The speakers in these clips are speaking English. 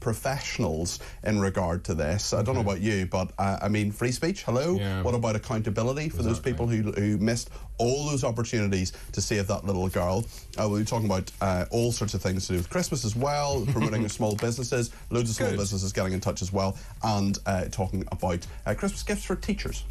professionals in regard to this. I don't know about you, but I mean, free speech, hello? Yeah. What about accountability for those people who missed all those opportunities to save that little girl? We'll be talking about all sorts of things to do with Christmas as well, promoting small businesses, loads of small businesses getting in touch as well, and talking about Christmas gifts for teachers.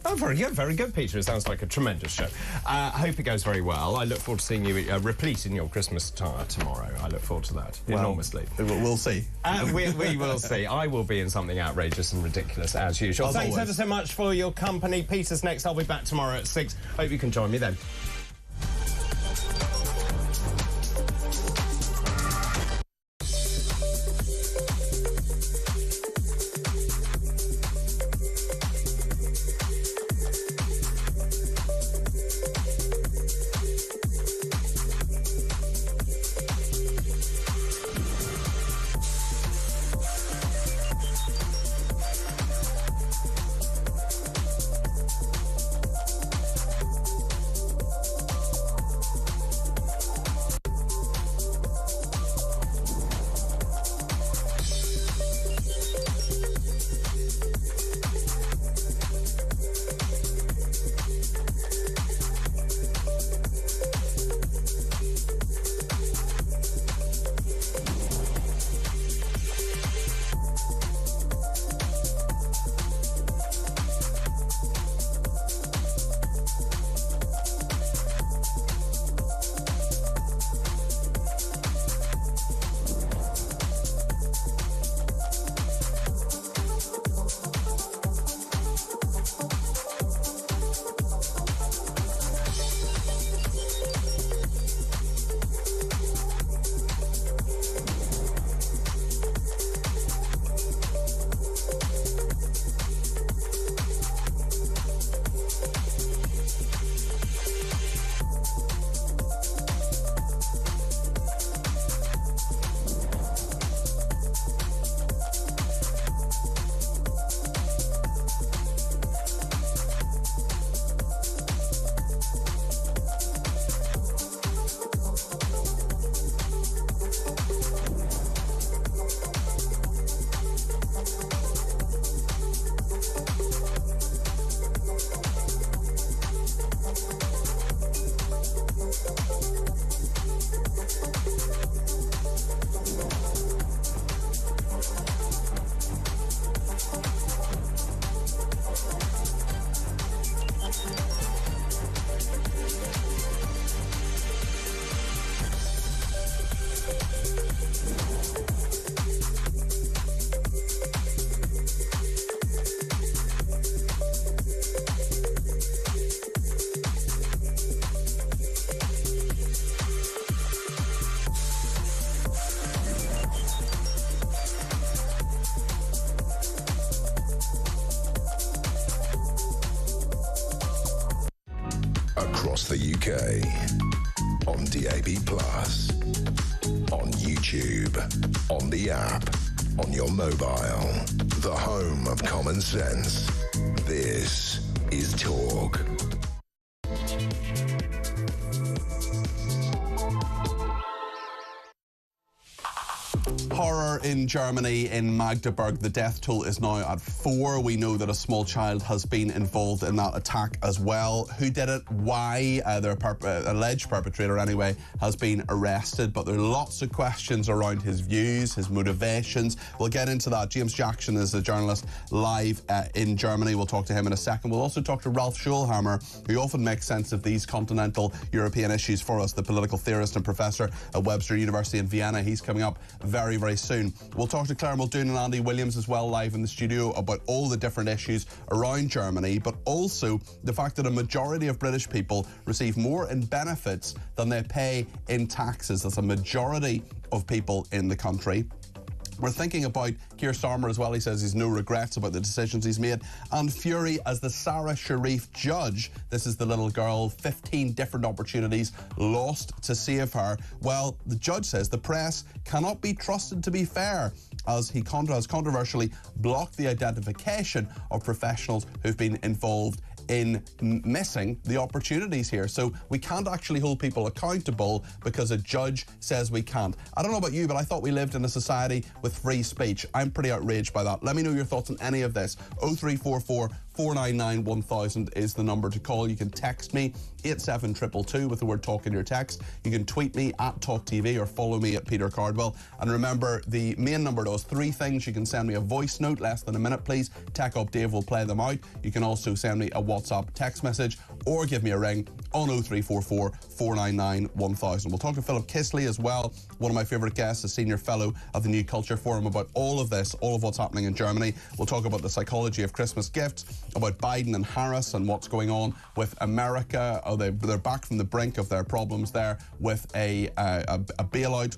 Oh, very good, Peter. It sounds like a tremendous show. I hope it goes very well. I look forward to seeing you replete in your Christmas attire tomorrow. I look forward to that enormously. We'll see. We will see. I will be in something outrageous and ridiculous as usual. Thanks ever so much for your company. Peter's next. I'll be back tomorrow at 6. Hope you can join me then. Across the UK, on DAB+, on YouTube, on the app, on your mobile, the home of common sense. This is Talk. Horror in Germany, in Magdeburg. The death toll is now at 4. We know that a small child has been involved in that attack as well. Who did it? Why? Their alleged perpetrator, anyway, has been arrested. But there are lots of questions around his views, his motivations. We'll get into that. James Jackson is a journalist live in Germany. We'll talk to him in a second. We'll also talk to Ralph Schulhammer, who often makes sense of these continental European issues for us, the political theorist and professor at Webster University in Vienna. He's coming up very, very soon. We'll talk to Claire Muldoon and Andy Williams as well live in the studio about all the different issues around Germany, but also the fact that a majority of British people receive more in benefits than they pay in taxes. That's a majority of people in the country. We're thinking about Keir Starmer as well. He says he's no regrets about the decisions he's made. And fury as the Sarah Sharif judge. This is the little girl, 15 different opportunities lost to save her. Well, the judge says the press cannot be trusted to be fair, as he has controversially blocked the identification of professionals who've been involved in missing the opportunities here. So we can't actually hold people accountable because a judge says we can't. I don't know about you, but I thought we lived in a society with free speech. I'm pretty outraged by that. Let me know your thoughts on any of this. 0344 499 1000 is the number to call. You can text me 87222 with the word talk in your text. You can tweet me at talkTV or follow me at Peter Cardwell. And remember, the main number does three things. You can send me a voice note, less than a minute, please. Tech Up Dave will play them out. You can also send me a WhatsApp text message or give me a ring on 0344 499 1000. We'll talk to Philip Kisley as well, one of my favourite guests, a senior fellow at the New Culture Forum, about all of this, all of what's happening in Germany. We'll talk about the psychology of Christmas gifts, about Biden and Harris and what's going on with America. Oh, they're back from the brink of their problems there with a bailout,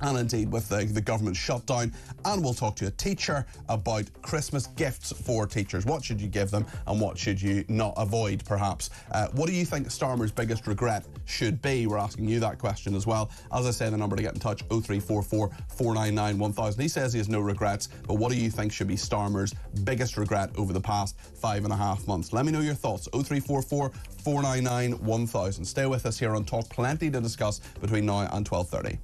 and indeed with the government shutdown. And we'll talk to a teacher about Christmas gifts for teachers. What should you give them and what should you not avoid, perhaps? What do you think Starmer's biggest regret should be? We're asking you that question as well. As I say, the number to get in touch, 0344 499 1000. He says he has no regrets, but what do you think should be Starmer's biggest regret over the past 5.5 months? Let me know your thoughts, 0344 499 1000. Stay with us here on Talk. Plenty to discuss between now and 12:30.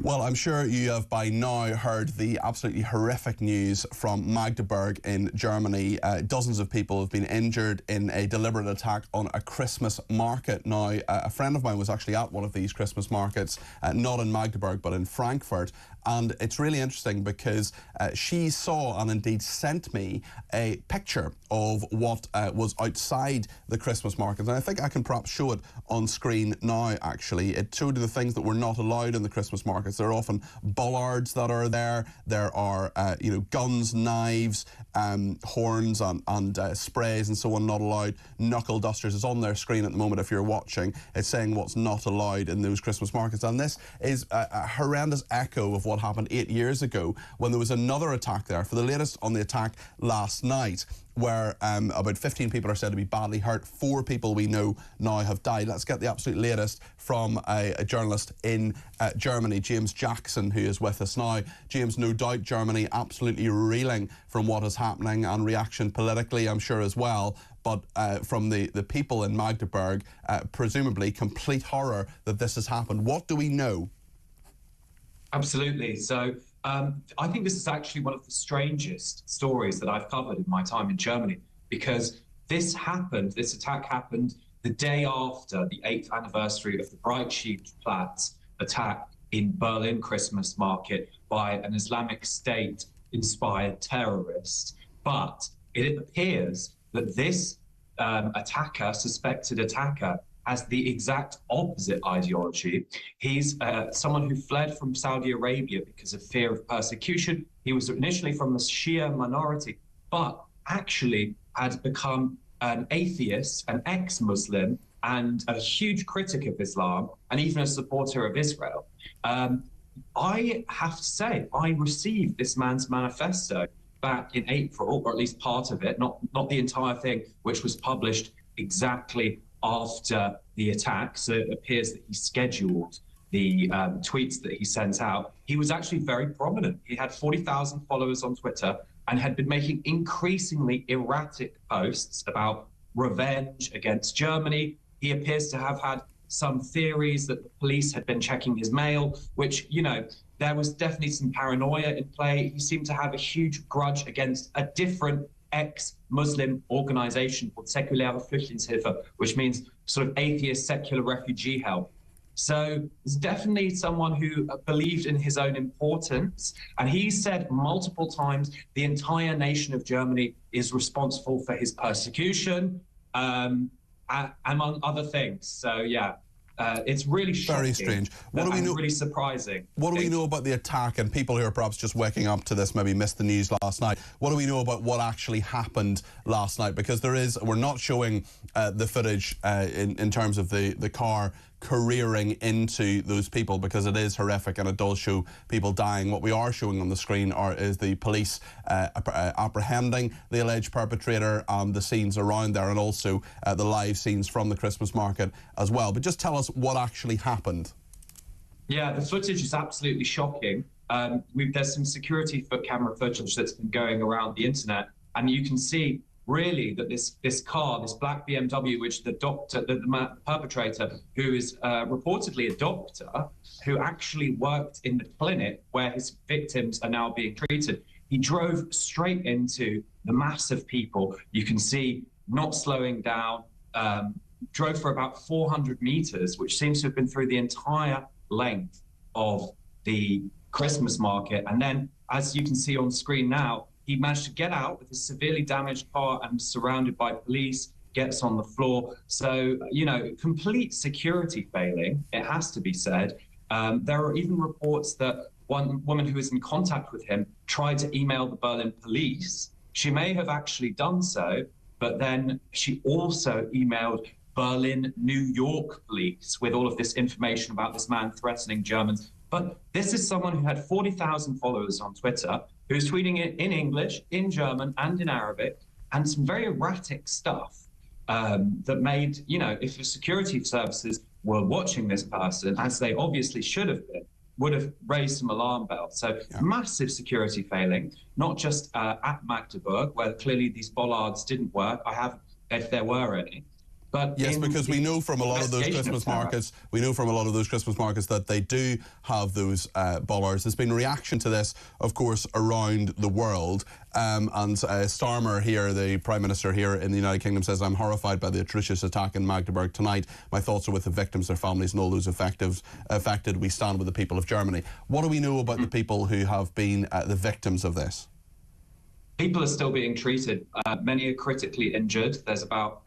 Well, I'm sure you have by now heard the absolutely horrific news from Magdeburg in Germany. Dozens of people have been injured in a deliberate attack on a Christmas market. Now, a friend of mine was actually at one of these Christmas markets, not in Magdeburg, but in Frankfurt. And it's really interesting because she saw and indeed sent me a picture of what was outside the Christmas markets. And I think I can perhaps show it on screen now, actually. It showed you the things that were not allowed in the Christmas markets. There are often bollards that are there. There are, guns, knives, horns and sprays and so on not allowed. Knuckle dusters is on their screen at the moment if you're watching. It's saying what's not allowed in those Christmas markets. And this is a horrendous echo of what happened 8 years ago when there was another attack there. For the latest on the attack last night, where about 15 people are said to be badly hurt. 4 people we know now have died. Let's get the absolute latest from a journalist in Germany, James Jackson, who is with us now. James, no doubt Germany absolutely reeling from what is happening and reaction politically, I'm sure, as well. But from the people in Magdeburg, presumably complete horror that this has happened. What do we know? Absolutely. So I think this is actually one of the strangest stories that I've covered in my time in Germany, because this attack happened the day after the 8th anniversary of the Breitscheidplatz attack in Berlin Christmas market by an Islamic State-inspired terrorist. But it appears that this suspected attacker, has the exact opposite ideology. He's someone who fled from Saudi Arabia because of fear of persecution. He was initially from the Shia minority, but actually had become an atheist, an ex-Muslim, and a huge critic of Islam, and even a supporter of Israel. I have to say, I received this man's manifesto back in April, or at least part of it, not the entire thing, which was published exactly after the attack. So it appears that he scheduled the tweets that he sent out. He was actually very prominent. He had 40,000 followers on Twitter and had been making increasingly erratic posts about revenge against Germany. He appears to have had some theories that the police had been checking his mail, which, there was definitely some paranoia in play. He seemed to have a huge grudge against a different ex-Muslim organization called Säkulare Flüchtlingshilfe, which means sort of atheist secular refugee help. So it's definitely someone who believed in his own importance. And he said multiple times the entire nation of Germany is responsible for his persecution, among other things. So, yeah. It's really shocking. Very strange. What do we know? Really surprising. What do we know about the attack? And people who are perhaps just waking up to this maybe missed the news last night. What do we know about what actually happened last night? Because we're not showing the footage in terms of the car careering into those people, because it is horrific and it does show people dying. What we are showing on the screen is the police apprehending the alleged perpetrator, and the scenes around there, and also the live scenes from the Christmas market as well. But just tell us what actually happened. Yeah, the footage is absolutely shocking. There's some security camera footage that's been going around the internet, and you can see really that this car, this black BMW, which the perpetrator, who is reportedly a doctor, who actually worked in the clinic where his victims are now being treated, he drove straight into the mass of people. You can see not slowing down, drove for about 400 meters, which seems to have been through the entire length of the Christmas market. And then, as you can see on screen now, he managed to get out with a severely damaged car and surrounded by police, gets on the floor. So, you know, complete security failing, it has to be said. There are even reports that one woman who was in contact with him tried to email the Berlin police. She may have actually done so, but then she also emailed Berlin, New York police with all of this information about this man threatening Germans. But this is someone who had 40,000 followers on Twitter, who's tweeting it in English, in German, and in Arabic, and some very erratic stuff that made, you know, if the security services were watching this person, as they obviously should have been, would have raised some alarm bells. So massive security failing, not just at Magdeburg, where clearly these bollards didn't work. I have, if there were any. But yes, because we know from a lot of those Christmas markets, that they do have those bollards. There's been reaction to this, of course, around the world. And Starmer here, the Prime Minister here in the United Kingdom, says, "I'm horrified by the atrocious attack in Magdeburg tonight. My thoughts are with the victims, their families, and all those affected. We stand with the people of Germany." What do we know about the people who have been the victims of this? People are still being treated. Many are critically injured. There's about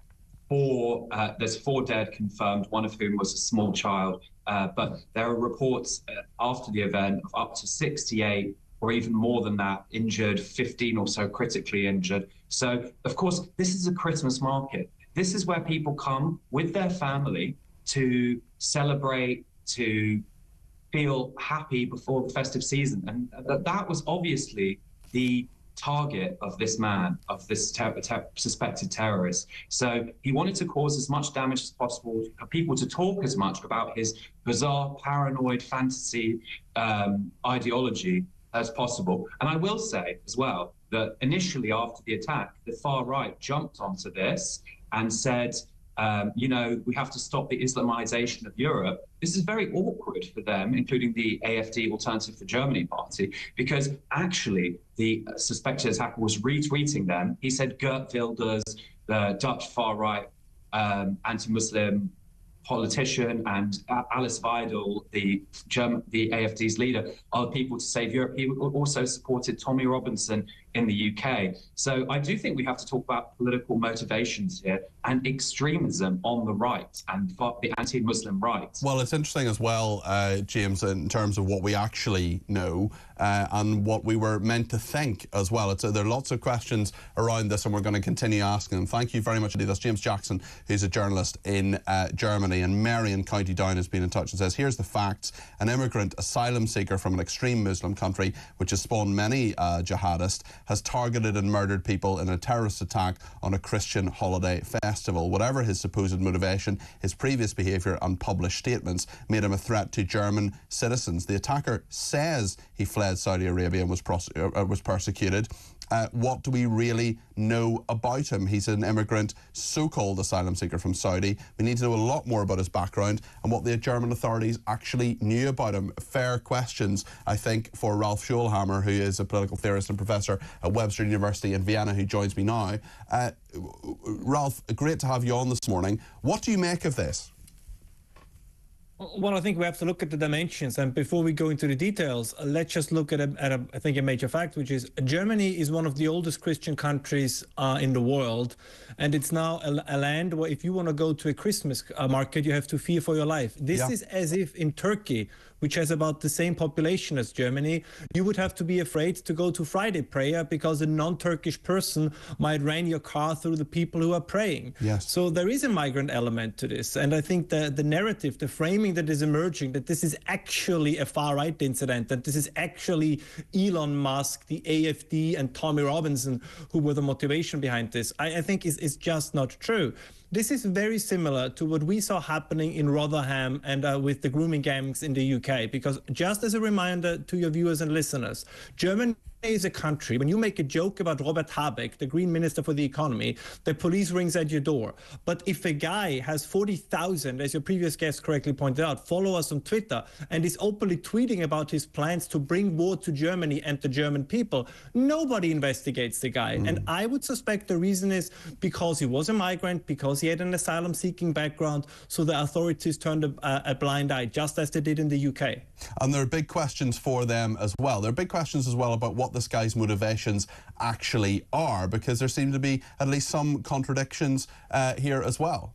there's 4 dead confirmed, one of whom was a small child. But there are reports after the event of up to 68 or even more than that injured, 15 or so critically injured. So, of course, this is a Christmas market. This is where people come with their family to celebrate, to feel happy before the festive season. And that was obviously the target of this man, of this suspected terrorist. So he wanted to cause as much damage as possible, for people to talk as much about his bizarre, paranoid fantasy ideology as possible. And I will say as well that initially after the attack, the far right jumped onto this and said, you know, we have to stop the Islamization of Europe. This is very awkward for them, including the AfD, Alternative for Germany party, because actually the suspected attacker was retweeting them. He said Geert Wilders, the Dutch far-right anti-Muslim politician, and Alice Weidel, the AfD's leader, are the people to save Europe. He also supported Tommy Robinson in the UK. So I do think we have to talk about political motivations here and extremism on the right and the anti-Muslim right. Well, it's interesting as well, James, in terms of what we actually know and what we were meant to think as well. There are lots of questions around this, and we're going to continue asking them. Thank you very much indeed. That's James Jackson, who's a journalist in Germany. And Mary in County Down has been in touch and says, here's the facts. An immigrant asylum seeker from an extreme Muslim country, which has spawned many jihadists, has targeted and murdered people in a terrorist attack on a Christian holiday festival. Whatever his supposed motivation, his previous behaviour and published statements made him a threat to German citizens. The attacker says he fled Saudi Arabia and was persecuted. What do we really know about him? He's an immigrant, so-called asylum seeker from Saudi. We need to know a lot more about his background and what the German authorities actually knew about him. Fair questions, I think, for Ralph Schulhammer, who is a political theorist and professor at Webster University in Vienna, who joins me now. Ralph, great to have you on this morning. What do you make of this? Well, I think we have to look at the dimensions, and before we go into the details, let's just look at I think a major fact, which is Germany is one of the oldest Christian countries in the world, and it's now a land where if you want to go to a Christmas market, you have to fear for your life. This is as if in Turkey, which has about the same population as Germany, you would have to be afraid to go to Friday prayer because a non-Turkish person might ran your car through the people who are praying. Yes. So there is a migrant element to this, and I think the narrative, the framing that is emerging, that this is actually a far-right incident, that this is actually Elon Musk, the AfD, and Tommy Robinson who were the motivation behind this, I think is just not true. this is very similar to what we saw happening in Rotherham and with the grooming gangs in the UK. Because just as a reminder to your viewers and listeners, Germany is a country, when you make a joke about Robert Habeck, the Green Minister for the Economy, the police rings at your door. But if a guy has 40,000, as your previous guest correctly pointed out, followers on Twitter and is openly tweeting about his plans to bring war to Germany and the German people, nobody investigates the guy. And I would suspect the reason is because he was a migrant, because he had an asylum-seeking background, so the authorities turned a blind eye, just as they did in the UK. And there are big questions for them as well. There are big questions as well about what this guy's motivations actually are, because there seem to be at least some contradictions here as well.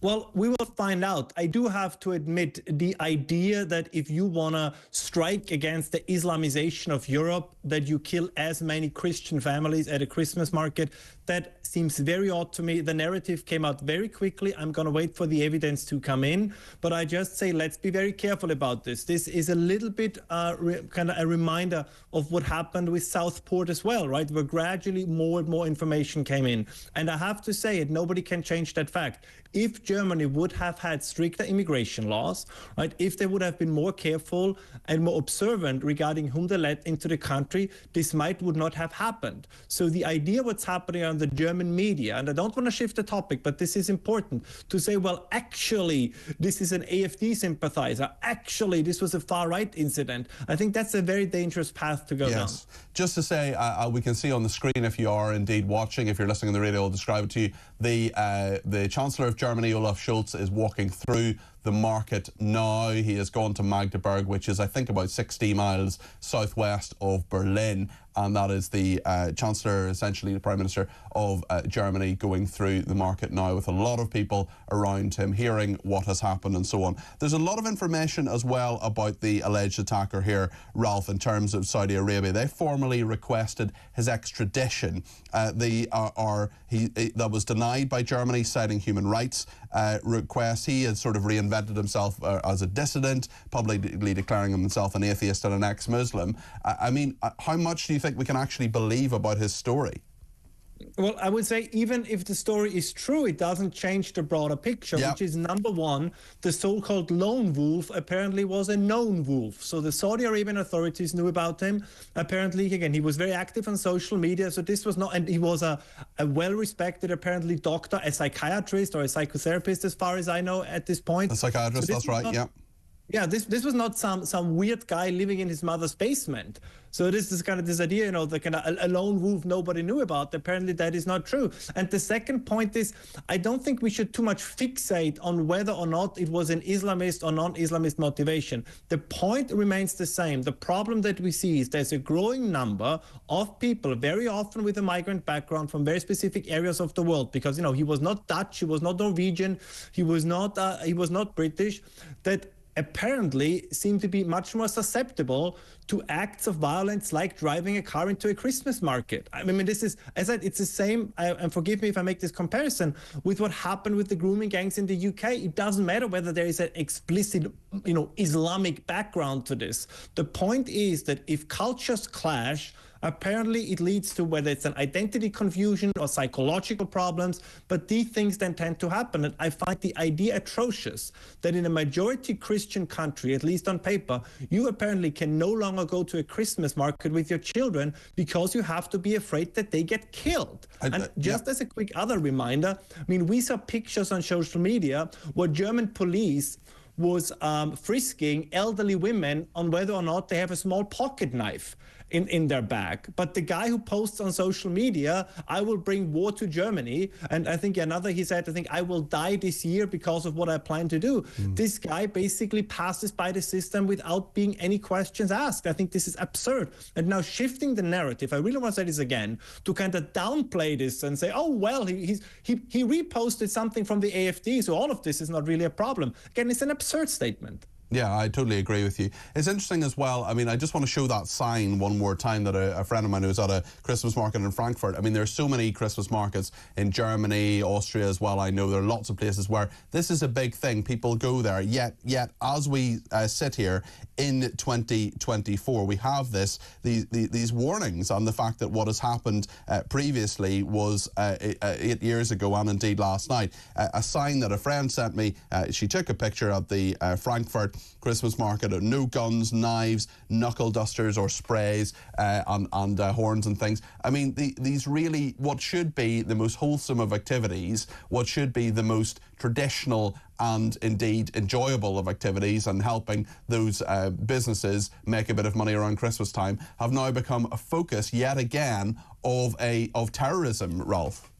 Well, we will find out. I do have to admit, the idea that if you want to strike against the Islamization of Europe, that you kill as many Christian families at a Christmas market, that seems very odd to me. The narrative came out very quickly. I'm going to wait for the evidence to come in. But I just say, let's be very careful about this. This is a little bit kind of a reminder of what happened with Southport as well, right? Where gradually more and more information came in. And I have to say it, nobody can change that fact. If Germany would have had stricter immigration laws, right, if they would have been more careful and more observant regarding whom they let into the country, this would not have happened. So the idea what's happening on the German media, and I don't want to shift the topic, but this is important, to say, well, actually, this is an AfD sympathizer. Actually, this was a far-right incident. I think that's a very dangerous path to go down. Just to say, we can see on the screen, if you are indeed watching, if you're listening on the radio, I'll describe it to you. The Chancellor of Germany, Olaf Scholz, is walking through the market now. He has gone to Magdeburg, which is, I think, about 60 miles southwest of Berlin. And that is the Chancellor, essentially the Prime Minister of Germany, going through the market now with a lot of people around him, hearing what has happened and so on. There's a lot of information as well about the alleged attacker here, Ralph, in terms of Saudi Arabia. They formally requested his extradition. That was denied by Germany, citing human rights requests. He has sort of reinvented himself as a dissident, publicly declaring himself an atheist and an ex-Muslim. I mean, how much do you think we can actually believe about his story? Well, I would say even if the story is true, it doesn't change the broader picture, which is, number one, the so-called lone wolf apparently was a known wolf. So the Saudi Arabian authorities knew about him. Apparently, again, he was very active on social media. So this was not, and he was a well-respected, apparently, doctor, a psychiatrist or a psychotherapist, as far as I know at this point. A psychiatrist, so that's right, Yeah, this was not some weird guy living in his mother's basement. So this is kind of this idea, the kind of a lone wolf nobody knew about. Apparently that is not true. And the second point is, I don't think we should too much fixate on whether or not it was an Islamist or non-Islamist motivation. The point remains the same. The problem that we see is there's a growing number of people, very often with a migrant background from very specific areas of the world, because, he was not Dutch, he was not Norwegian, he was not British, that apparently seem to be much more susceptible to acts of violence, like driving a car into a Christmas market. I mean, this is, as I said, it's the same, and forgive me if I make this comparison, with what happened with the grooming gangs in the UK. It doesn't matter whether there is an explicit, Islamic background to this. The point is that if cultures clash, apparently it leads to, whether it's an identity confusion or psychological problems, but these things then tend to happen. And I find the idea atrocious that in a majority Christian country, at least on paper, you apparently can no longer go to a Christmas market with your children because you have to be afraid that they get killed. And just as a quick other reminder, I mean, we saw pictures on social media where German police was frisking elderly women on whether or not they have a small pocket knife in their bag. But the guy who posts on social media, I will bring war to Germany, and I think he said, I will die this year because of what I plan to do. This guy basically passes by the system without being any questions asked. I think this is absurd. And now shifting the narrative, I really want to say this again, to kind of downplay this and say, oh, well, he reposted something from the AfD, so all of this is not really a problem. Again, it's an absurd statement. Yeah, I totally agree with you. It's interesting as well. I mean, I just want to show that sign one more time that a friend of mine who was at a Christmas market in Frankfurt. I mean, there's so many Christmas markets in Germany, Austria as well. I know there are lots of places where this is a big thing. People go there. Yet as we sit here in 2024, we have these warnings on the fact that what has happened previously was 8 years ago, and indeed last night. A sign that a friend sent me. She took a picture of the Frankfurt Christmas market of no guns, knives, knuckle dusters or sprays and horns and things. I mean, these really, what should be the most wholesome of activities, what should be the most traditional and indeed enjoyable of activities and helping those businesses make a bit of money around Christmas time, have now become a focus yet again of terrorism, Ralph.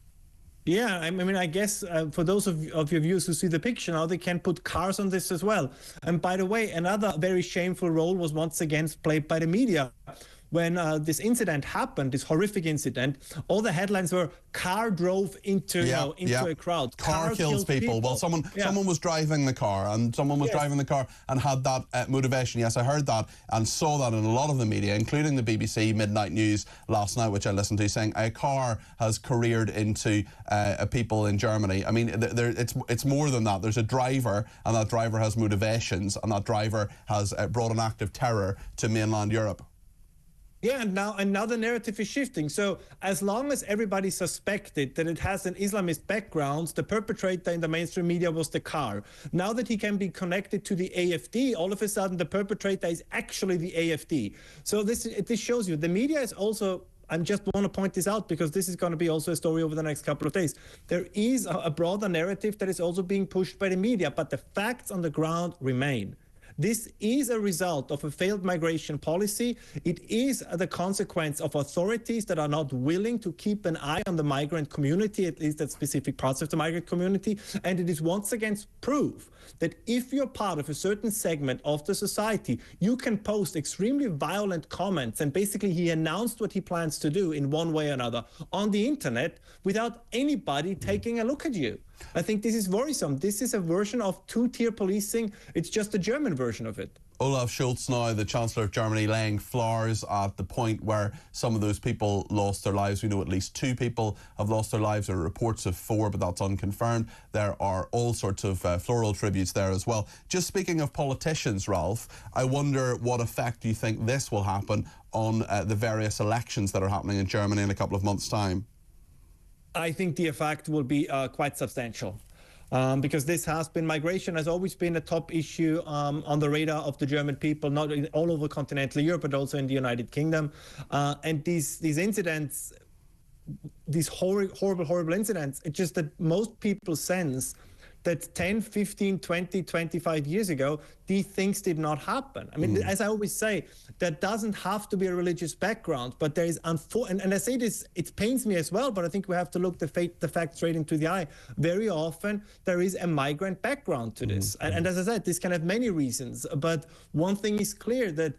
Yeah, I mean, I guess for those of your viewers who see the picture now, they can put cars on this as well. And by the way, another very shameful role was once again played by the media. When this incident happened, this horrific incident, all the headlines were car drove into a crowd. Car kills people. Well, someone was driving the car, and someone was driving the car and had that motivation. Yes, I heard that and saw that in a lot of the media, including the BBC Midnight News last night, which I listened to, saying a car has careered into people in Germany. I mean, it's more than that. There's a driver, and that driver has motivations, and that driver has brought an act of terror to mainland Europe. Yeah, and now the narrative is shifting. So as long as everybody suspected that it has an Islamist background, the perpetrator in the mainstream media was the car. Now that he can be connected to the AfD, all of a sudden the perpetrator is actually the AfD. So this shows you the media is also, I just want to point this out because this is going to be also a story over the next couple of days. There is a broader narrative that is also being pushed by the media, but the facts on the ground remain. This is a result of a failed migration policy. It is the consequence of authorities that are not willing to keep an eye on the migrant community, at least at specific parts of the migrant community. And it is once again proof that if you're part of a certain segment of the society, you can post extremely violent comments. And basically, he announced what he plans to do in one way or another on the internet without anybody taking a look at you. I think this is worrisome. This is a version of two-tier policing. It's just a German version of it. Olaf Scholz now, the Chancellor of Germany, laying flowers at the point where some of those people lost their lives. We know at least 2 people have lost their lives. There are reports of 4, but that's unconfirmed. There are all sorts of floral tributes there as well. Just speaking of politicians, Ralph, I wonder what effect you think this will happen on the various elections that are happening in Germany in a couple of months' time. I think the effect will be quite substantial. Because migration has always been a top issue on the radar of the German people, not all over continental Europe, but also in the United Kingdom. And these incidents, these horrible incidents, it's just that most people sense that 10, 15, 20, 25 years ago, these things did not happen. I mean, as I always say, there doesn't have to be a religious background, but there is, and I say this, it pains me as well, but I think we have to look the fact straight into the eye. Very often, there is a migrant background to this. And as I said, this can have many reasons, but one thing is clear, that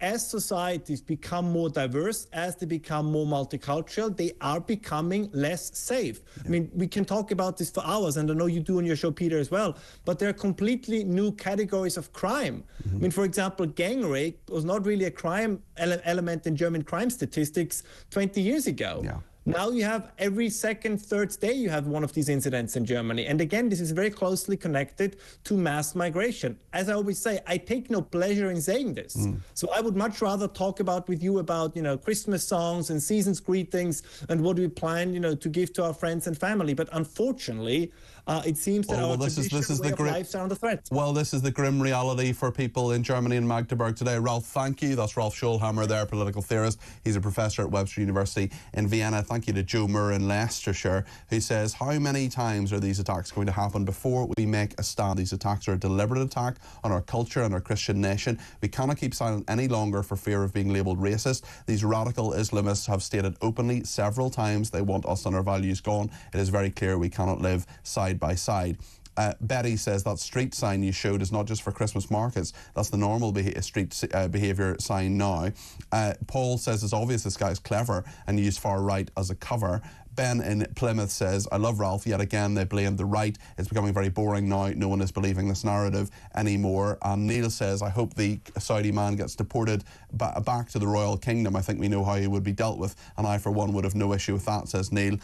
as societies become more diverse, as they become more multicultural, they are becoming less safe. I mean, we can talk about this for hours, and I know you do on your show, Peter, as well, but there are completely new categories of crime. I mean, for example, gang rape was not really a crime element in German crime statistics 20 years ago. Yeah. Now you have every second, third day you have one of these incidents in Germany. And again, this is very closely connected to mass migration. As I always say, I take no pleasure in saying this. So I would much rather talk with you about, Christmas songs and season's greetings and what we plan, to give to our friends and family. But unfortunately, it seems that our traditional way of lives are under threat. Well, this is the grim reality for people in Germany and Magdeburg today. Ralph, thank you. That's Ralph Scholhammer there, political theorist. He's a professor at Webster University in Vienna. Thank you to Joe Moore in Leicestershire, who says, how many times are these attacks going to happen before we make a stand? These attacks are a deliberate attack on our culture and our Christian nation. We cannot keep silent any longer for fear of being labelled racist. These radical Islamists have stated openly several times they want us and our values gone. It is very clear we cannot live side by side. Betty says that street sign you showed is not just for Christmas markets. That's the normal street behaviour sign now. Paul says it's obvious this guy's clever and used far right as a cover. Ben in Plymouth says, I love Ralph. Yet again, they blame the right. It's becoming very boring now. No one is believing this narrative anymore. And Neil says, I hope the Saudi man gets deported back to the Royal Kingdom. I think we know how he would be dealt with, and I, for one, would have no issue with that, says Neil.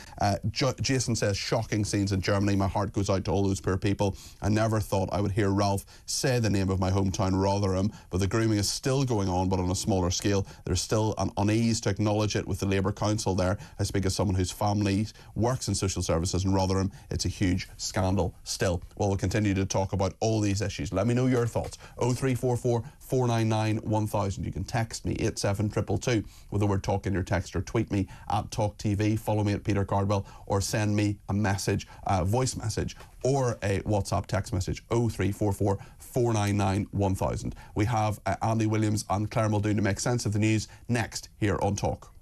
Jason says, shocking scenes in Germany. My heart goes out to all those poor people. I never thought I would hear Ralph say the name of my hometown, Rotherham, but the grooming is still going on, but on a smaller scale. There's still an unease to acknowledge it with the Labour Council there. I speak as someone whose family works in social services in Rotherham. It's a huge scandal still. Well, we'll continue to talk about all these issues. Let me know your thoughts. 0344 499 1000. You can text me 87222 with the word talk in your text, or tweet me at talkTV. Follow me at Peter Cardwell, or send me a message, voice message, or a WhatsApp text message 0344 499 1000. We have Andy Williams and Claire Muldoon to make sense of the news next here on Talk.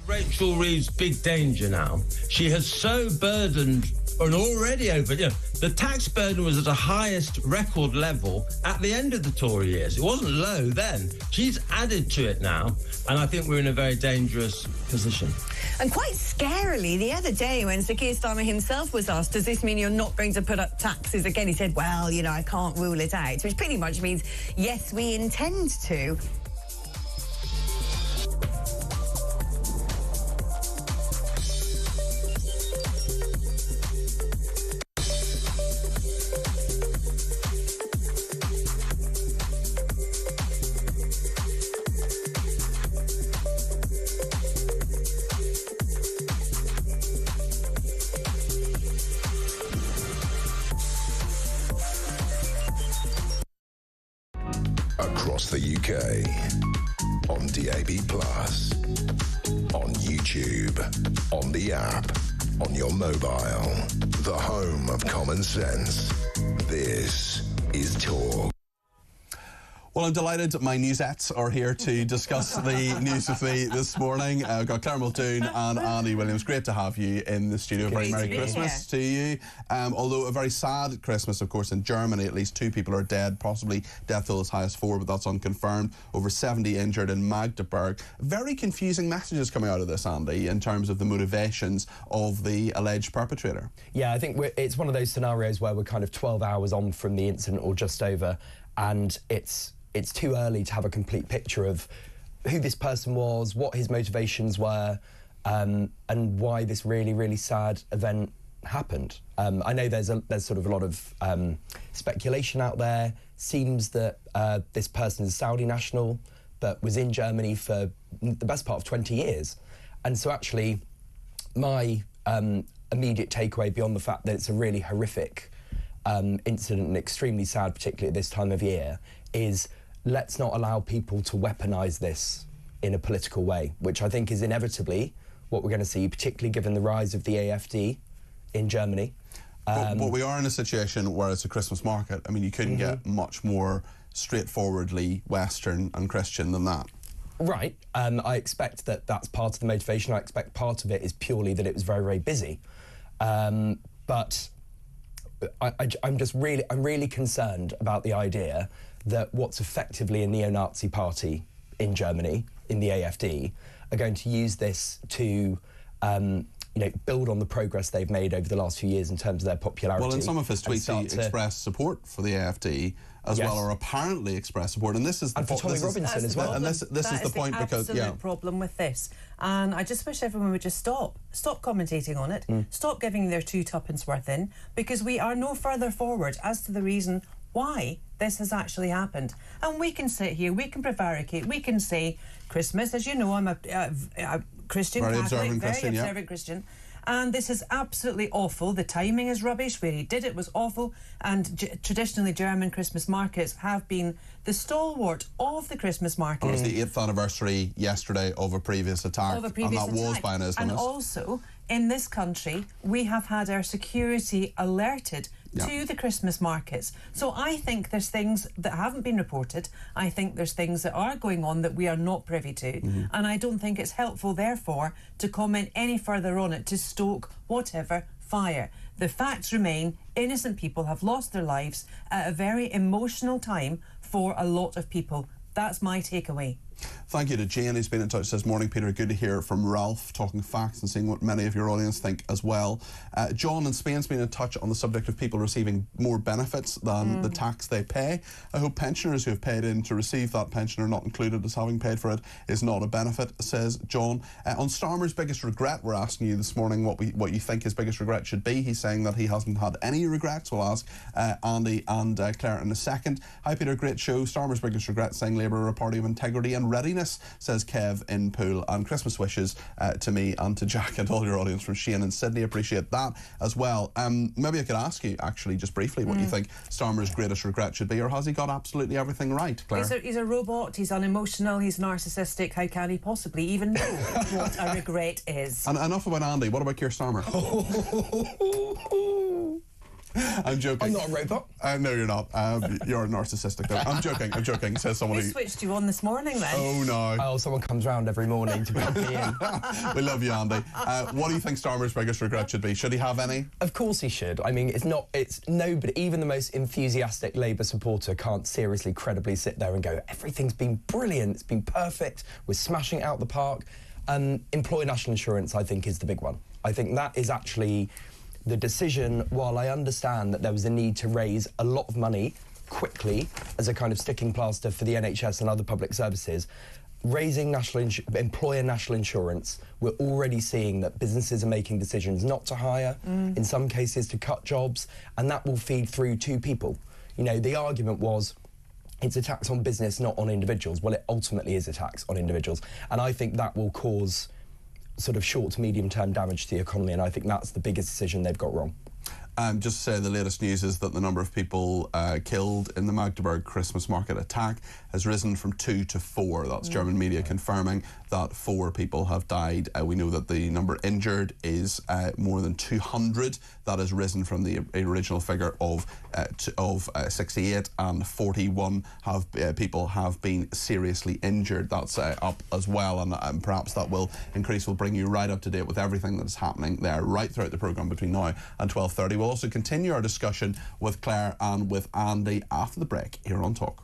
Rachel Reeves' big danger now. She has so burdened and already over. The tax burden was at the highest record level at the end of the Tory years. It wasn't low then. She's added to it now, and I think we're in a very dangerous position. And quite scarily, the other day when Sir Keir Starmer himself was asked, does this mean you're not going to put up taxes again? He said, well, I can't rule it out, which pretty much means, yes, we intend to. Across the UK, on DAB+, on YouTube, on the app, on your mobile, the home of common sense. This is Talk. Well, I'm delighted my newsettes are here to discuss the news with me this morning. I've got Claire Muldoon and Andy Williams. Great to have you in the studio. Very Merry Christmas to you. Although a very sad Christmas, of course, in Germany. At least 2 people are dead, possibly death toll as high as 4, but that's unconfirmed. Over 70 injured in Magdeburg. Very confusing messages coming out of this, Andy, in terms of the motivations of the alleged perpetrator. Yeah, I think it's one of those scenarios where we're kind of 12 hours on from the incident or just over, and it's too early to have a complete picture of who this person was, what his motivations were, and why this really, really sad event happened. I know there's sort of a lot of speculation out there. Seems that this person is a Saudi national, but was in Germany for the best part of 20 years. And so actually, my immediate takeaway, beyond the fact that it's a really horrific incident and extremely sad, particularly at this time of year, is let's not allow people to weaponise this in a political way, which I think is inevitably what we're going to see, particularly given the rise of the AfD in Germany. But we are in a situation where it's a Christmas market. I mean, you couldn't get much more straightforwardly Western and Christian than that. Right. I expect that that's part of the motivation. I expect part of it is purely that it was very, very busy. But I'm really concerned about the idea that what's effectively a neo-Nazi party in Germany, in the AfD, are going to use this to build on the progress they've made over the last few years in terms of their popularity. Well, in some of his tweets, he expressed support for the AfD as well, or apparently expressed support. And this is the for Tommy Robinson as well. And this is the point because problem with this. And I just wish everyone would just stop commentating on it, stop giving their 2 tuppence worth in, because we are no further forward as to the reason why this has actually happened. And we can sit here, we can prevaricate, we can say Christmas, as you know, I'm a Christian Catholic, very observant Christian, and this is absolutely awful. The timing is rubbish. Where he did it was awful, and traditionally German Christmas markets have been the stalwart of the Christmas market. It was the 8th anniversary yesterday of a previous attack, and that was by an Islamist. And also, in this country, we have had our security alerted to the Christmas markets. So I think there's things that haven't been reported. I think there's things that are going on that we are not privy to. And I don't think it's helpful, therefore, to comment any further on it, to stoke whatever fire. The facts remain, innocent people have lost their lives at a very emotional time for a lot of people. That's my takeaway. Thank you to Jane, who's been in touch this morning. Peter, good to hear from Ralph, talking facts and seeing what many of your audience think as well. John in Spain's been in touch on the subject of people receiving more benefits than the tax they pay. I hope pensioners who have paid in to receive that pension are not included, as having paid for it is not a benefit, says John. On Starmer's biggest regret, we're asking you this morning what you think his biggest regret should be. He's saying that he hasn't had any regrets. We'll ask Andy and Claire in a second. Hi Peter, great show. Starmer's biggest regret, saying Labour are a party of integrity and readiness, says Kev in Poole. And Christmas wishes to me and to Jack and all your audience from Shane in Sydney. Appreciate that as well. Maybe I could ask you actually just briefly what you think Starmer's greatest regret should be, or has he got absolutely everything right, Claire? He's a robot, he's unemotional, he's narcissistic. How can he possibly even know what a regret is? And enough about Andy. What about Keir Starmer? I'm joking. I'm not a robot. No, you're not. You're narcissistic, though. I'm joking, says someone. We switched you on this morning, then. Oh, no. Oh, someone comes round every morning to plug me in. We love you, Andy. What do you think Starmer's biggest regret should be? Should he have any? Of course he should. I mean, it's nobody, even the most enthusiastic Labour supporter can't seriously, credibly sit there and go, everything's been brilliant, it's been perfect, we're smashing it out the park. Employer national insurance, I think, is the big one. I think that is actually the decision. While I understand that there was a need to raise a lot of money quickly as a kind of sticking plaster for the NHS and other public services, raising employer national insurance, we're already seeing that businesses are making decisions not to hire, in some cases to cut jobs, and that will feed through to people. You know, the argument was it's a tax on business, not on individuals. Well, it ultimately is a tax on individuals, and I think that will cause sort of short to medium term damage to the economy, and I think that's the biggest decision they've got wrong. Just to say, the latest news is that the number of people killed in the Magdeburg Christmas market attack has risen from 2 to 4. That's German media confirming that 4 people have died. We know that the number injured is more than 200. That has risen from the original figure of 68, and 41 people have been seriously injured. That's up as well, and perhaps that will increase. We'll bring you right up to date with everything that is happening there right throughout the programme between now and 12:30. We'll also continue our discussion with Claire and with Andy after the break here on Talk.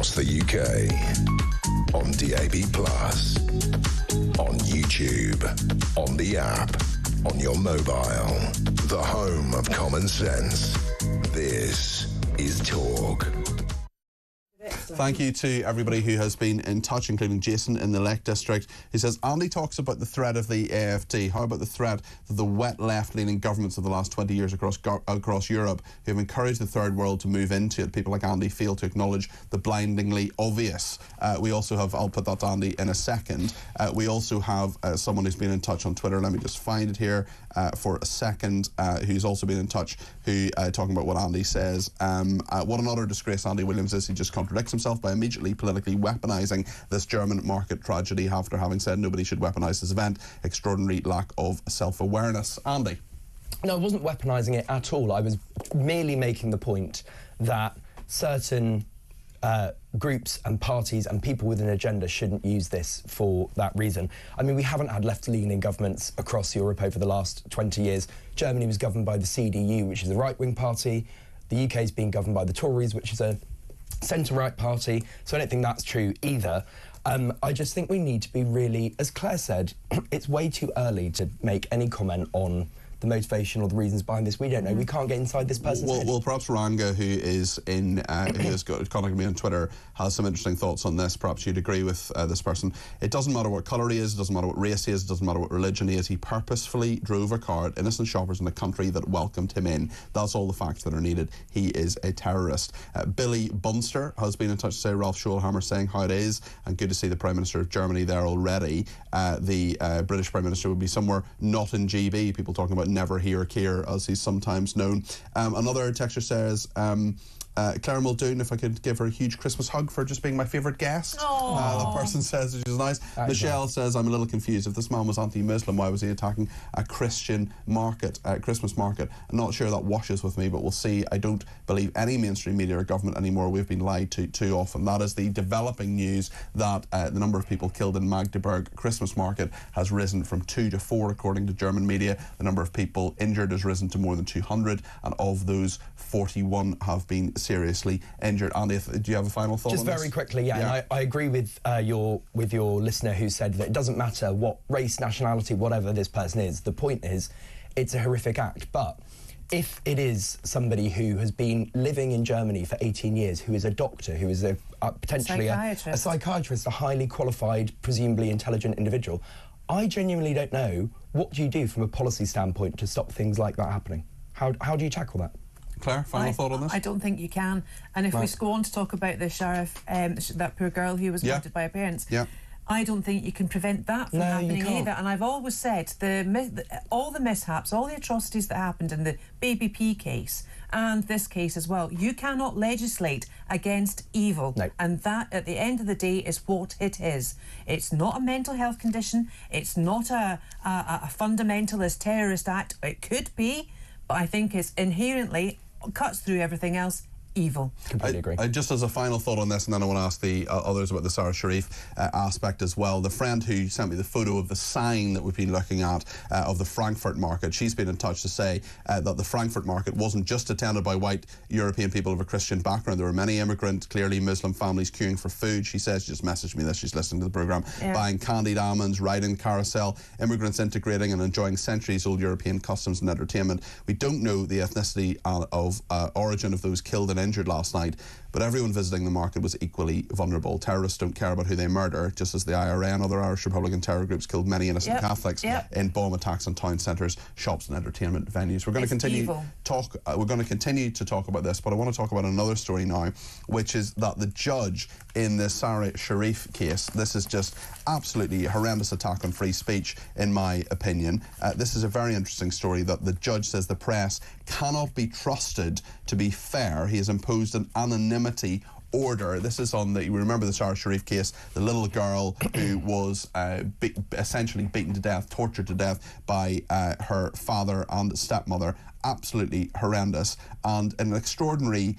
across the UK. On DAB+, on YouTube, on the app, on your mobile. The home of common sense. This is Talk. Thank you to everybody who has been in touch, including Jason in the Lake District. He says, Andy talks about the threat of the AfD. How about the threat that the wet left-leaning governments of the last 20 years across Europe who have encouraged the third world to move into it? People like Andy fail to acknowledge the blindingly obvious. We also have, I'll put that to Andy in a second, we also have someone who's been in touch on Twitter. Let me just find it here for a second, who's also been in touch, who talking about what Andy says. What an utter disgrace Andy Williams is. He just contradicts himself by immediately politically weaponising this German market tragedy after having said nobody should weaponise this event. Extraordinary lack of self-awareness. Andy? No, I wasn't weaponising it at all. I was merely making the point that certain groups and parties and people with an agenda shouldn't use this for that reason. I mean, we haven't had left-leaning governments across Europe over the last 20 years. Germany was governed by the CDU, which is a right-wing party. The UK is being governed by the Tories, which is a centre-right party, so I don't think that's true either. I just think we need to be really, as Claire said, it's way too early to make any comment on the motivation or the reasons behind this. We don't know. We can't get inside this person's head. Well, perhaps Ranga, who is in, who has contacted me on Twitter, has some interesting thoughts on this. Perhaps you'd agree with this person. It doesn't matter what colour he is, it doesn't matter what race he is, it doesn't matter what religion he is. He purposefully drove a car at innocent shoppers in a country that welcomed him in. That's all the facts that are needed. He is a terrorist. Billy Bunster has been in touch to say Ralph Schulhammer saying how it is, and good to see the Prime Minister of Germany there already. The British Prime Minister would be somewhere not in GB. People talking about never hear Keir, as he's sometimes known. Another texter says, Claire Muldoon, if I could give her a huge Christmas hug for just being my favourite guest. The person says, which is nice. Michelle says, I'm a little confused. If this man was anti-Muslim, why was he attacking a Christian market, Christmas market? I'm not sure that washes with me, but we'll see. I don't believe any mainstream media or government anymore. We've been lied to too often. That is the developing news, that the number of people killed in Magdeburg Christmas market has risen from 2 to 4, according to German media. The number of people injured has risen to more than 200, and of those, 41 have been seriously injured. Andy, do you have a final thought Just on this? very quickly, yeah. And I agree with your listener who said that it doesn't matter what race, nationality, whatever this person is. The point is, it's a horrific act. But if it is somebody who has been living in Germany for 18 years, who is a doctor, who is potentially a psychiatrist, a highly qualified, presumably intelligent individual, I genuinely don't know, what do you do from a policy standpoint to stop things like that happening? How do you tackle that? Claire, final thought on this? I don't think you can. And if we go on to talk about the sheriff, that poor girl who was murdered by her parents, I don't think you can prevent that from happening either. And I've always said, all the mishaps, all the atrocities that happened in the Baby P case, and this case as well, you cannot legislate against evil. No. And that, at the end of the day, is what it is. It's not a mental health condition. It's not a fundamentalist terrorist act. It could be, but I think it's inherently cuts through everything else. Evil. Completely agree. Just as a final thought on this, and then I want to ask the others about the Sarah Sharif aspect as well. The friend who sent me the photo of the sign that we've been looking at of the Frankfurt market, she's been in touch to say that the Frankfurt market wasn't just attended by white European people of a Christian background. There were many immigrant, clearly Muslim families queuing for food. She says, she just messaged me this, she's listening to the programme, buying candied almonds, riding carousel, immigrants integrating and enjoying centuries-old European customs and entertainment. We don't know the ethnicity of origin of those killed and injured last night, but everyone visiting the market was equally vulnerable. Terrorists don't care about who they murder, just as the IRA and other Irish Republican terror groups killed many innocent Catholics in bomb attacks on town centres, shops and entertainment venues. We're going to continue we're going to continue to talk about this, but I want to talk about another story now, which is that the judge in the Sarah Sharif case, this is just absolutely a horrendous attack on free speech, in my opinion. This is a very interesting story that the judge says the press cannot be trusted to be fair. He has imposed an anonymity order. This is on the, you remember the Sarah Sharif case, the little girl who was essentially beaten to death, tortured to death by her father and stepmother. Absolutely horrendous, and an extraordinary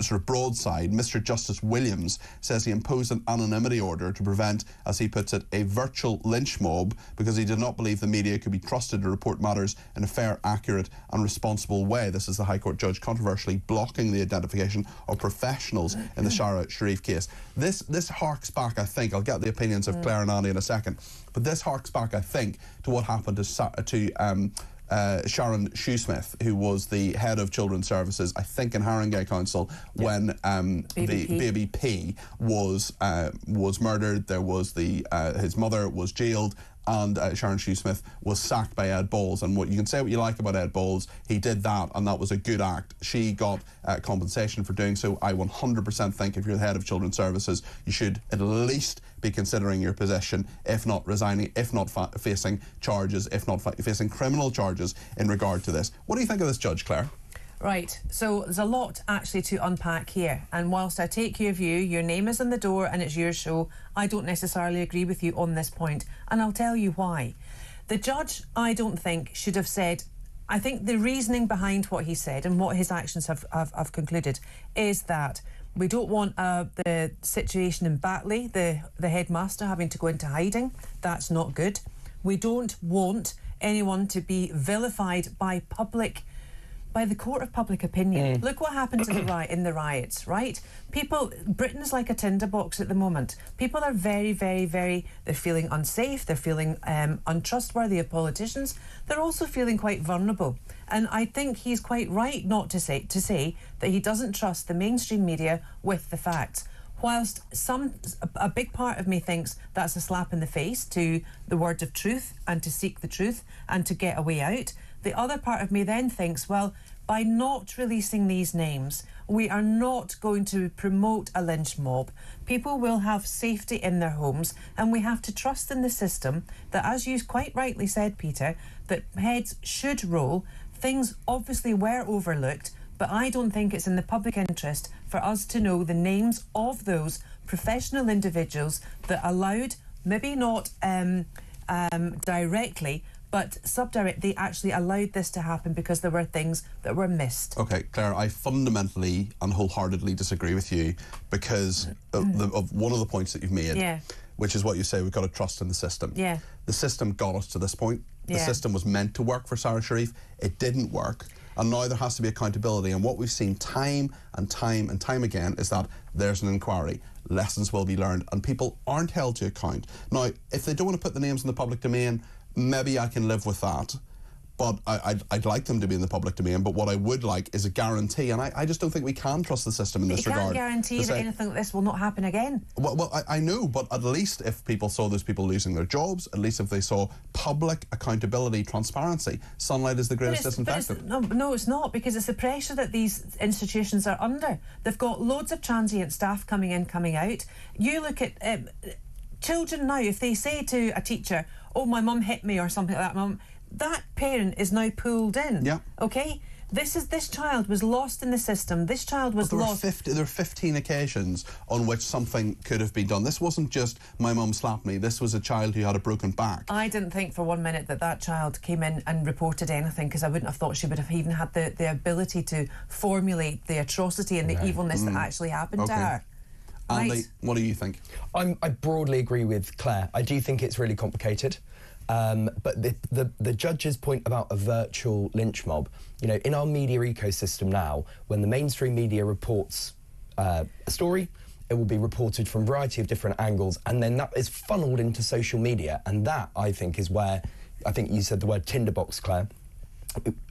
sort of broadside, Mr. Justice Williams says he imposed an anonymity order to prevent, as he puts it, a virtual lynch mob because he did not believe the media could be trusted to report matters in a fair, accurate and responsible way. This is the High Court judge controversially blocking the identification of professionals in the Shara Sharif case. This harks back, I think, I'll get the opinions of Claire and Andy in a second, but this harks back, I think, to what happened to Sharon Shoesmith, who was the head of Children's Services, I think, in Haringey Council, when the baby P was murdered. There was his mother was jailed, and Sharon Shoesmith was sacked by Ed Balls. And what you can say what you like about Ed Balls, he did that, and that was a good act. She got compensation for doing so. I 100% think if you're the head of Children's Services, you should at least be considering your position, if not resigning, if not facing charges, if not facing criminal charges in regard to this. What do you think of this judge, Claire? Right, so there's a lot actually to unpack here, and whilst I take your view, your name is on the door and it's your show, I don't necessarily agree with you on this point, and I'll tell you why. The judge, I don't think, should have said, I think the reasoning behind what he said and what his actions have concluded is that we don't want the situation in Batley, the headmaster, having to go into hiding. That's not good. We don't want anyone to be vilified by the court of public opinion. Look what happened to in the riots, right? Britain's like a tinderbox at the moment. People are very, very, very, they're feeling unsafe, they're feeling untrustworthy of politicians. They're also feeling quite vulnerable. And I think he's quite right not to say that he doesn't trust the mainstream media with the facts. Whilst a big part of me thinks that's a slap in the face to the word of truth and to seek the truth and to get a way out, the other part of me then thinks, well, by not releasing these names, we are not going to promote a lynch mob. People will have safety in their homes, and we have to trust in the system that, as you quite rightly said, Peter, that heads should roll. Things obviously were overlooked, but I don't think it's in the public interest for us to know the names of those professional individuals that allowed, maybe not directly, but they actually allowed this to happen because there were things that were missed. Okay, Claire, I fundamentally and wholeheartedly disagree with you because of one of the points that you've made, which is what you say, we've got to trust in the system. Yeah. The system got us to this point. The system was meant to work for Sarah Sharif. It didn't work. And now there has to be accountability. And what we've seen time and time and time again is that there's an inquiry. Lessons will be learned and people aren't held to account. Now, if they don't want to put the names in the public domain, maybe I can live with that, but I'd like them to be in the public domain. But what I would like is a guarantee, and I just don't think we can trust the system in this regard. You can't guarantee that anything like this will not happen again. Well, I know, but at least if people saw those people losing their jobs, at least if they saw public accountability, transparency, sunlight is the greatest disinfectant. No, it's not, because it's the pressure that these institutions are under. They've got loads of transient staff coming in, coming out. You look at children now, if they say to a teacher, oh, my mum hit me or something like that, that parent is now pulled in. Yeah. Okay? This child was lost in the system. This child was lost. There were 15 occasions on which something could have been done. This wasn't just my mum slapped me. This was a child who had a broken back. I didn't think for 1 minute that child came in and reported anything, because I wouldn't have thought she would have even had the ability to formulate the atrocity and the evilness that actually happened to her. Andy, what do you think? I broadly agree with Claire. I do think it's really complicated. But the judge's point about a virtual lynch mob, you know, in our media ecosystem now, when the mainstream media reports a story, it will be reported from a variety of different angles, and then that is funneled into social media. And that, I think, is where, I think you said the word tinderbox, Claire,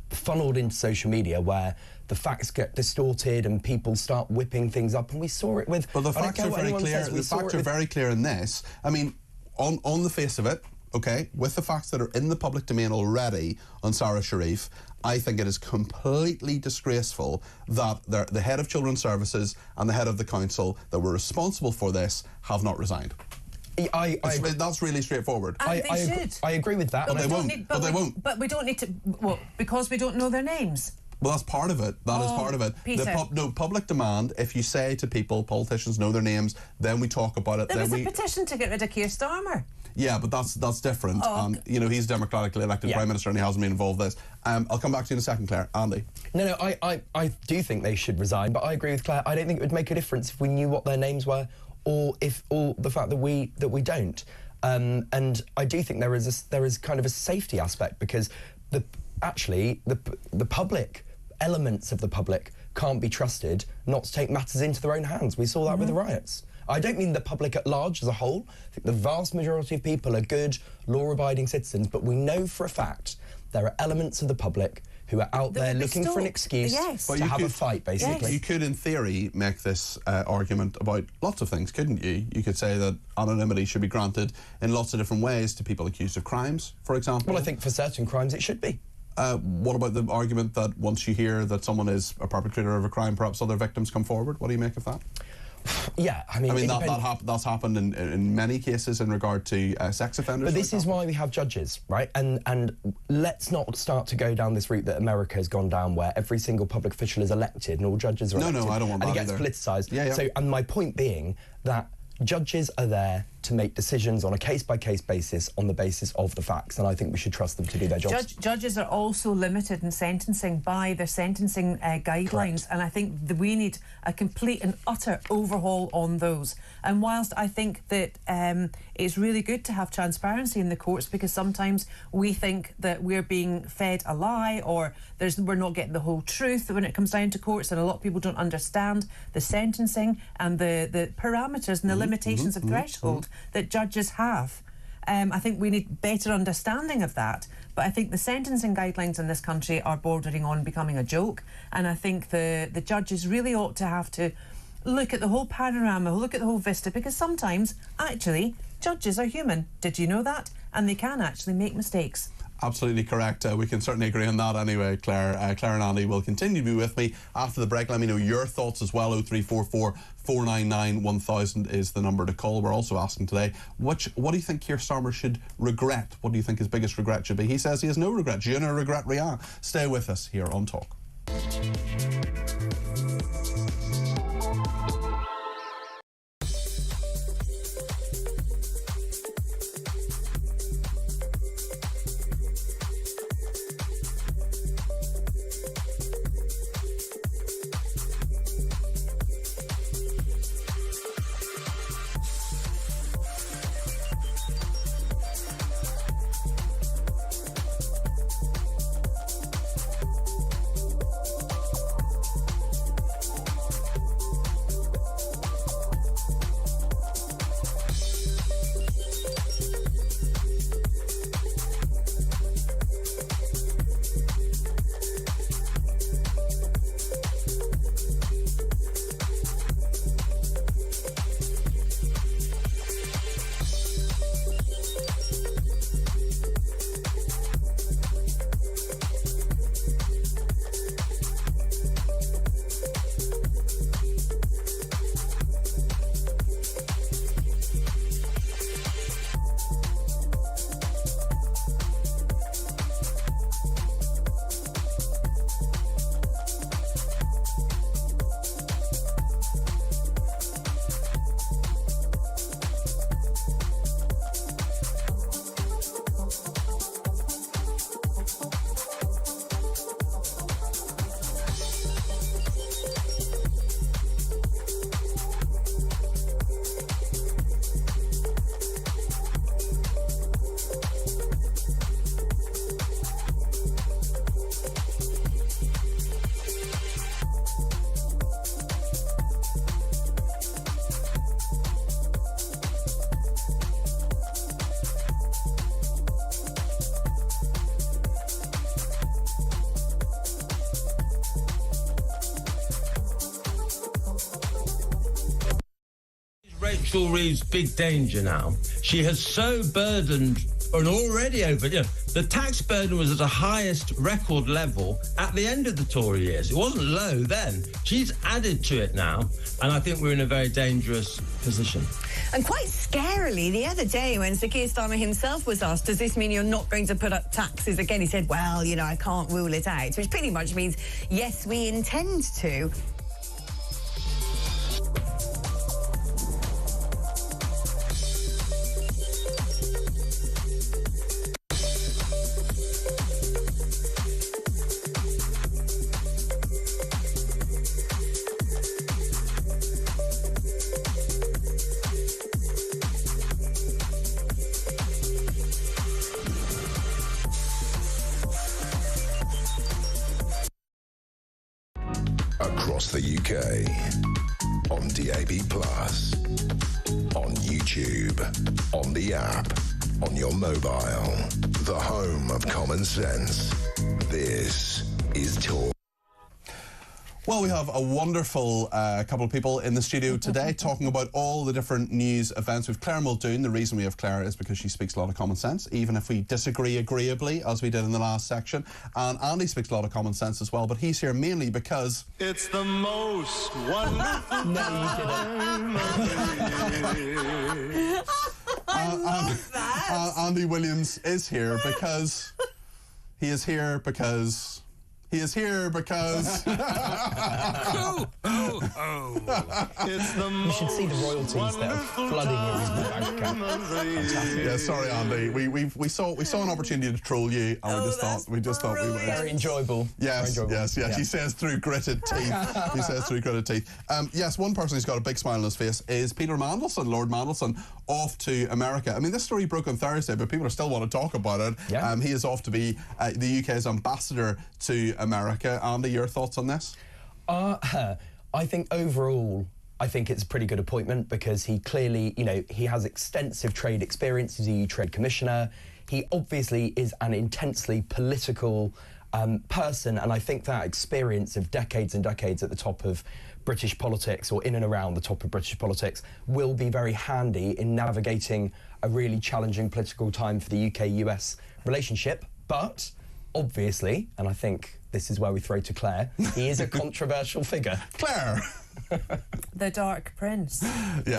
funneled into social media, where the facts get distorted and people start whipping things up, and we saw it with... Well, the facts are very clear. The facts are very clear in this. I mean, on the face of it, okay, with the facts that are in the public domain already on Sarah Sharif, I think it is completely disgraceful that the head of Children's Services and the head of the council that were responsible for this have not resigned. That's really straightforward. And they should. I agree with that. But they won't. But we don't need to... What? Because we don't know their names? Well, that's part of it. That is part of it. Peter. Public demand, if you say to people, politicians know their names, then we talk about it. There was a petition to get rid of Keir Starmer. Yeah, but that's different. You know, he's democratically elected Prime Minister and he hasn't been involved in this. I'll come back to you in a second, Claire. Andy? No, I do think they should resign, but I agree with Claire. I don't think it would make a difference if we knew what their names were or the fact that we don't. And I do think there is kind of a safety aspect, because the public, elements of the public, can't be trusted not to take matters into their own hands. We saw that with the riots. I don't mean the public at large as a whole. I think the vast majority of people are good, law-abiding citizens, but we know for a fact there are elements of the public who are out there looking for an excuse to have a fight, basically. Yes. You could, in theory, make this argument about lots of things, couldn't you? You could say that anonymity should be granted in lots of different ways to people accused of crimes, for example. Well, I think for certain crimes it should be. What about the argument that once you hear that someone is a perpetrator of a crime, perhaps other victims come forward? What do you make of that? Yeah, I mean that's happened in many cases in regard to sex offenders. But this is why we have judges, right? And let's not start to go down this route that America has gone down, where every single public official is elected and all judges are elected. No, I don't want that either. And it gets politicised. Yeah. So, and my point being that judges are there to make decisions on a case-by-case basis on the basis of the facts, and I think we should trust them to do their jobs. Judges are also limited in sentencing by their sentencing guidelines. Correct. And I think that we need a complete and utter overhaul on those. And whilst I think that it's really good to have transparency in the courts, because sometimes we think that we're being fed a lie, or we're not getting the whole truth when it comes down to courts, and a lot of people don't understand the sentencing and the parameters and the limitations of threshold that judges have. I think we need better understanding of that. But I think the sentencing guidelines in this country are bordering on becoming a joke. And I think the judges really ought to have to look at the whole panorama, look at the whole vista, because sometimes, actually, judges are human. Did you know that? And they can actually make mistakes. Absolutely correct. We can certainly agree on that anyway, Claire. Claire and Andy will continue to be with me after the break. Let me know your thoughts as well. 0344 499 1000 is the number to call. We're also asking today, what do you think Keir Starmer should regret? What do you think his biggest regret should be? He says he has no regret. Je ne regrette rien. Stay with us here on Talk. Rachel Reeves' big danger now. She has so burdened and already over. The tax burden was at the highest record level at the end of the Tory years. It wasn't low then. She's added to it now, and I think we're in a very dangerous position. And quite scarily, the other day when Sir Keir Starmer himself was asked, does this mean you're not going to put up taxes again? He said, well, you know, I can't rule it out, which pretty much means, yes, we intend to. across the UK. On DAB+, on YouTube, on the app, on your mobile. The home of common sense. This is Talk. Well, we have a wonderful couple of people in the studio today talking about all the different news events. We've Claire Muldoon. The reason we have Claire is because she speaks a lot of common sense, even if we disagree agreeably, as we did in the last section. And Andy speaks a lot of common sense as well, but he's here mainly because... It's the most wonderful time of the year. I love that. Andy Williams is here because... He is here because... He is here because... It's the You should see the royalties that are flooding in his bank account. Fantastic. Yeah, sorry, Andy. We saw an opportunity to troll you, and we just thought we would. Very enjoyable. Yes, Very enjoyable. yes. Yeah. He says through gritted teeth. He says through gritted teeth. Yes, one person who's got a big smile on his face is Peter Mandelson, Lord Mandelson, off to America. I mean, this story broke on Thursday, but people still want to talk about it. Yeah. He is off to be the UK's ambassador to America. Andy, your thoughts on this? I think overall, I think it's a pretty good appointment because he clearly, he has extensive trade experience. He's a EU Trade Commissioner. He obviously is an intensely political person, and I think that experience of decades and decades at the top of British politics, or in and around the top of British politics, will be very handy in navigating a really challenging political time for the UK-US relationship. But obviously, and I think this is where we throw to Claire, he is a controversial figure. Claire! The Dark Prince. Yeah. The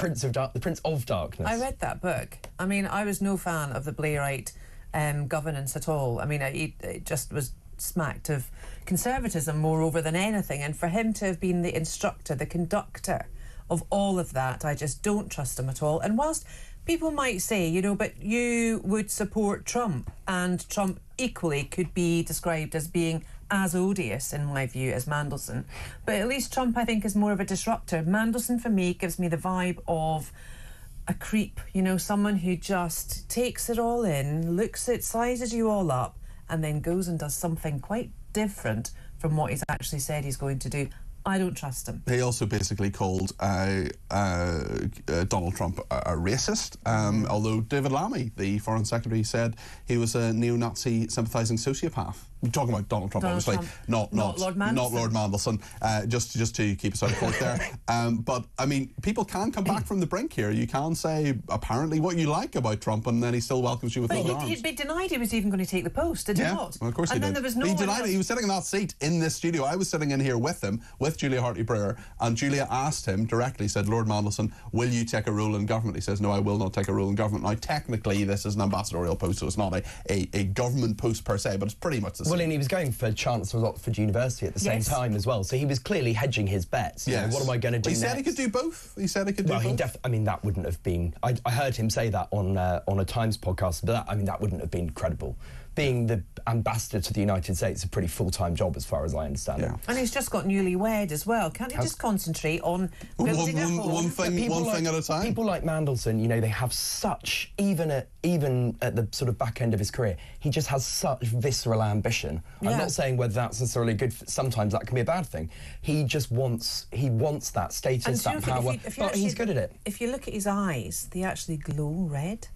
Prince of Darkness. I read that book. I mean, I was no fan of the Blairite governance at all. I mean, it just was smacked of conservatism more over than anything. And for him to have been the instructor, the conductor of all of that, I just don't trust him at all. And whilst people might say, but you would support Trump, and Trump equally could be described as being as odious, in my view, as Mandelson. But at least Trump, I think, is more of a disruptor. Mandelson, for me, gives me the vibe of a creep, someone who just takes it all in, looks at, sizes you all up, and then goes and does something quite different from what he's actually said he's going to do. I don't trust him. He also basically called Donald Trump a racist, although David Lammy, the Foreign Secretary, said he was a neo-Nazi sympathising sociopath. We're talking about Donald Trump, obviously, not Lord Mandelson. Not Lord Mandelson, just to keep us out of court there. But, I mean, people can come back from the brink here. You can say, apparently, what you like about Trump, and then he still welcomes you with open arms. He'd been denied he was even going to take the post, did he not? Well, of course he did. And then there was no he one denied else. it. He was sitting in that seat in this studio. I was sitting in here with him, with Julia Hartley-Brewer, and Julia asked him directly, said, Lord Mandelson, will you take a role in government? He says, no, I will not take a role in government. Now, technically, this is an ambassadorial post, so it's not a government post per se, but it's pretty much the same. Well, and he was going for Chancellor of Oxford University at the same time as well, so he was clearly hedging his bets. Yes. What am I going to do He said next? he could do both. He said he could do both. I mean, that wouldn't have been... I heard him say that on a Times podcast, but that wouldn't have been credible. Being the ambassador to the United States is a pretty full-time job, as far as I understand it. And he's just got newlywed as well. Can't he just concentrate on building a home? One thing at a time. People like Mandelson, they have such, even at the sort of back end of his career, he just has such visceral ambition. I'm not saying whether that's necessarily good. Sometimes that can be a bad thing. He just wants that status, that power, but he's good at it. If you look at his eyes, they actually glow red.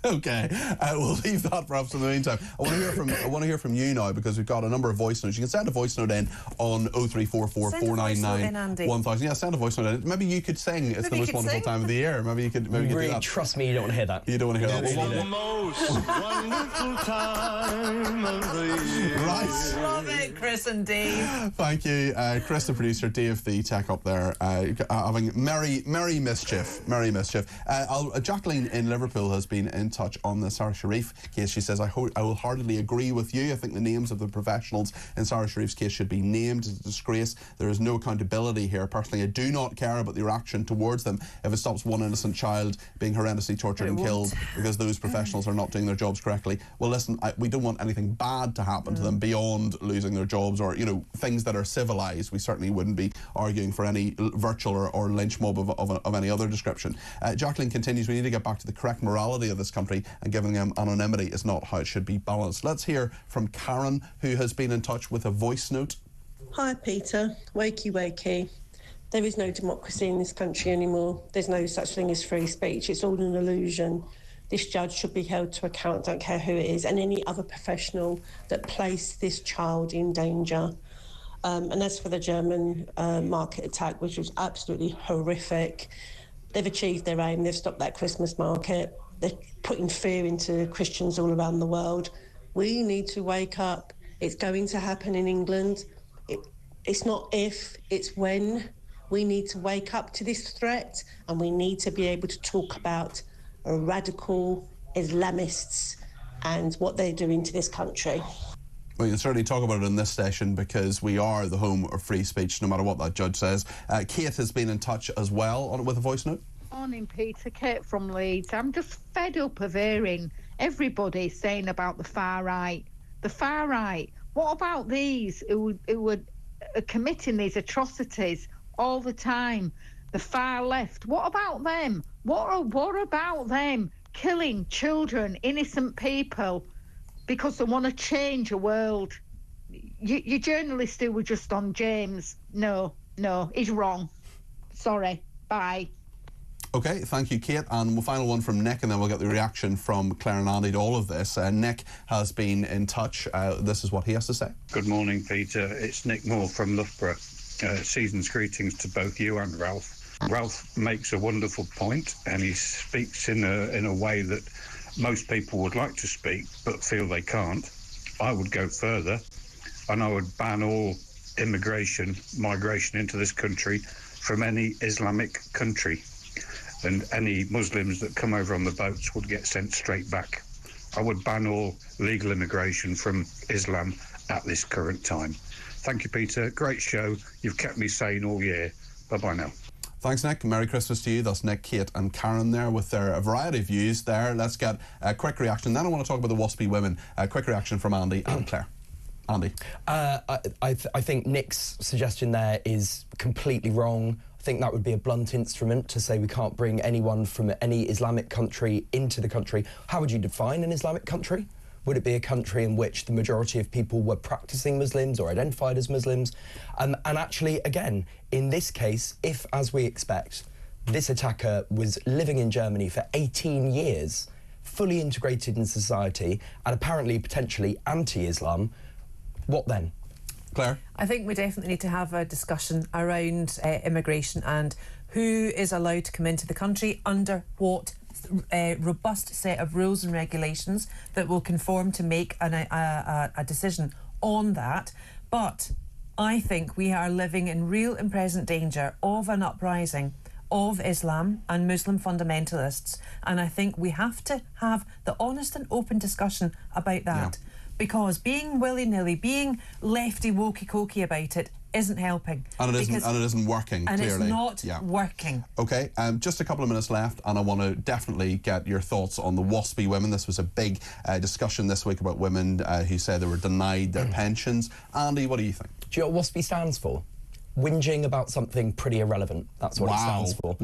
Okay, we'll leave that perhaps in the meantime. I want to hear from you now, because we've got a number of voice notes. You can send a voice note in on 03444 499 1000. Yeah, send a voice note in. Maybe you could sing. It's the most wonderful time of the year. Maybe you could do that. Trust me, you don't want to hear that. You don't want to hear that. It's the most wonderful time of the year. Right. Love it, Chris and Dave. Thank you, Chris, the producer, Dave, the tech up there, having merry mischief. Jacqueline in Liverpool has been in touch on the Sarah Sharif case. She says, I will heartily agree with you. I think the names of the professionals in Sarah Sharif's case should be named. It's a disgrace. There is no accountability here. Personally, I do not care about the reaction towards them if it stops one innocent child being horrendously tortured and killed because those professionals are not doing their jobs correctly. Well, listen, we don't want anything bad to happen to them beyond losing their jobs or, things that are civilised. We certainly wouldn't be arguing for any virtual or lynch mob of any other description. Jacqueline continues, we need to get back to the correct morality of this country, and giving them anonymity is not how it should be balanced. Let's hear from Karen, who has been in touch with a voice note. Hi, Peter. Wakey, wakey. There is no democracy in this country anymore. There's no such thing as free speech. It's all an illusion. This judge should be held to account, don't care who it is, and any other professional that placed this child in danger. And as for the German market attack, which was absolutely horrific, they've achieved their aim. They've stopped that Christmas market. They're putting fear into Christians all around the world. We need to wake up. It's going to happen in England. It's not if, it's when. We need to wake up to this threat, and we need to be able to talk about radical Islamists and what they're doing to this country. We can certainly talk about it in this session because we are the home of free speech, no matter what that judge says. Kate has been in touch as well with a voice note. Morning, Peter. Kate from Leeds. I'm just fed up of hearing everybody saying about the far right. The far right. What about these who are committing these atrocities all the time? The far left. What about them? What about them killing children, innocent people, because they want to change a world? Your journalist who were just on James, no, he's wrong. Sorry. Bye. OK, thank you, Kate. And the final one from Nick, and then we'll get the reaction from Claire and Andy to all of this. Nick has been in touch. This is what he has to say. Good morning, Peter. It's Nick Moore from Loughborough. Season's greetings to both you and Ralph. Ralph makes a wonderful point, and he speaks in a way that most people would like to speak but feel they can't. I would go further, and I would ban all migration into this country from any Islamic country, and any Muslims that come over on the boats would get sent straight back. I would ban all legal immigration from Islam at this current time. Thank you, Peter. Great show. You've kept me sane all year. Bye-bye now. Thanks, Nick. Merry Christmas to you. That's Nick, Kate and Karen there with their variety of views there. Let's get a quick reaction. Then I want to talk about the WASPy women. A quick reaction from Andy and Claire. Andy. I think Nick's suggestion there is completely wrong. I think that would be a blunt instrument to say we can't bring anyone from any Islamic country into the country. How would you define an Islamic country? Would it be a country in which the majority of people were practicing Muslims or identified as Muslims? And actually, again, in this case, if, as we expect, this attacker was living in Germany for 18 years, fully integrated in society, and apparently potentially anti-Islam, what then? Claire? I think we definitely need to have a discussion around immigration and who is allowed to come into the country under what robust set of rules and regulations that will conform to make a decision on that. But I think we are living in real and present danger of an uprising of Islam and Muslim fundamentalists, and I think we have to have the honest and open discussion about that. Yeah. Because being willy-nilly, being lefty wokey-cokey about it isn't helping. And it isn't working, and clearly. It's not working. OK, just a couple of minutes left, and I want to definitely get your thoughts on the WASPy women. This was a big discussion this week about women who said they were denied their pensions. Andy, what do you think? Do you know what WASPy stands for? Whinging about something pretty irrelevant. That's what it stands for.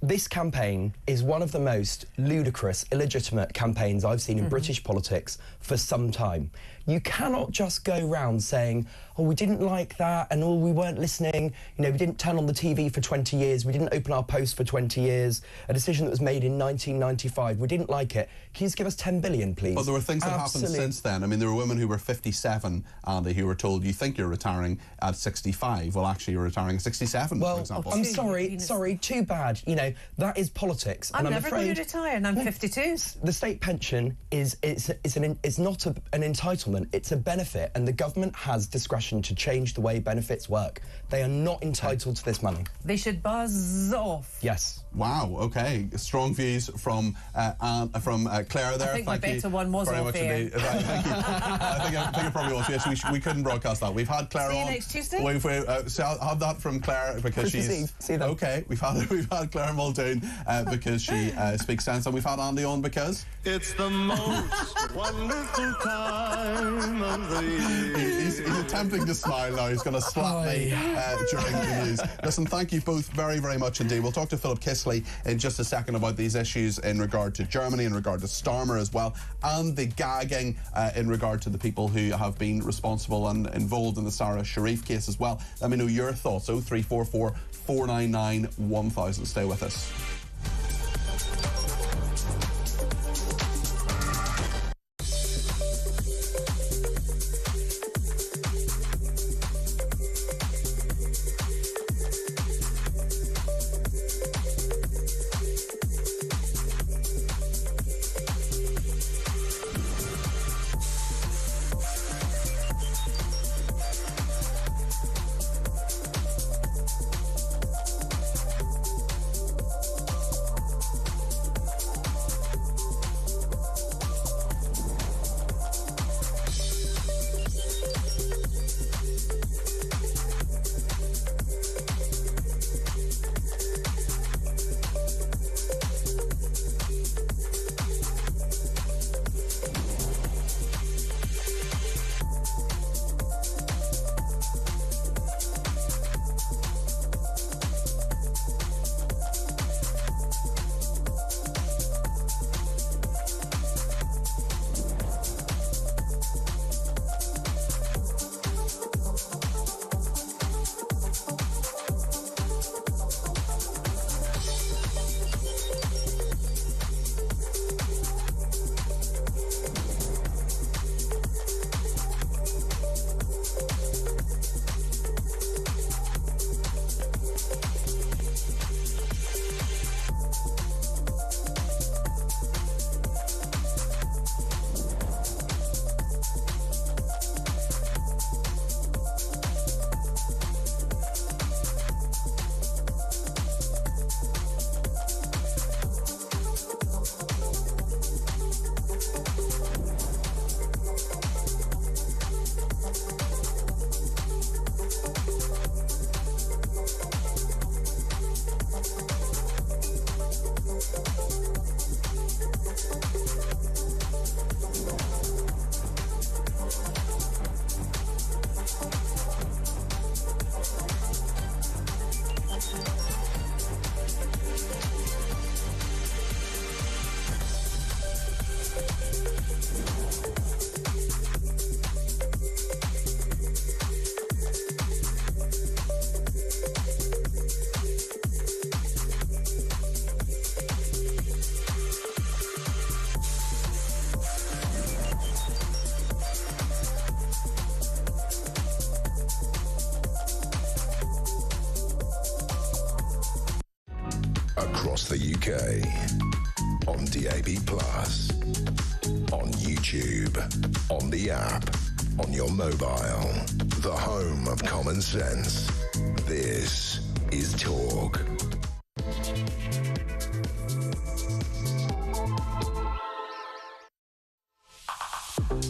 This campaign is one of the most ludicrous, illegitimate campaigns I've seen in British politics for some time. You cannot just go round saying, oh, we didn't like that, and oh, we weren't listening, you know, we didn't turn on the TV for 20 years, we didn't open our post for 20 years, a decision that was made in 1995, we didn't like it. Can you just give us 10 billion, please? But there were things that happened since then. I mean, there were women who were 57, Andy, who were told, you think you're retiring at 65. Well, actually, you're retiring at 67, for example. I'm sorry, too bad. You know, that is politics. I'm and never going to retire, and I'm 52. The state pension is not an entitlement. It's a benefit, and the government has discretion to change the way benefits work. They are not entitled to this money. They should buzz off. Yes. Wow. Okay. Strong views from Claire there. I think my better one was off air. Thank you. I think it probably was. Yes, we couldn't broadcast that. We've had Claire on. See you next Tuesday. So I'll have that from Claire because she's See that. okay. We've had Claire on Doon because she speaks sense, and we've had Andy on because it's the most wonderful time of the year. He's attempting to smile now. He's going to slap me during the news. Listen, thank you both very, very much indeed. We'll talk to Philip Kisley in just a second about these issues in regard to Germany, in regard to Starmer as well, and the gagging in regard to the people who have been responsible and involved in the Sarah Sharif case as well. Let me know your thoughts. 0344 499 1000. Stay with us. Across the UK, on DAB+, on YouTube, on the app, on your mobile, the home of common sense. This is Talk.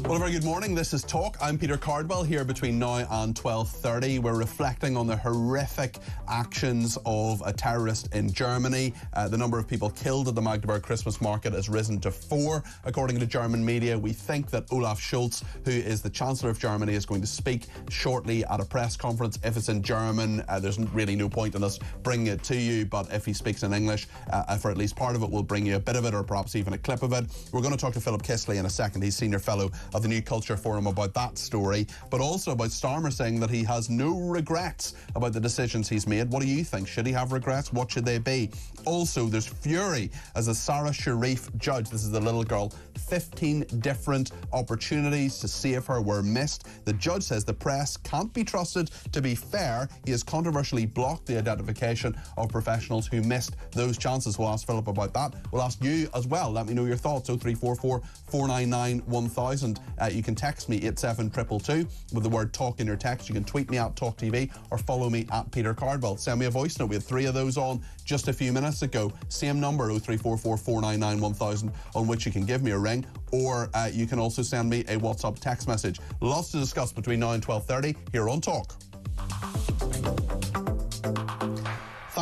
Well, a very good morning. This is Talk. I'm Peter Cardwell here between now and 12:30. We're reflecting on the horrific actions of a terrorist in Germany. The number of people killed at the Magdeburg Christmas market has risen to 4, according to German media. We think that Olaf Scholz, who is the Chancellor of Germany, is going to speak shortly at a press conference. If it's in German, there's really no point in us bringing it to you, but if he speaks in English, for at least part of it, we'll bring you a bit of it, or perhaps even a clip of it. We're going to talk to Philip Kisley in a second. He's Senior Fellow of the New Culture Forum about that story, but also about Starmer saying that he has no regrets about the decisions he's made. What do you think? Should he have regrets? What should they be? Also, there's fury as a Sarah Sharif judge, this is the little girl, 15 different opportunities to save her were missed. The judge says the press can't be trusted to be fair. He has controversially blocked the identification of professionals who missed those chances. We'll ask Philip about that. We'll ask you as well. Let me know your thoughts. 0344 499 1000. You can text me 87222 with the word talk in your text. You can tweet me at talkTV or follow me at Peter Cardwell. Send me a voice note. We had 3 of those on just a few minutes ago. Same number, 0344 499 1000, on which you can give me a ring, or you can also send me a WhatsApp text message. Lots to discuss between now and 12:30 here on Talk.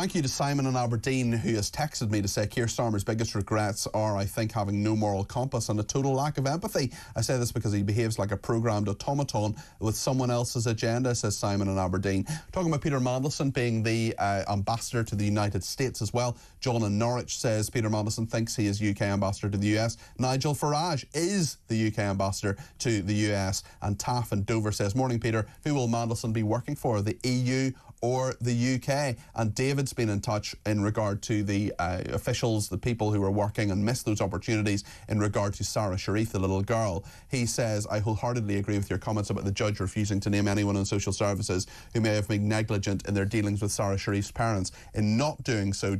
thank you to Simon in Aberdeen, who has texted me to say Keir Starmer's biggest regrets are, I think, having no moral compass and a total lack of empathy. I say this because he behaves like a programmed automaton with someone else's agenda, says Simon in Aberdeen. Talking about Peter Mandelson being the ambassador to the United States as well. John in Norwich says Peter Mandelson thinks he is UK ambassador to the US. Nigel Farage is the UK ambassador to the US. And Taff in Dover says, morning Peter, who will Mandelson be working for, the EU or the UK? And David's been in touch in regard to the officials, the people who are working and missed those opportunities in regard to Sarah Sharif, the little girl. He says, I wholeheartedly agree with your comments about the judge refusing to name anyone in social services who may have been negligent in their dealings with Sarah Sharif's parents. In not doing so,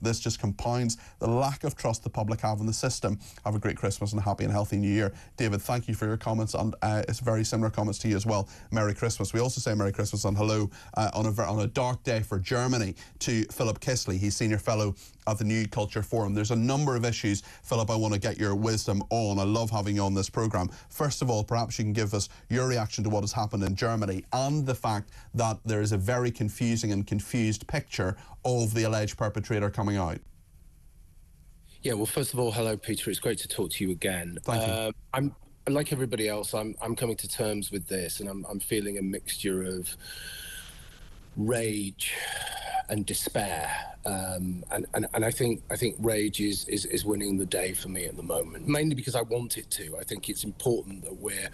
this just compounds the lack of trust the public have in the system. Have a great Christmas and a happy and healthy New Year. David, thank you for your comments, and it's very similar comments to you as well. Merry Christmas. We also say Merry Christmas and hello on a dark day for Germany to Philip Kisley. He's Senior Fellow at the New Culture Forum. There's a number of issues, Philip, I want to get your wisdom on. I love having you on this programme. First of all, perhaps you can give us your reaction to what has happened in Germany and the fact that there is a very confusing and confused picture of the alleged perpetrator coming out. Yeah, well, first of all, hello, Peter. It's great to talk to you again. Thank you. I'm like everybody else. I'm coming to terms with this, and I'm feeling a mixture of rage and despair, and I think rage is winning the day for me at the moment, mainly because I want it to. I think it's important that we're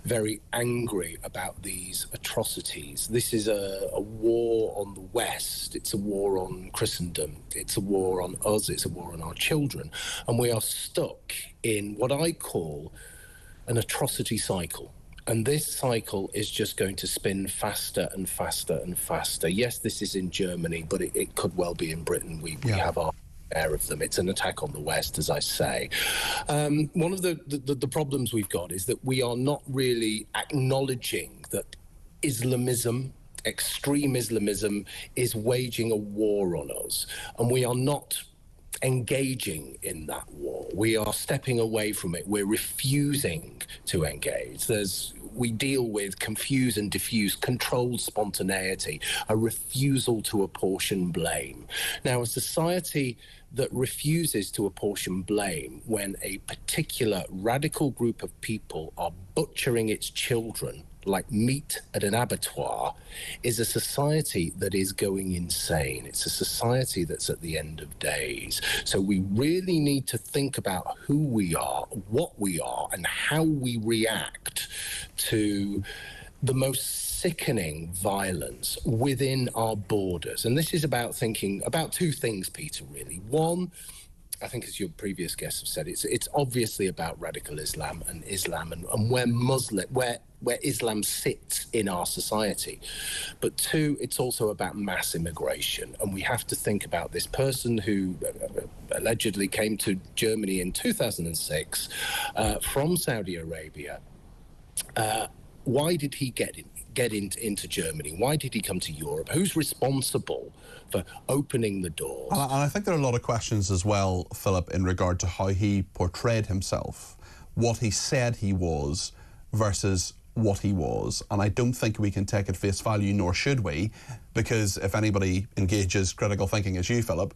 very angry about these atrocities. This is a war on the West. It's a war on Christendom. It's a war on us. It's a war on our children, and we are stuck in what I call an atrocity cycle. And this cycle is just going to spin faster and faster and faster. Yes, this is in Germany, but it could well be in Britain. We have our share of them. It's an attack on the West, as I say. One of the problems we've got is that we are not really acknowledging that Islamism, extreme Islamism, is waging a war on us. And we are not engaging in that war. We are stepping away from it. We're refusing to engage. We deal with confuse and diffuse, controlled spontaneity, a refusal to apportion blame. Now, a society that refuses to apportion blame when a particular radical group of people are butchering its children like meat at an abattoir is a society that is going insane. It's a society that's at the end of days. So we really need to think about who we are, what we are, and how we react to the most sickening violence within our borders. And this is about thinking about two things, Peter, really. One, I think, as your previous guests have said, it's obviously about radical Islam and where Islam sits in our society. But two, it's also about mass immigration. And we have to think about this person who allegedly came to Germany in 2006 from Saudi Arabia. Why did he get into Germany? Why did he come to Europe? Who's responsible for opening the doors? And I think there are a lot of questions as well, Philip, in regard to how he portrayed himself, what he said he was versus what he was. And I don't think we can take at face value, nor should we, because if anybody engages critical thinking as you, Philip,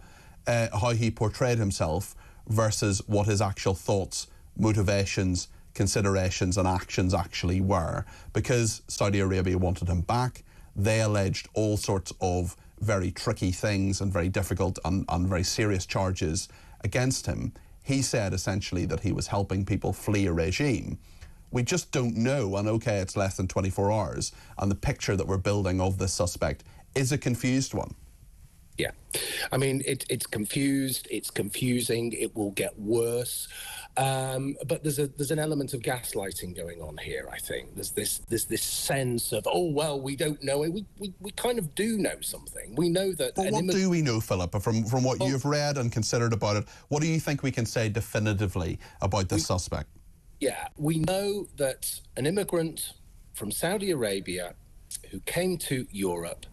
how he portrayed himself versus what his actual thoughts, motivations, considerations and actions actually were. Because Saudi Arabia wanted him back, they alleged all sorts of very tricky things and very difficult and very serious charges against him. He said essentially that he was helping people flee a regime. We just don't know, and okay, it's less than 24 hours, and the picture that we're building of this suspect is a confused one. Yeah, I mean, it's confused, it's confusing, it will get worse. But there's an element of gaslighting going on here, I think. There's this sense of, oh, well, we don't know. We kind of do know something. We know that... But what do we know, Philip, from what you've read and considered about it? What do you think we can say definitively about this suspect? Yeah, we know that an immigrant from Saudi Arabia who came to Europe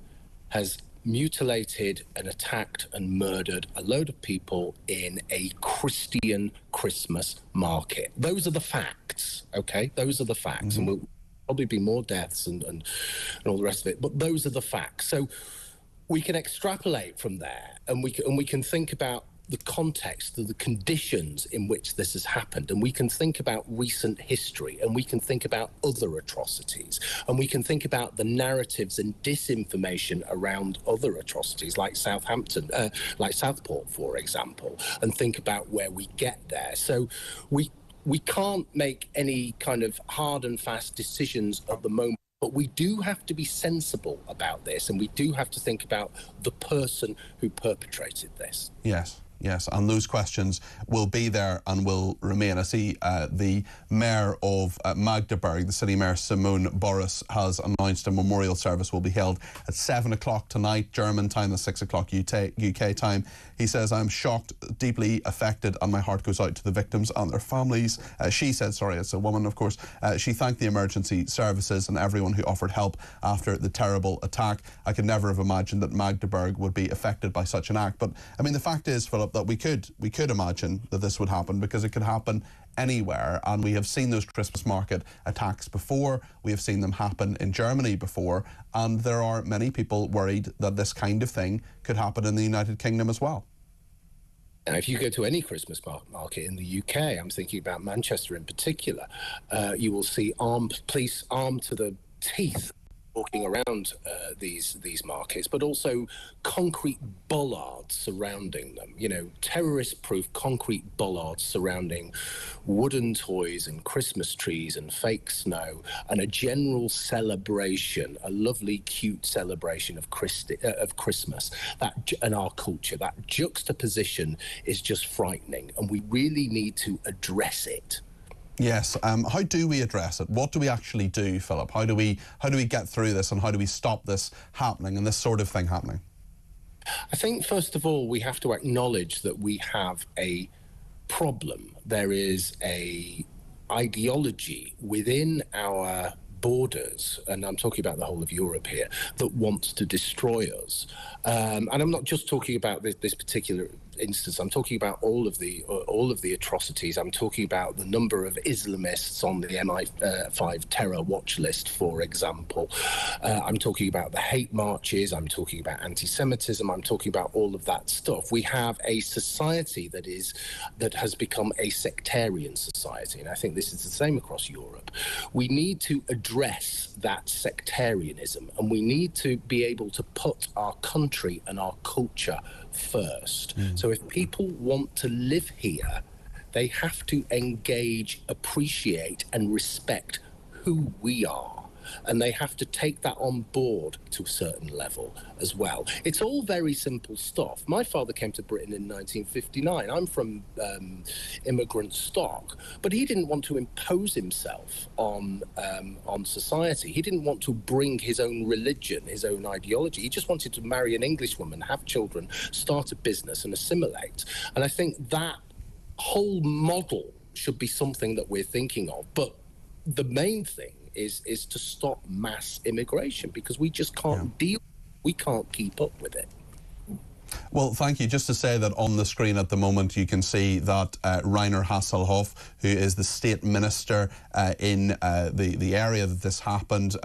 has mutilated and attacked and murdered a load of people in a Christian Christmas market. Those are the facts, okay? Those are the facts. Mm-hmm. And we'll probably be more deaths and all the rest of it, but those are the facts. So we can extrapolate from there, and we can think about the context, the conditions in which this has happened, and we can think about recent history, and we can think about other atrocities, and we can think about the narratives and disinformation around other atrocities like Southampton, like Southport, for example, and think about where we get there. So we can't make any kind of hard and fast decisions at the moment. But we do have to be sensible about this, and we do have to think about the person who perpetrated this. Yes. Yes, and those questions will be there and will remain. I see the Mayor of Magdeburg, the City Mayor Simone Boris, has announced a memorial service will be held at 7 o'clock tonight, German time, at 6 o'clock UK time. He says, "I'm shocked, deeply affected, and my heart goes out to the victims and their families." She said, sorry, it's a woman, of course. She thanked the emergency services and everyone who offered help after the terrible attack. "I could never have imagined that Magdeburg would be affected by such an act." But, I mean, the fact is, Philip, that we could imagine that this would happen, because it could happen anywhere, and we have seen those Christmas market attacks before. We have seen them happen in Germany before, and there are many people worried that this kind of thing could happen in the United Kingdom as well. Now, if you go to any Christmas market in the UK, I'm thinking about Manchester in particular, you will see police armed to the teeth walking around these markets, but also concrete bollards surrounding them, you know, terrorist-proof concrete bollards surrounding wooden toys and Christmas trees and fake snow, and a general celebration, a lovely, cute celebration of Christmas and our culture. That juxtaposition is just frightening, and we really need to address it. Yes. How do we address it? What do we actually do, Philip? How do we get through this, and how do we stop this happening and this sort of thing happening? I think, first of all, we have to acknowledge that we have a problem. There is a ideology within our borders, and I'm talking about the whole of Europe here, that wants to destroy us. And I'm not just talking about this particular instance. I'm talking about all of the atrocities. I'm talking about the number of Islamists on the MI5 terror watch list, for example. I'm talking about the hate marches. I'm talking about anti-Semitism. I'm talking about all of that stuff. We have a society that has become a sectarian society, and I think this is the same across Europe. We need to address that sectarianism, and we need to be able to put our country and our culture first. So if people want to live here, they have to engage, appreciate, and respect who we are. And they have to take that on board to a certain level as well. It's all very simple stuff. My father came to Britain in 1959. I'm from immigrant stock, but he didn't want to impose himself on society. He didn't want to bring his own religion, his own ideology. He just wanted to marry an English woman, have children, start a business, and assimilate. And I think that whole model should be something that we're thinking of. But the main thing is to stop mass immigration, because we just can't we can't keep up with it. Well, thank you. Just to say that on the screen at the moment you can see that Rainer Hasselhoff, who is the state minister in the area that this happened,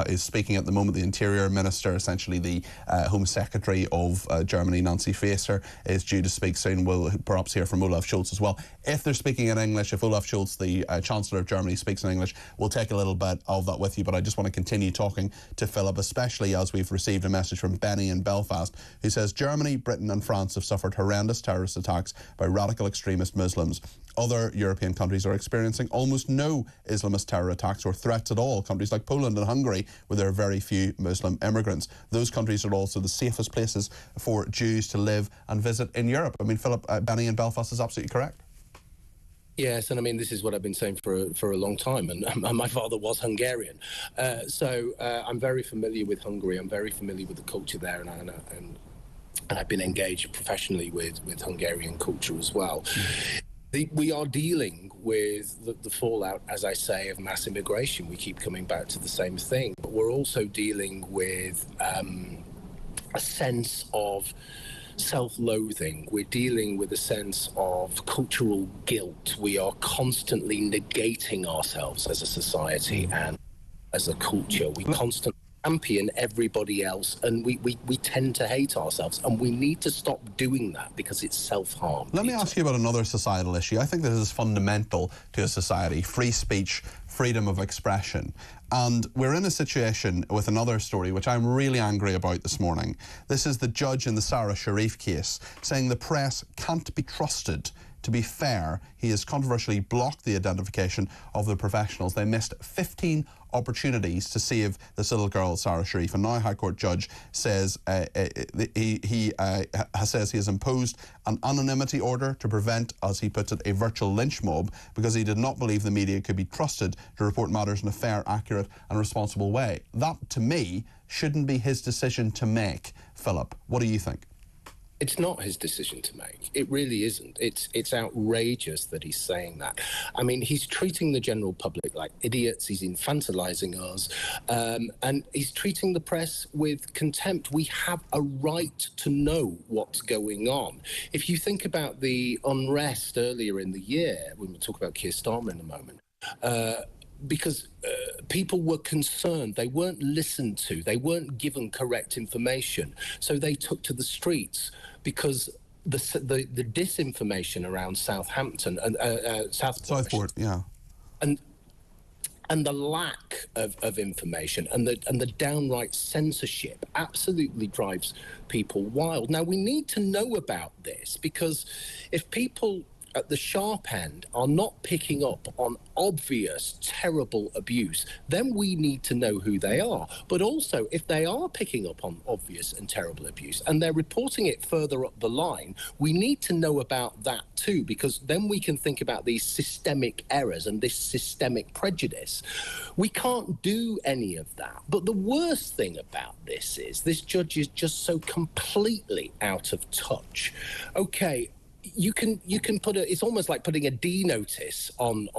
is speaking at the moment. The Interior Minister, essentially the Home Secretary of Germany, Nancy Faeser, is due to speak soon. We'll perhaps hear from Olaf Scholz as well. If they're speaking in English, if Olaf Scholz, the Chancellor of Germany, speaks in English, we'll take a little bit of that with you. But I just want to continue talking to Philip, especially as we've received a message from Benny in Belfast, who says Germany, Britain and France have suffered horrendous terrorist attacks by radical extremist Muslims. Other European countries are experiencing almost no Islamist terror attacks or threats at all. Countries like Poland and Hungary, where there are very few Muslim immigrants. Those countries are also the safest places for Jews to live and visit in Europe. I mean, Philip, Benny in Belfast is absolutely correct. Yes, and I mean, this is what I've been saying for a long time, and my father was Hungarian. So I'm very familiar with Hungary. I'm very familiar with the culture there, and I've been engaged professionally with Hungarian culture as well. We are dealing with the fallout, as I say, of mass immigration. We keep coming back to the same thing, but we're also dealing with a sense of self-loathing. We're dealing with a sense of cultural guilt. We are constantly negating ourselves as a society and as a culture. We constantly champion everybody else, and we tend to hate ourselves, and we need to stop doing that because it's self-harm. Let me ask you about another societal issue. I think this is fundamental to a society: free speech, freedom of expression. And we're in a situation with another story which I'm really angry about this morning. This is the judge in the Sarah Sharif case saying the press can't be trusted. To be fair, he has controversially blocked the identification of the professionals. They missed 15 opportunities to save this little girl, Sarah Sharif. And now High Court judge says he has imposed an anonymity order to prevent, as he puts it, a virtual lynch mob, because he did not believe the media could be trusted to report matters in a fair, accurate and responsible way. That, to me, shouldn't be his decision to make. Philip, what do you think? It's not his decision to make. It really isn't. It's outrageous that he's saying that. I mean, he's treating the general public like idiots. He's infantilizing us, and he's treating the press with contempt. We have a right to know what's going on. If you think about the unrest earlier in the year, when we'll talk about Keir Starmer in a moment, because people were concerned, they weren't listened to, they weren't given correct information, so they took to the streets because the disinformation around Southampton and Southport, yeah, and the lack of information and the downright censorship absolutely drives people wild. Now, we need to know about this, because if people at the sharp end are not picking up on obvious, terrible abuse, then we need to know who they are. But also, if they are picking up on obvious and terrible abuse and they're reporting it further up the line, we need to know about that too, because then we can think about these systemic errors and this systemic prejudice. We can't do any of that. But the worst thing about this is this judge is just so completely out of touch. Okay, you can put it's almost like putting a D notice on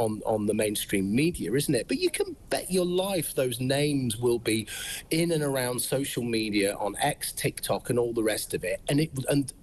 the mainstream media, isn't it? But you can bet your life those names will be in and around social media, on X, TikTok, and all the rest of it. And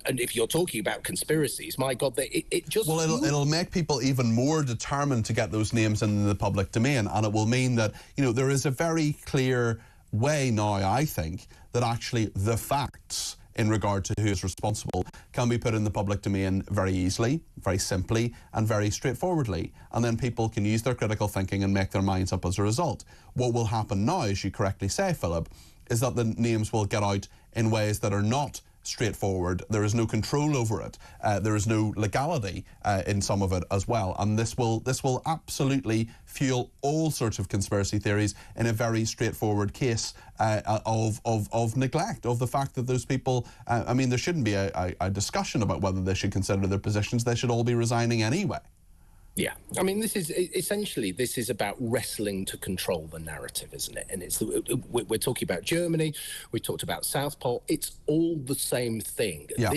if you're talking about conspiracies, my God, it just... Well, it'll make people even more determined to get those names in the public domain, and it will mean that, you know, there is a very clear way now, I think, that actually the facts in regard to who is responsible can be put in the public domain very easily, very simply, and very straightforwardly. And then people can use their critical thinking and make their minds up as a result. What will happen now, as you correctly say, Philip, is that the names will get out in ways that are not straightforward. There is no control over it. There is no legality in some of it as well. And this will absolutely fuel all sorts of conspiracy theories in a very straightforward case of neglect, of the fact that those people, I mean, there shouldn't be a discussion about whether they should consider their positions. They should all be resigning anyway. Yeah, I mean, this is about wrestling to control the narrative, isn't it? And we're talking about Germany, we talked about Southport. It's all the same thing. Yeah.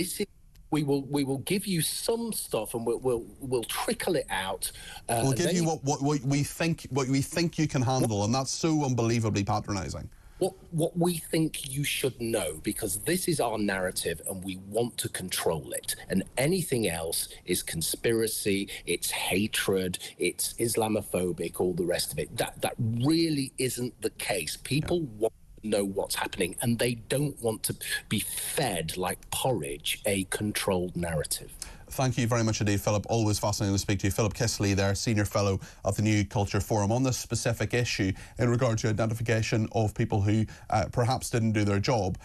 We will give you some stuff, and we'll trickle it out. We'll give you what we think you can handle, and that's so unbelievably patronising. What we think you should know, because this is our narrative and we want to control it. And anything else is conspiracy, it's hatred, it's Islamophobic, all the rest of it. That really isn't the case. People want to know what's happening, and they don't want to be fed like porridge a controlled narrative. Thank you very much indeed, Philip. Always fascinating to speak to you. Philip Kistley there, Senior Fellow of the New Culture Forum, on this specific issue in regard to identification of people who perhaps didn't do their job.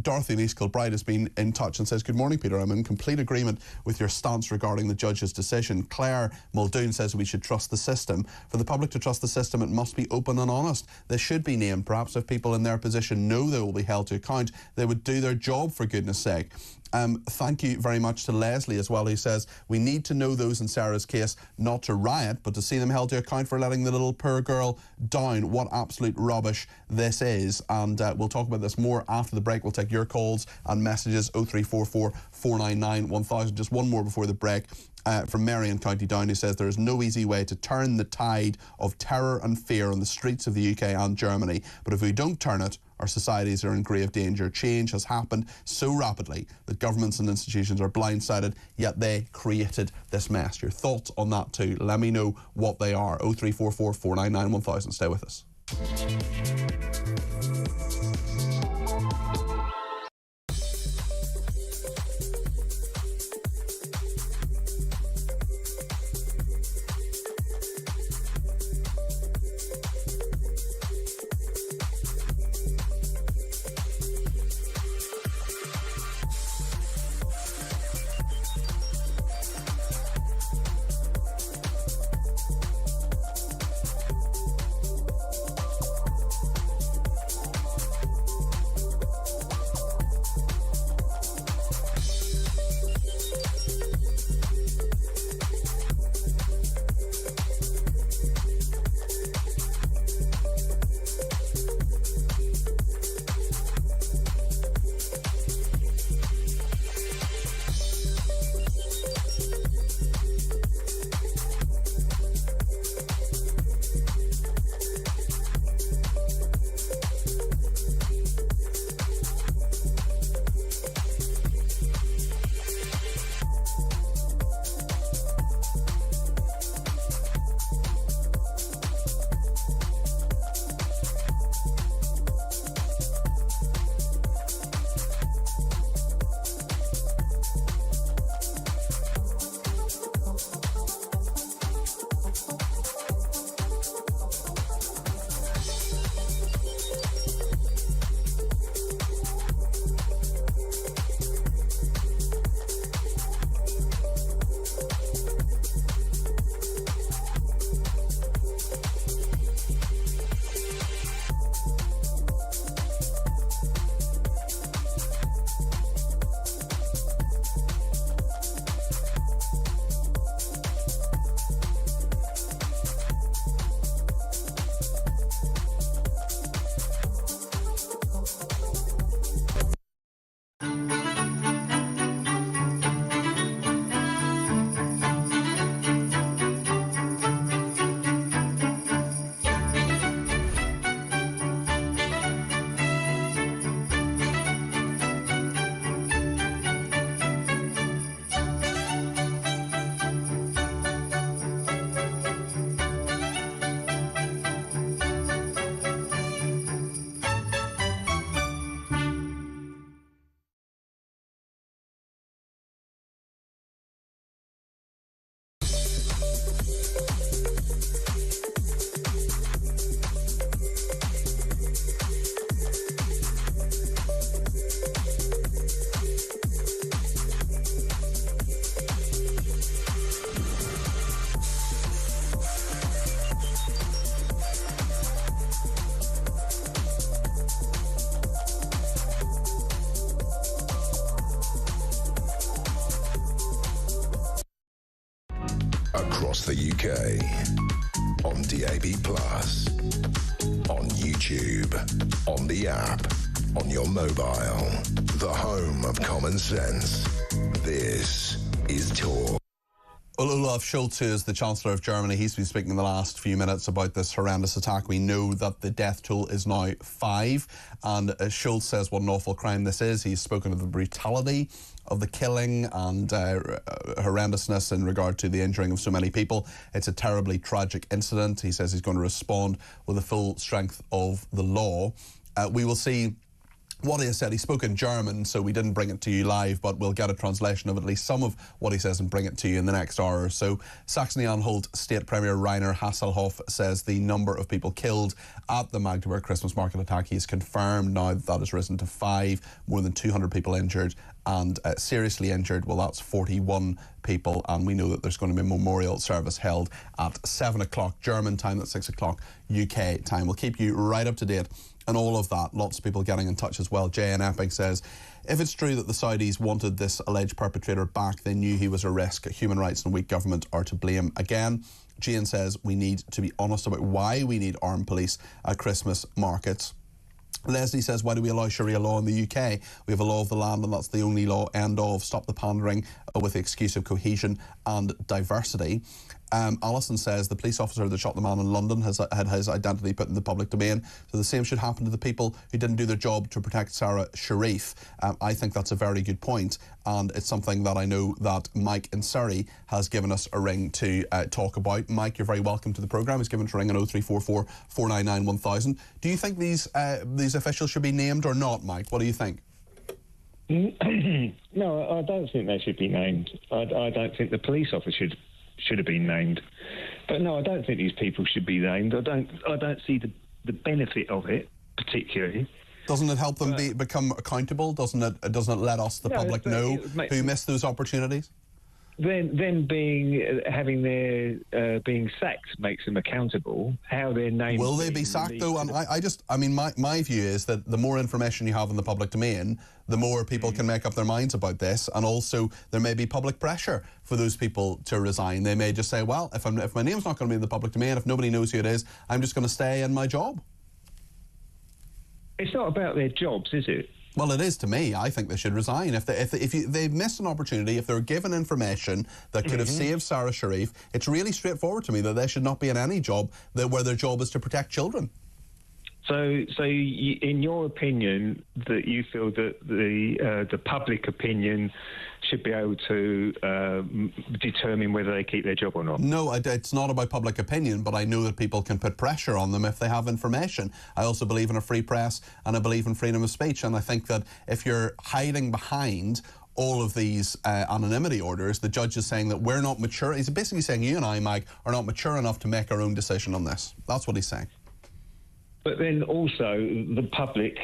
Dorothy in East Kilbride has been in touch and says, "Good morning, Peter. I'm in complete agreement with your stance regarding the judge's decision." Claire Muldoon says we should trust the system. For the public to trust the system, it must be open and honest. They should be named. Perhaps if people in their position know they will be held to account, they would do their job, for goodness sake. Thank you very much to Leslie as well, who says we need to know those in Sarah's case, not to riot, but to see them held to account for letting the little poor girl down. What absolute rubbish this is. And we'll talk about this more after the break. We'll take your calls and messages, 0344 499 1000. Just one more before the break. From Mary in County Down, who says there is no easy way to turn the tide of terror and fear on the streets of the UK and Germany. But if we don't turn it, our societies are in grave danger. Change has happened so rapidly that governments and institutions are blindsided, yet they created this mess. Your thoughts on that too? Let me know what they are. 0344 499 1000. Stay with us. across the UK. On DAB+, on YouTube, on the app, on your mobile. The home of common sense. This is Talk. Well, Olaf Scholz, who is the Chancellor of Germany, he's been speaking in the last few minutes about this horrendous attack. We know that the death toll is now 5, and Scholz says what an awful crime this is. He's spoken of the brutality of the killing and horrendousness in regard to the injuring of so many people. It's a terribly tragic incident. He says he's going to respond with the full strength of the law. We will see what he has said. He spoke in German, so we didn't bring it to you live, but we'll get a translation of at least some of what he says and bring it to you in the next hour or so. Saxony-Anhalt State Premier Rainer Hasselhoff says the number of people killed at the Magdeburg Christmas market attack, he has confirmed now that has risen to 5, more than 200 people injured, and seriously injured, well, that's 41 people, and we know that there's going to be a memorial service held at 7 o'clock German time, that's 6 o'clock UK time. We'll keep you right up to date and all of that. Lots of people getting in touch as well. Jay in Epping says, if it's true that the Saudis wanted this alleged perpetrator back, they knew he was a risk. Human rights and weak government are to blame again. Jane says, we need to be honest about why we need armed police at Christmas markets. Leslie says, why do we allow Sharia law in the UK? We have a law of the land and that's the only law, end of. Stop the pandering with the excuse of cohesion and diversity. Alison says the police officer that shot the man in London has had his identity put in the public domain, so the same should happen to the people who didn't do their job to protect Sarah Sharif. I think that's a very good point, and it's something that I know that Mike in Surrey has given us a ring to talk about. Mike, you're very welcome to the programme. He's given us a ring on 0344 499 1000. Do you think these officials should be named or not, Mike? What do you think? No, I don't think they should be named. I don't think the police officer should have been named. But no, I don't think these people should be named. I don't see the benefit of it particularly. Doesn't it help them become accountable? Doesn't it let us, the public, know who missed those opportunities? Them having their being sacked makes them accountable. How they're named. Will they be sacked though? And I mean, my view is that the more information you have in the public domain, the more people can make up their minds about this, and also there may be public pressure for those people to resign. They may just say, well, if my name's not going to be in the public domain, if nobody knows who it is, I'm just going to stay in my job. It's not about their jobs, is it? Well, it is to me. I think they should resign. If they've missed an opportunity, if they're given information that could have saved Sarah Sharif, it's really straightforward to me that they should not be in any job where their job is to protect children. So in your opinion, that you feel that the public opinion should be able to determine whether they keep their job or not? No, it's not about public opinion, but I know that people can put pressure on them if they have information. I also believe in a free press and I believe in freedom of speech, and I think that if you're hiding behind all of these anonymity orders, the judge is saying that we're not mature. He's basically saying you and I, Mike, are not mature enough to make our own decision on this. That's what he's saying. But then also the public,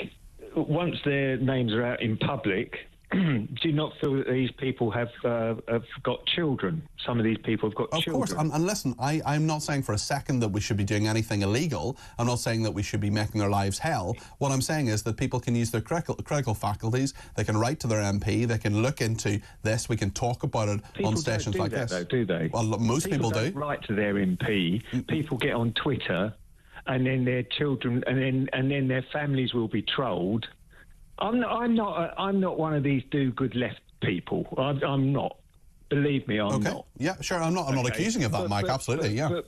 once their names are out in public, do you not feel that these people have got children? Some of these people have got children. Of course, and listen, I'm not saying for a second that we should be doing anything illegal. I'm not saying that we should be making their lives hell. What I'm saying is that people can use their critical faculties, they can write to their MP, they can look into this, we can talk about it on stations like this. Though, do they? Well, most people do. Write to their MP, people get on Twitter, and then their children, and then their families will be trolled. I'm not one of these do-good left people. I'm not. Believe me, I'm not. Yeah, sure. I'm not accusing you of that, Mike. Absolutely, yeah.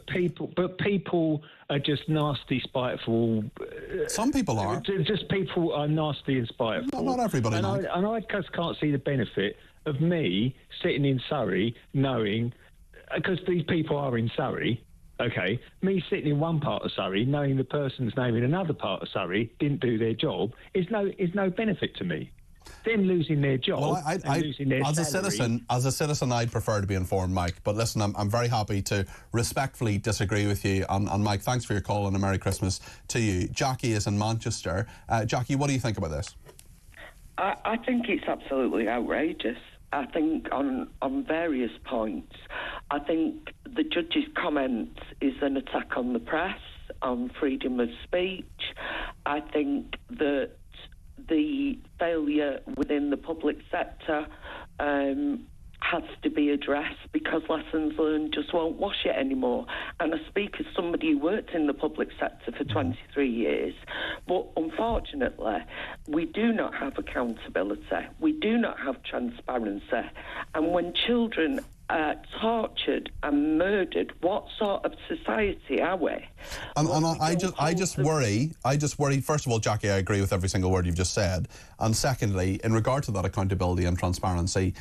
But people are just nasty, spiteful. Some people are. Just people are nasty and spiteful. Not everybody. And I just can't see the benefit of me sitting in Surrey, knowing, because these people are in Surrey. Okay, me sitting in one part of Surrey, knowing the person's name in another part of Surrey didn't do their job, is no benefit to me. Them losing their job and losing their salary. As a citizen, I'd prefer to be informed, Mike. But listen, I'm very happy to respectfully disagree with you. And Mike, thanks for your call and a Merry Christmas to you. Jackie is in Manchester. Jackie, what do you think about this? I think it's absolutely outrageous. I think on various points. I think the judge's comments is an attack on the press, on freedom of speech. I think that the failure within the public sector has to be addressed because lessons learned just won't wash it anymore. And I speak as somebody who worked in the public sector for 23 years, but unfortunately, we do not have accountability. We do not have transparency. And when children are tortured and murdered, what sort of society are we? And I just worry, first of all, Jackie, I agree with every single word you've just said. And secondly, in regard to that accountability and transparency,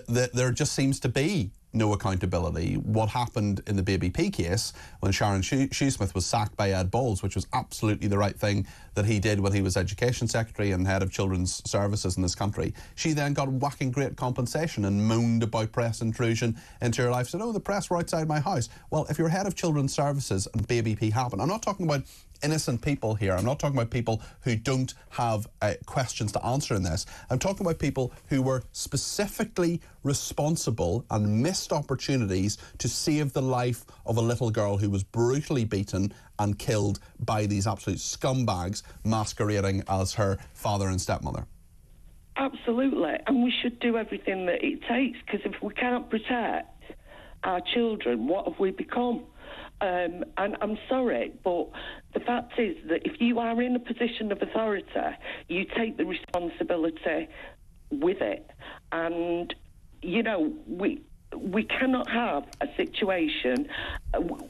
there just seems to be no accountability. What happened in the Baby P case when Sharon Shoesmith was sacked by Ed Balls, which was absolutely the right thing that he did when he was Education Secretary and Head of Children's Services in this country. She then got whacking great compensation and moaned about press intrusion into her life. Said, oh, the press were outside my house. Well, if you're Head of Children's Services and Baby P happened, I'm not talking about innocent people here. I'm not talking about people who don't have questions to answer in this. I'm talking about people who were specifically responsible and missed opportunities to save the life of a little girl who was brutally beaten and killed by these absolute scumbags masquerading as her father and stepmother. Absolutely, and we should do everything that it takes, because if we can't protect our children, what have we become? And I'm sorry, but the fact is that if you are in a position of authority, you take the responsibility with it. And, you know, we cannot have a situation.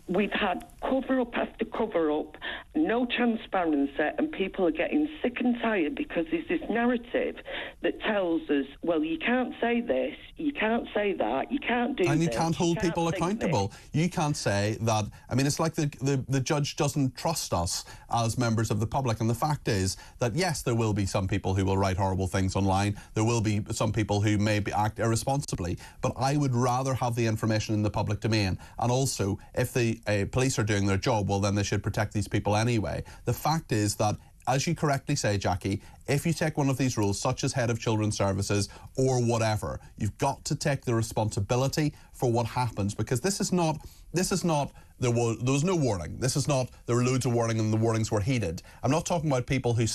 We've had cover-up after cover-up, no transparency, and people are getting sick and tired because there's this narrative that tells us, well, you can't say this, you can't say that, you can't do this. And you can't hold people accountable. You can't say that. I mean, it's like the judge doesn't trust us as members of the public. And the fact is that, yes, there will be some people who will write horrible things online. There will be some people who may act irresponsibly. But I would rather have the information in the public domain. And also, if the police are doing their job, well, then they should protect these people anyway. The fact is that, as you correctly say, Jackie, if you take one of these roles, such as Head of Children's Services or whatever, you've got to take the responsibility for what happens, because there was no warning. This is not, there were loads of warning and the warnings were heeded. I'm not talking about people who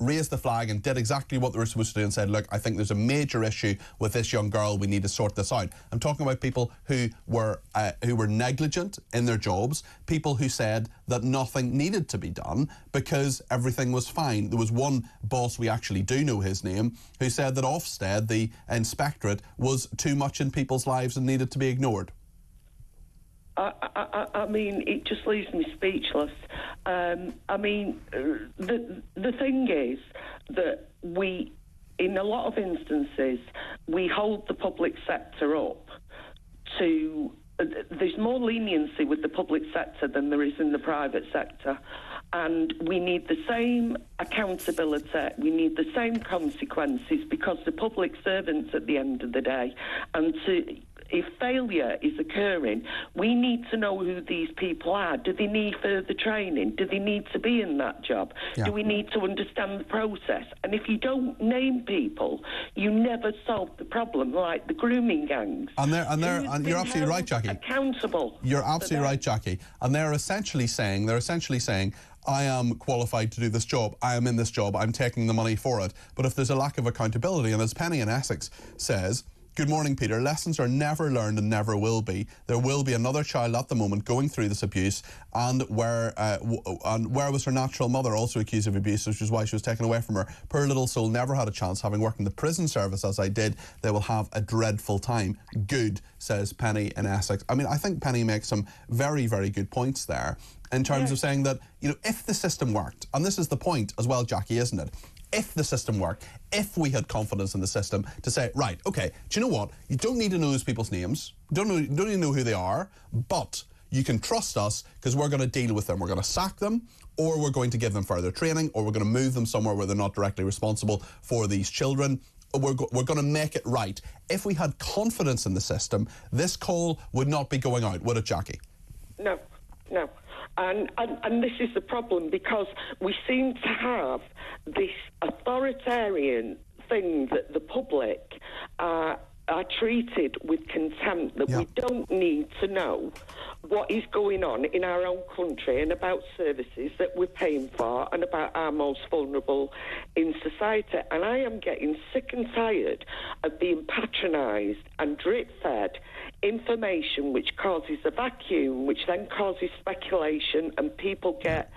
raised the flag and did exactly what they were supposed to do and said, look, I think there's a major issue with this young girl, we need to sort this out. I'm talking about people who were negligent in their jobs, people who said that nothing needed to be done because everything was fine. There was one boss, we actually do know his name, who said that Ofsted, the inspectorate, was too much in people's lives and needed to be ignored. I mean, it just leaves me speechless. I mean, the thing is that we, in a lot of instances, we hold the public sector up to... There's more leniency with the public sector than there is in the private sector. And we need the same accountability, we need the same consequences, because the public servants at the end of the day. And if failure is occurring, we need to know who these people are. Do they need further training? Do they need to be in that job? Yeah. Do we need to understand the process? And if you don't name people, you never solve the problem, like the grooming gangs. And you're absolutely right, Jackie. Accountable. You're absolutely right, Jackie. And they're essentially saying, I am qualified to do this job, I am in this job, I'm taking the money for it. But if there's a lack of accountability, and as Penny in Essex says, good morning, Peter. Lessons are never learned and never will be. There will be another child at the moment going through this abuse, and where was her natural mother also accused of abuse, which is why she was taken away from her. Poor little soul never had a chance. Having worked in the prison service as I did, they will have a dreadful time. Good, says Penny in Essex. I mean, I think Penny makes some very, very good points there in terms of saying that, you know, if the system worked, and this is the point as well, Jackie, isn't it? If the system worked, if we had confidence in the system to say, right, okay, do you know what? You don't need to know those people's names. You don't need to know who they are, but you can trust us because we're going to deal with them. We're going to sack them, or we're going to give them further training, or we're going to move them somewhere where they're not directly responsible for these children. We're going to make it right. If we had confidence in the system, this call would not be going out, would it, Jackie? No. And this is the problem, because we seem to have this authoritarian thing that the public are are treated with contempt, that we don't need to know what is going on in our own country and about services that we're paying for and about our most vulnerable in society. And I am getting sick and tired of being patronised and drip-fed information which causes a vacuum, which then causes speculation, and people get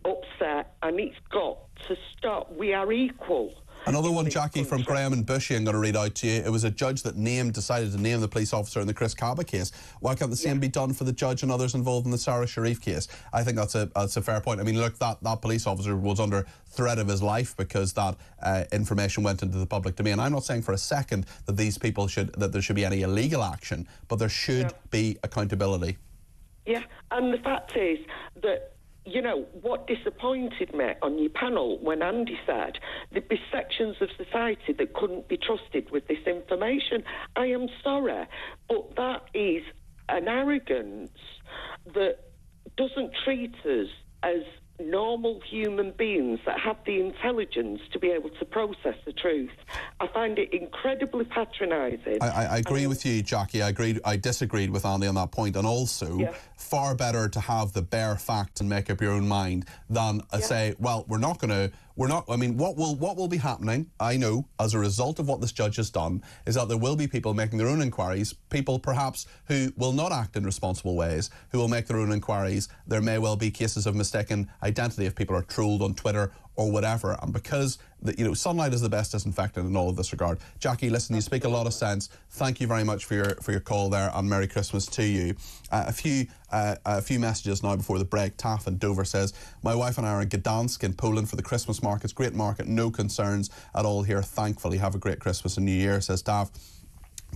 upset, and it's got to stop. We are equal. Another one, Jackie, from Graham and Bushy, I'm going to read out to you. It was a judge that decided to name the police officer in the Chris Cabba case. Why can't the same be done for the judge and others involved in the Sarah Sharif case? I think that's a fair point. I mean, look, that police officer was under threat of his life because that information went into the public domain. I'm not saying for a second that there should be any illegal action, but there should be accountability. Yeah, and the fact is that, you know, what disappointed me on your panel when Andy said there'd be sections of society that couldn't be trusted with this information. I am sorry, but that is an arrogance that doesn't treat us as normal human beings that have the intelligence to be able to process the truth. I find it incredibly patronising. I agree with you, Jackie. I disagreed with Andy on that point, and also far better to have the bare facts and make up your own mind than say, well, I mean, what will be happening, I know, as a result of what this judge has done, is that there will be people making their own inquiries, people perhaps who will not act in responsible ways, who will make their own inquiries. There may well be cases of mistaken identity if people are trolled on Twitter or whatever, and because sunlight is the best disinfectant in all of this regard. Jackie, listen, you speak a lot of sense. Thank you very much for your call there, and Merry Christmas to you. A few messages now before the break. Taff in Dover says, my wife and I are in Gdansk in Poland for the Christmas markets. Great market, no concerns at all here, thankfully. Have a great Christmas and New Year, says Taff.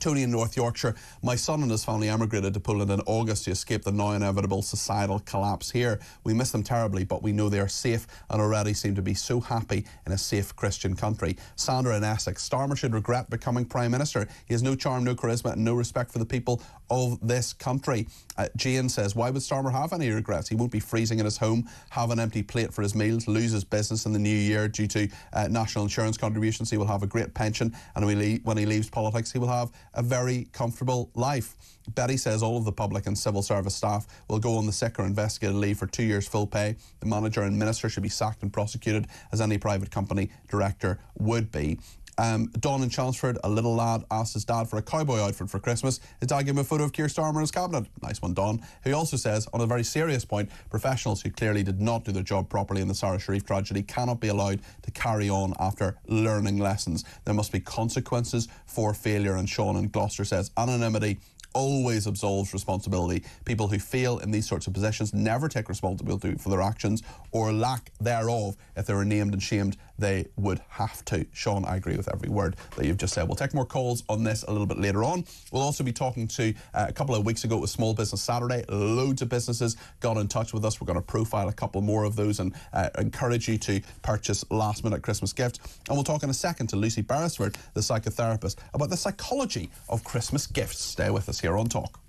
Tony in North Yorkshire, my son and his family emigrated to Poland in August to escape the now inevitable societal collapse here. We miss them terribly, but we know they are safe and already seem to be so happy in a safe Christian country. Sandra in Essex, Starmer should regret becoming Prime Minister. He has no charm, no charisma and no respect for the people of this country. Jane says, why would Starmer have any regrets? He won't be freezing in his home, have an empty plate for his meals, lose his business in the new year due to national insurance contributions. He will have a great pension, and when he leaves politics, he will have a very comfortable life. Betty says all of the public and civil service staff will go on the sick or investigated leave for 2 years full pay. The manager and minister should be sacked and prosecuted as any private company director would be. Don in Chelmsford, a little lad asked his dad for a cowboy outfit for Christmas. His dad gave him a photo of Keir Starmer in his cabinet. Nice one, Don. Who also says, on a very serious point, professionals who clearly did not do their job properly in the Sarah Sharif tragedy cannot be allowed to carry on after learning lessons. There must be consequences for failure. And Sean in Gloucester says, anonymity always absolves responsibility. People who fail in these sorts of positions never take responsibility for their actions or lack thereof. If they were named and shamed, they would have to. Sean, I agree with every word that you've just said. We'll take more calls on this a little bit later on. We'll also be talking to a couple of weeks ago, it was Small Business Saturday. Loads of businesses got in touch with us. We're going to profile a couple more of those and encourage you to purchase last minute Christmas gifts. And we'll talk in a second to Lucy Beresford, the psychotherapist, about the psychology of Christmas gifts. Stay with us here on Talk.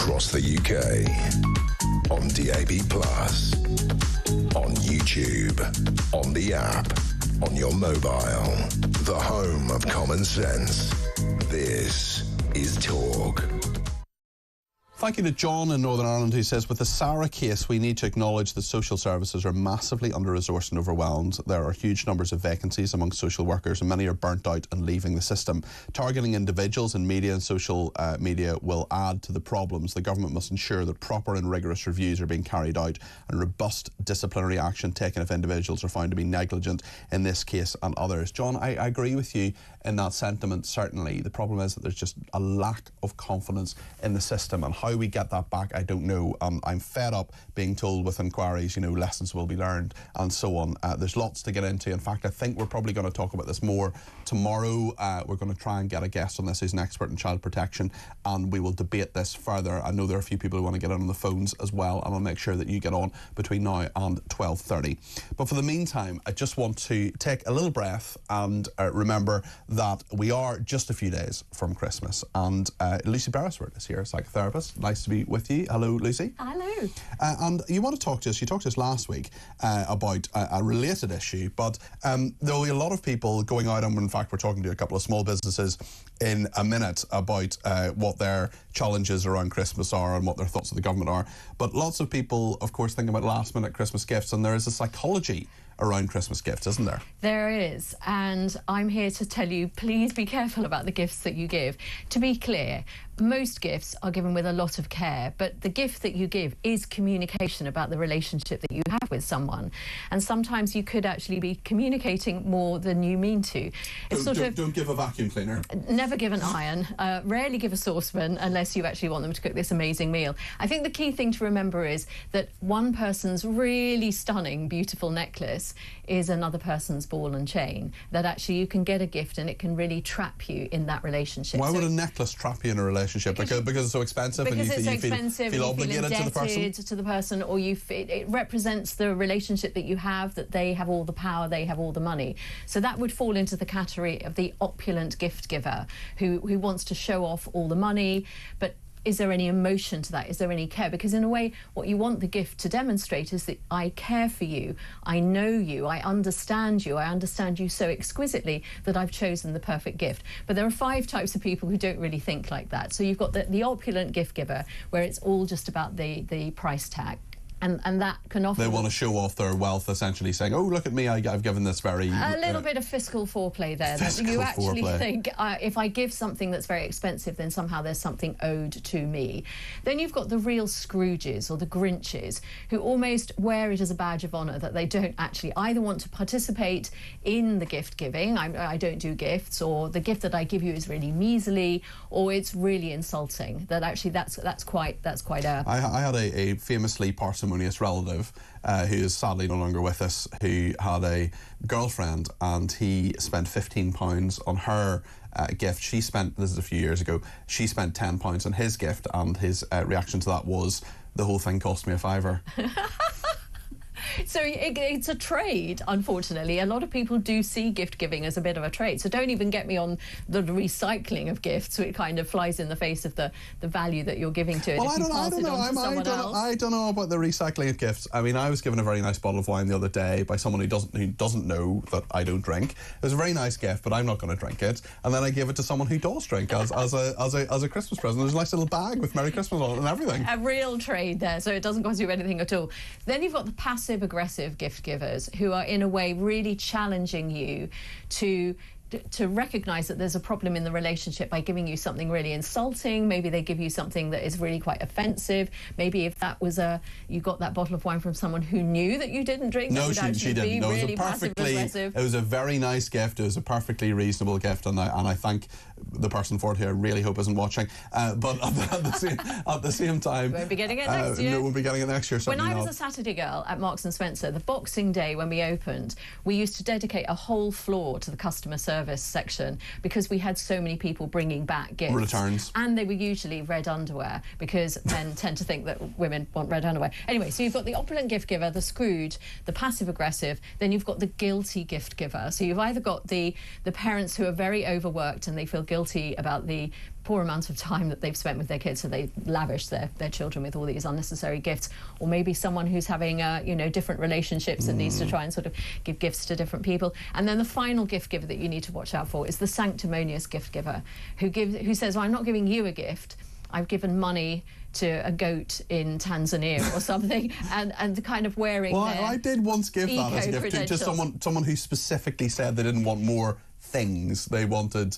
across the UK. On DAB+, on YouTube, on the app, on your mobile. The home of common sense. This is Talk. Thank you to John in Northern Ireland, who says, with the Sarah case, we need to acknowledge that social services are massively under-resourced and overwhelmed. There are huge numbers of vacancies among social workers, and many are burnt out and leaving the system. Targeting individuals in media and social media will add to the problems. The government must ensure that proper and rigorous reviews are being carried out and robust disciplinary action taken if individuals are found to be negligent in this case and others. John, I agree with you in that sentiment, certainly. The problem is that there's just a lack of confidence in the system, and how we get that back, I don't know. I'm fed up being told with inquiries, you know, lessons will be learned and so on. There's lots to get into. In fact, I think we're probably going to talk about this more tomorrow. We're going to try and get a guest on this who's an expert in child protection, and we will debate this further. I know there are a few people who want to get in on the phones as well, and I'll make sure that you get on between now and 12:30. But for the meantime, I just want to take a little breath and remember that we are just a few days from Christmas, and Lucy Beresford is here, psychotherapist. Nice to be with you. Hello, Lucy. Hello. And you want to talk to us, you talked to us last week about a related issue, but there will be a lot of people going out, and in fact we're talking to a couple of small businesses in a minute about what their challenges around Christmas are and what their thoughts of the government are. But lots of people, of course, think about last minute Christmas gifts, and there is a psychology around Christmas gifts, isn't there? There is, and I'm here to tell you, please be careful about the gifts that you give. To be clear, most gifts are given with a lot of care, but the gift that you give is communication about the relationship that you have with someone. And sometimes you could actually be communicating more than you mean to. It's Don't give a vacuum cleaner. Never give an iron. Rarely give a saucepan unless you actually want them to cook this amazing meal. I think the key thing to remember is that one person's really stunning, beautiful necklace is another person's ball and chain. That actually you can get a gift and it can really trap you in that relationship. Why would a necklace trap you in a relationship? Because it's so expensive, because and it's so you expensive, feel you obligated feel indebted to the person? or it represents the relationship that you have, that they have all the power, they have all the money. So that would fall into the category of the opulent gift giver who wants to show off all the money, but is there any emotion to that? Is there any care? Because in a way, what you want the gift to demonstrate is that I care for you, I know you, I understand you so exquisitely that I've chosen the perfect gift. But there are 5 types of people who don't really think like that. So you've got the opulent gift giver, where it's all just about the price tag. And that can often... They want to show off their wealth, essentially saying, oh, look at me, I've given this very... A little bit of fiscal foreplay there. That you actually think, if I give something that's very expensive, then somehow there's something owed to me. Then you've got the real Scrooges or the Grinches, who almost wear it as a badge of honour that they don't actually either want to participate in the gift giving, I don't do gifts, or the gift that I give you is really measly, or it's really insulting. That actually that's quite a... I had a famously parsimonious relative who is sadly no longer with us, who had a girlfriend, and he spent £15 on her gift. She spent, this is a few years ago, she spent £10 on his gift, and his reaction to that was, the whole thing cost me a £5. So it's a trade, unfortunately. A lot of people do see gift giving as a bit of a trade. So don't even get me on the recycling of gifts. It kind of flies in the face of the value that you're giving to it. Well, I don't know. I don't know about the recycling of gifts. I mean, I was given a very nice bottle of wine the other day by someone who doesn't know that I don't drink. It was a very nice gift, but I'm not going to drink it. And then I gave it to someone who does drink as a Christmas present. There's a nice little bag with Merry Christmas on it and everything. A real trade there, so it doesn't cost you anything at all. Then you've got the passive-aggressive gift givers, who are in a way really challenging you to recognise that there's a problem in the relationship by giving you something really insulting. Maybe they give you something that is really quite offensive. Maybe if that was you got that bottle of wine from someone who knew that you didn't drink. No, that would she didn't. No, really it was a very nice gift. It was a perfectly reasonable gift, and I thank the person for it, who I really hope isn't watching. But at the same time, won't be getting it next year. No, won't be getting it next year. When I was a Saturday girl at Marks and Spencer, the Boxing Day when we opened, we used to dedicate a whole floor to the customer service section, because we had so many people bringing back gifts. Returns. And they were usually red underwear, because men tend to think that women want red underwear. Anyway, so you've got the opulent gift giver, the Scrooge, the passive-aggressive, then you've got the guilty gift giver. So you've either got the parents who are very overworked and they feel guilty about the poor amount of time that they've spent with their kids, so they lavish their children with all these unnecessary gifts. Or maybe someone who's having different relationships and needs to try and sort of give gifts to different people. And then the final gift giver that you need to watch out for is the sanctimonious gift giver, who says, well, I'm not giving you a gift, I've given money to a goat in Tanzania or something, and kind of wearing. Well, I did once give that as a gift to someone who specifically said they didn't want more things. They wanted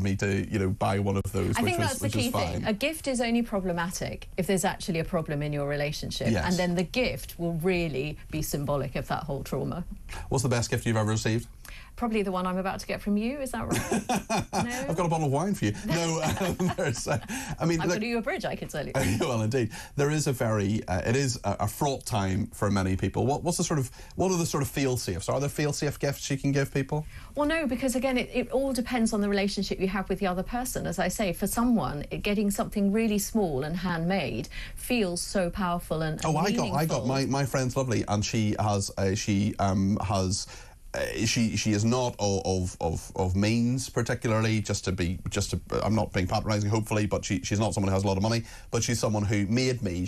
me to buy one of those. I think that's the key thing. A gift is only problematic if there's actually a problem in your relationship, yes. and then the gift will really be symbolic of that whole trauma. What's the best gift you've ever received? Probably the one I'm about to get from you, is that right? No? I've got a bottle of wine for you. No, there's... I'm going to do you a bridge, I can tell you. Well, indeed. There is it is a fraught time for many people. What are the sort of feel-safes? Are there feel-safe gifts you can give people? Well, no, because again, it all depends on the relationship you have with the other person. As I say, for someone, getting something really small and handmade feels so powerful and meaningful. I got my friend's lovely, and she is not of means particularly, I'm not being patronising hopefully, but she's not someone who has a lot of money, but she's someone who made me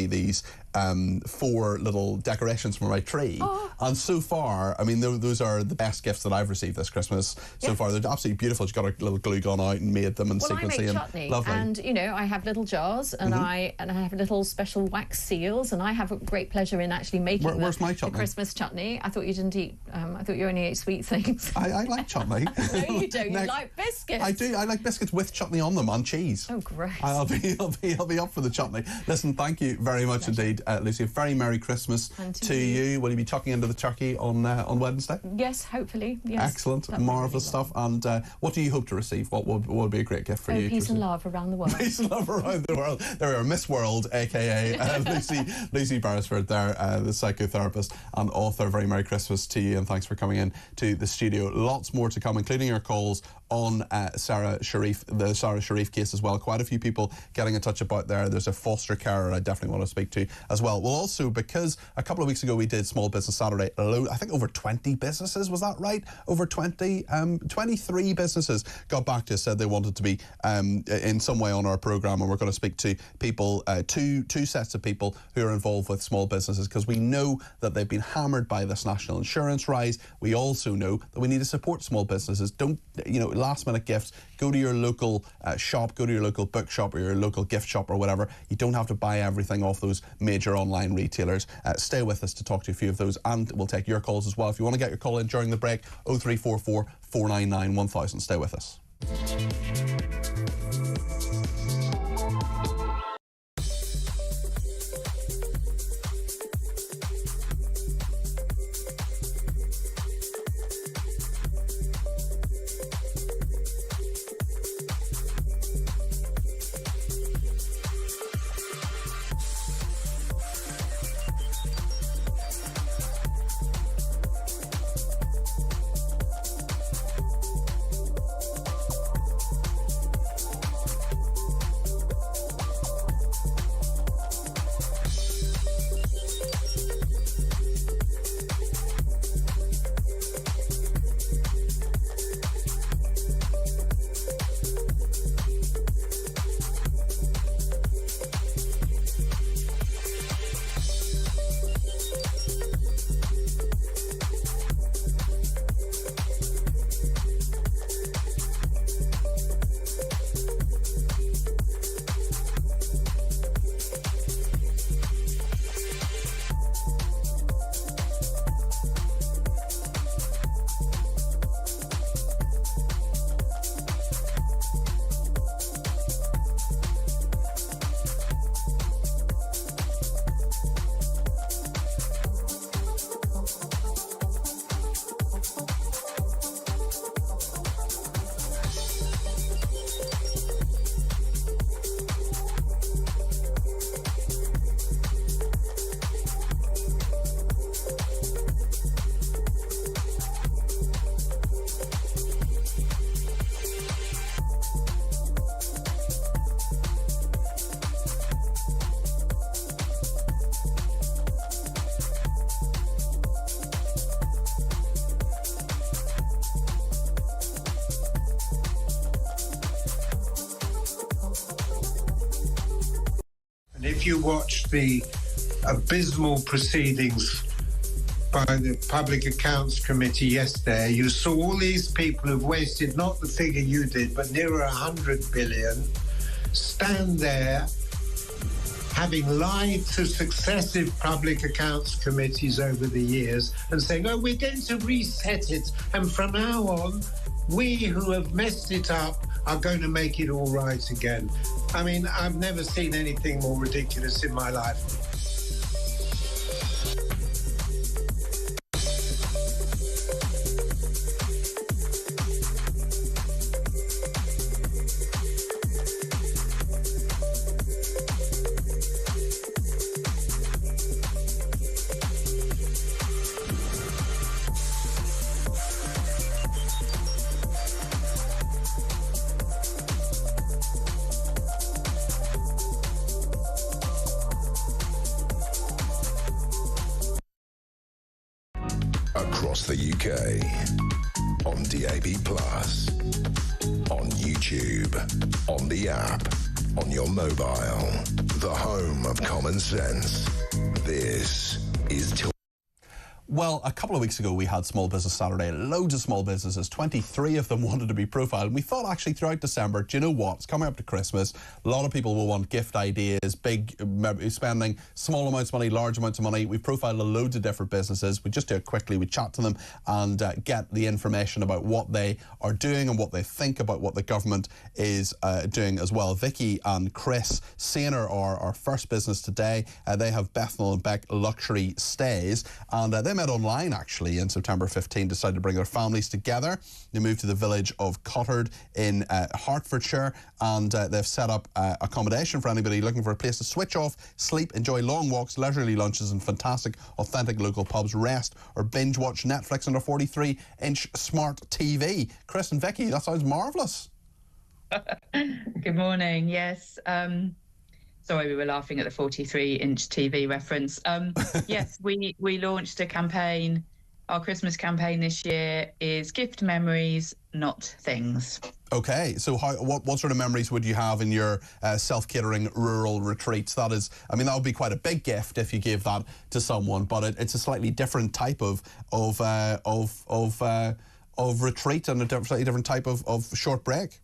these 4 little decorations for my tree. Oh. And so far, I mean, those are the best gifts that I've received this Christmas so far. They're absolutely beautiful. She got a little glue gun out and made them and sequencing. I make chutney, lovely. and I have little jars, and I have little special wax seals, and I have a great pleasure in actually making Where's my chutney? The Christmas chutney. I thought you didn't eat. I thought you only ate sweet things. I like chutney. No, you don't. You like biscuits. I do. I like biscuits with chutney on them and cheese. Oh, great. I'll be up for the chutney. Listen, thank you very much indeed, Lucy. A very Merry Christmas to you. Will you be tucking into the turkey on Wednesday? Yes, hopefully. Yes. Excellent, marvellous stuff. And what do you hope to receive? What would be a great gift for you? Peace and love around the world. Peace and love around the world. There we are, Miss World, aka Lucy Beresford there, the psychotherapist and author. Very Merry Christmas to you, and thanks for coming in to the studio. Lots more to come, including your calls on the Sarah Sharif case as well. Quite a few people getting in touch about there. There's a foster carer I definitely want to speak to as well. We'll also, because a couple of weeks ago we did Small Business Saturday, I think over 20 businesses, was that right? Over 20, 23 businesses got back to us, said they wanted to be in some way on our programme, and we're going to speak to people, two sets of people who are involved with small businesses, because we know that they've been hammered by this national insurance rise. We also know that we need to support small businesses. Don't, last minute gifts. Go to your local shop, go to your local bookshop or your local gift shop or whatever. You don't have to buy everything off those major online retailers. Stay with us to talk to a few of those, and we'll take your calls as well. If you want to get your call in during the break, 0344 499 1000. Stay with us. if you watch the abysmal proceedings by the Public Accounts Committee yesterday, you saw all these people who've wasted not the figure you did, but nearer 100 billion, stand there having lied to successive Public Accounts Committees over the years and saying, oh, we're going to reset it, and from now on, we who have messed it up are going to make it all right again. I mean, I've never seen anything more ridiculous in my life. Across the UK, on DAB+, on YouTube, on the app, on your mobile, the home of common sense. This is... Well, a couple of weeks ago, we had Small Business Saturday. Loads of small businesses, 23 of them wanted to be profiled. And we thought, actually, throughout December, do you know what? It's coming up to Christmas. A lot of people will want gift ideas, big spending, small amounts of money, large amounts of money. We've profiled loads of different businesses. We just do it quickly. We chat to them and get the information about what they are doing and what they think about what the government is doing as well. Vicky and Chris Sainer are our first business today. They have Bethnal and Beck Luxury Stays, and they met online actually in September 15, decided to bring their families together. They moved to the village of Cottard in Hertfordshire, and they've set up accommodation for anybody looking for a place to switch off, sleep, enjoy long walks, leisurely lunches and fantastic authentic local pubs, rest or binge watch Netflix on a 43-inch smart TV. Chris and Vicky, that sounds marvellous. Good morning. Yes. Sorry, we were laughing at the 43-inch TV reference. Yes, we launched a campaign. Our Christmas campaign this year is gift memories, not things. Okay, so what sort of memories would you have in your self-catering rural retreats? That is, I mean, that would be quite a big gift if you gave that to someone, but it's a slightly different type of retreat and a slightly different type of short break.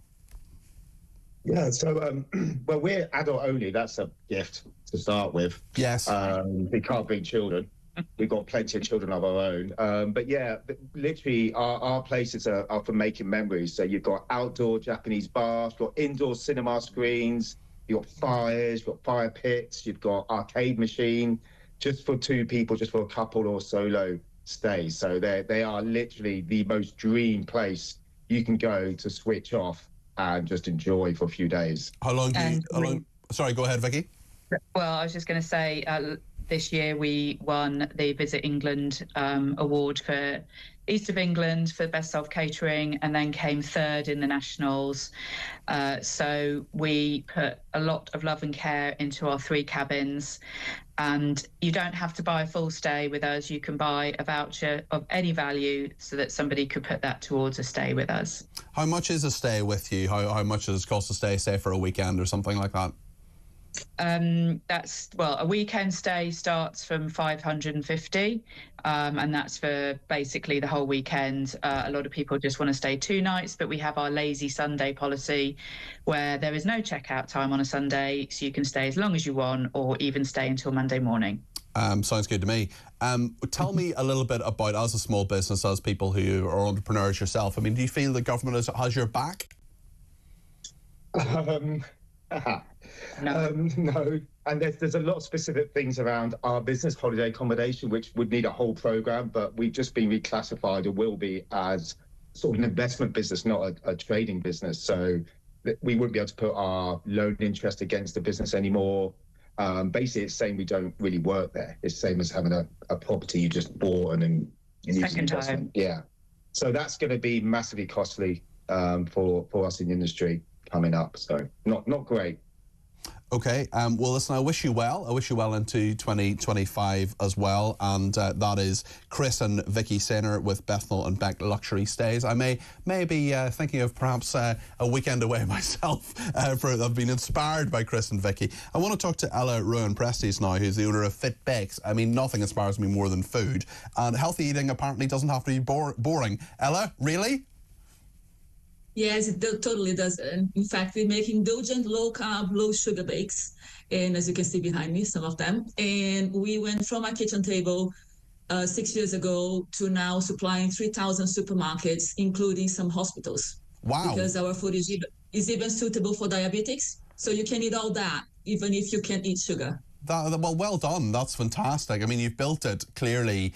Yeah, so, well, we're adult only. That's a gift to start with. Yes. We can't bring children. We've got plenty of children of our own. But yeah, literally our places are for making memories. So you've got outdoor Japanese bars, you've got indoor cinema screens, you've got fires, you've got fire pits, you've got arcade machine, just for two people, just for a couple or solo stay. So they are literally the most dream place you can go to switch off and just enjoy for a few days. How long do you... Sorry, go ahead, Vicky. Well, I was just going to say, this year we won the Visit England award for East of England for Best Self-Catering, and then came third in the Nationals. So we put a lot of love and care into our 3 cabins, and you don't have to buy a full stay with us. You can buy a voucher of any value so that somebody could put that towards a stay with us. How much is a stay with you? How much does it cost to stay, say, for a weekend or something like that? That's, well, a weekend stay starts from 550, and that's for basically the whole weekend. A lot of people just want to stay 2 nights, but we have our lazy Sunday policy where there is no checkout time on a Sunday, so you can stay as long as you want or even stay until Monday morning. Sounds good to me. Tell me a little bit about, as a small business, as people who are entrepreneurs yourself, I mean, do you feel the government has your back? No, and there's a lot of specific things around our business, holiday accommodation, which would need a whole program, but we've just been reclassified, or will be, as sort of an investment business, not a trading business. So we wouldn't be able to put our loan interest against the business anymore. Basically, it's saying we don't really work there. It's the same as having a property you just bought and then second time. Yeah, so that's going to be massively costly for us in the industry coming up. So not great. Okay, well, listen, I wish you well. I wish you well into 2025 as well. And that is Chris and Vicky Sainer with Bethnal and Beck Luxury Stays. I may be thinking of perhaps a weekend away myself. I've been inspired by Chris and Vicky. I want to talk to Ella Rowan-Prestes now, who's the owner of Fit Bakes. I mean, nothing inspires me more than food. And healthy eating apparently doesn't have to be boring. Ella, really? Yes, it totally does. And in fact, we're making indulgent, low-carb, low-sugar bakes. And as you can see behind me, some of them. And we went from our kitchen table 6 years ago to now supplying 3,000 supermarkets, including some hospitals. Wow. Because our food is even suitable for diabetics. So you can eat all that, even if you can't eat sugar. Well done. That's fantastic. I mean, you've built it clearly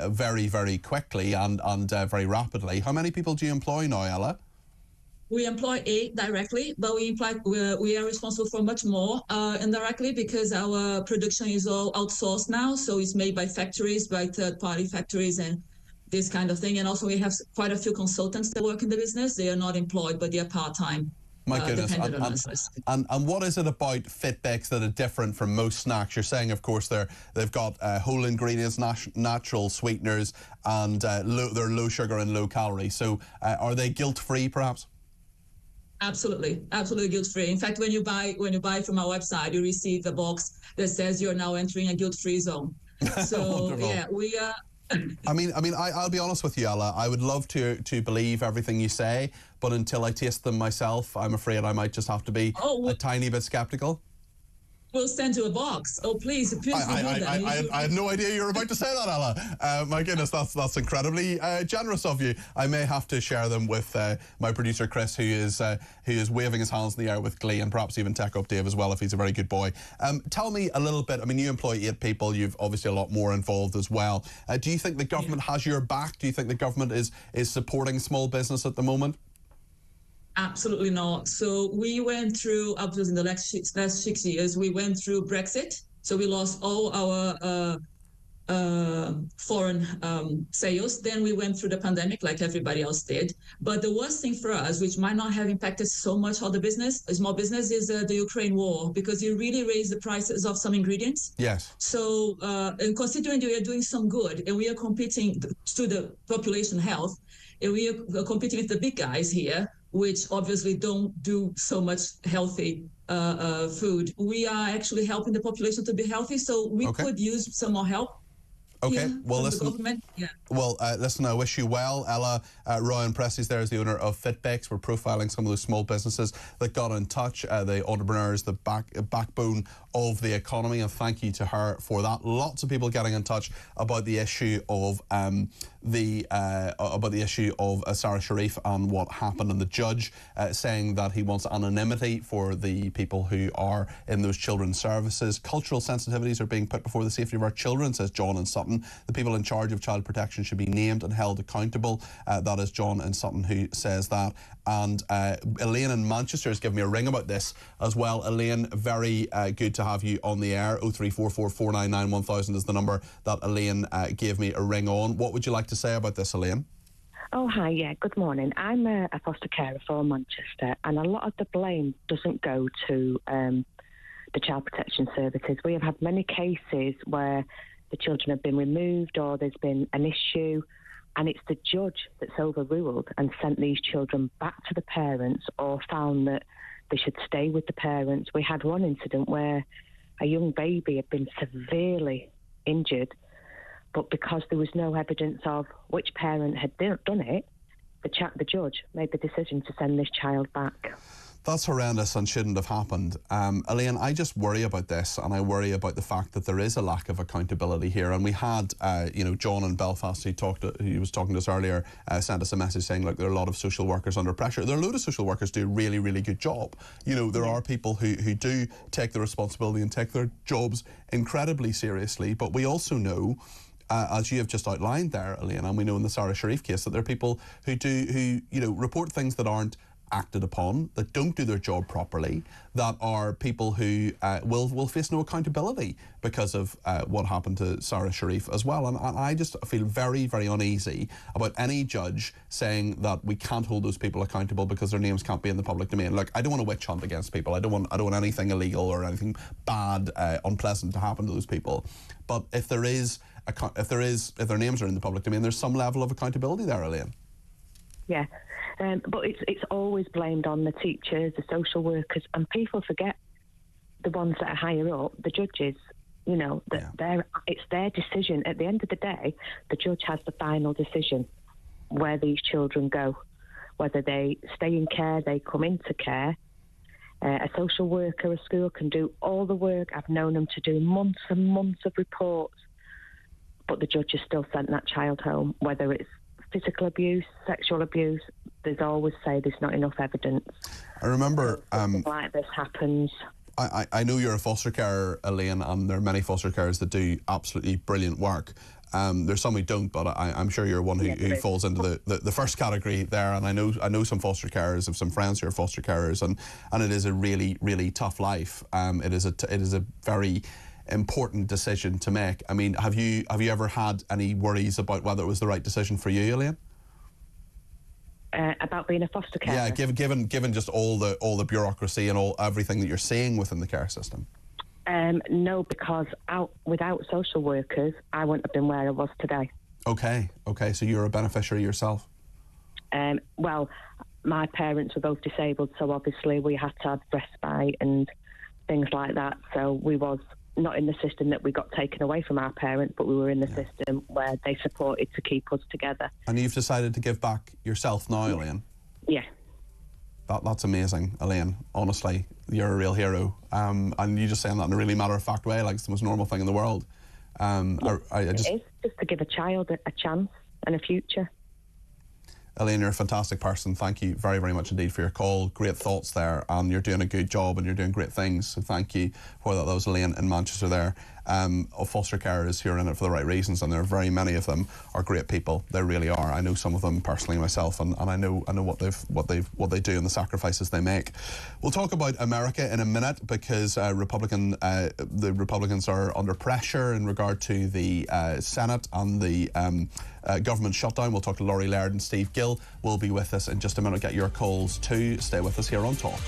very, very quickly and very rapidly. How many people do you employ now, Ella? We employ 8 directly, but we are responsible for much more indirectly because our production is all outsourced now. So it's made by factories, by third-party factories and this kind of thing. And also we have quite a few consultants that work in the business. They are not employed, but they are part-time. My goodness. And what is it about Fit Bakes that are different from most snacks? You're saying, of course, they've got whole ingredients, natural sweeteners, and they're low sugar and low calorie. So are they guilt-free, perhaps? Absolutely guilt-free. In fact, when you buy from our website, you receive a box that says you're now entering a guilt-free zone. So yeah, we are. I'll be honest with you, Ella. I would love to believe everything you say, but until I taste them myself, I'm afraid I might just have to be a tiny bit skeptical. We'll send you a box. Oh, please I had no idea you were about to say that, Ella. My goodness, that's incredibly generous of you. I may have to share them with my producer, Chris, who is waving his hands in the air with glee, and perhaps even Tech Up Dave as well, if he's a very good boy. Tell me a little bit. I mean, you employ 8 people. You've obviously a lot more involved as well. Do you think the government has your back? Do you think the government is supporting small business at the moment? Absolutely not. So we went through, up to in the last 6 years, we went through Brexit. So we lost all our foreign sales. Then we went through the pandemic like everybody else did. But the worst thing for us, which might not have impacted so much on the small business, is the Ukraine war, because it really raised the prices of some ingredients. Yes. So, and considering we are doing some good and we are competing to the population health, and we are competing with the big guys here, which obviously don't do so much healthy food. We are actually helping the population to be healthy, so we could use some more help. Okay, yeah, well, listen. Well, listen, I wish you well. Ella Rowan-Prestes there is the owner of Fit Bakes. We're profiling some of those small businesses that got in touch, the entrepreneurs, the backbone of the economy, and thank you to her for that. Lots of people getting in touch about the issue of Sarah Sharif and what happened, and the judge saying that he wants anonymity for the people who are in those children's services. Cultural sensitivities are being put before the safety of our children, says John and Sutton. The people in charge of child protection should be named and held accountable. That is John and Sutton who says that. And Elaine in Manchester has given me a ring about this as well. Elaine, very good to have you on the air. 0344 499 1000 is the number that Elaine gave me a ring on. What would you like to say about this, Elaine? Oh, hi, yeah, good morning. I'm a foster carer for Manchester, and a lot of the blame doesn't go to the child protection services. We have had many cases where the children have been removed or there's been an issue, and it's the judge that's overruled and sent these children back to the parents or found that they should stay with the parents. We had one incident where a young baby had been severely injured, but because there was no evidence of which parent had done it, the judge made the decision to send this child back. That's horrendous and shouldn't have happened. Elaine, I just worry about this, and I worry about the fact that there is a lack of accountability here. And we had, John in Belfast, he was talking to us earlier, sent us a message saying, look, there are a lot of social workers under pressure. There are a load of social workers do a really, really good job. There are people who do take the responsibility and take their jobs incredibly seriously, but we also know, as you have just outlined there, Elaine, and we know in the Sarah Sharif case that there are people who report things that aren't acted upon, that don't do their job properly, that are people who will face no accountability because of what happened to Sarah Sharif as well. And I just feel very, very uneasy about any judge saying that we can't hold those people accountable because their names can't be in the public domain. Look, I don't want to witch hunt against people. I don't want anything illegal or anything bad, unpleasant to happen to those people. But if their names are in the public domain, there's some level of accountability there, Elaine. Yeah, but it's always blamed on the teachers, the social workers, and people forget the ones that are higher up, the judges. You know, that it's their decision. At the end of the day, the judge has the final decision where these children go, whether they stay in care, they come into care. A social worker, a school can do all the work. I've known them to do months and months of reports, but the judge has still sent that child home, whether it's physical abuse, sexual abuse. There's always say there's not enough evidence. I remember something like this happens. I know you're a foster carer, Elaine, and there are many foster carers that do absolutely brilliant work. There's some who don't, but I'm sure you're one who falls into the first category there. And I know some foster carers, have some friends who are foster carers, and it is a really, really tough life. It is a very important decision to make. I mean, have you ever had any worries about whether it was the right decision for you, Elaine? About being a foster carer? Yeah, given just all the bureaucracy and everything that you're seeing within the care system. No, because without social workers, I wouldn't have been where I was today. Okay, so you're a beneficiary yourself? Well, my parents were both disabled, so obviously we had to have respite and things like that. So we was not in the system that we got taken away from our parents, but we were in the system where they supported to keep us together. And you've decided to give back yourself now, Elaine? Yeah. That's amazing, Elaine. Honestly, you're a real hero. And you just saying that in a really matter-of-fact way, like it's the most normal thing in the world. It is, just to give a child a chance and a future. Elaine, you're a fantastic person. Thank you very, very much indeed for your call. Great thoughts there, and you're doing a good job and you're doing great things. So thank you for that. That was Elaine in Manchester there. Of foster carers who are in it for the right reasons, and there are very many of them are great people. They really are. I know some of them personally myself, and I know what they do and the sacrifices they make. We'll talk about America in a minute because the Republicans are under pressure in regard to the Senate and the government shutdown. We'll talk to Laurie Laird and Steve Gill. Will be with us in just a minute. Get your calls too. Stay with us here on Talk.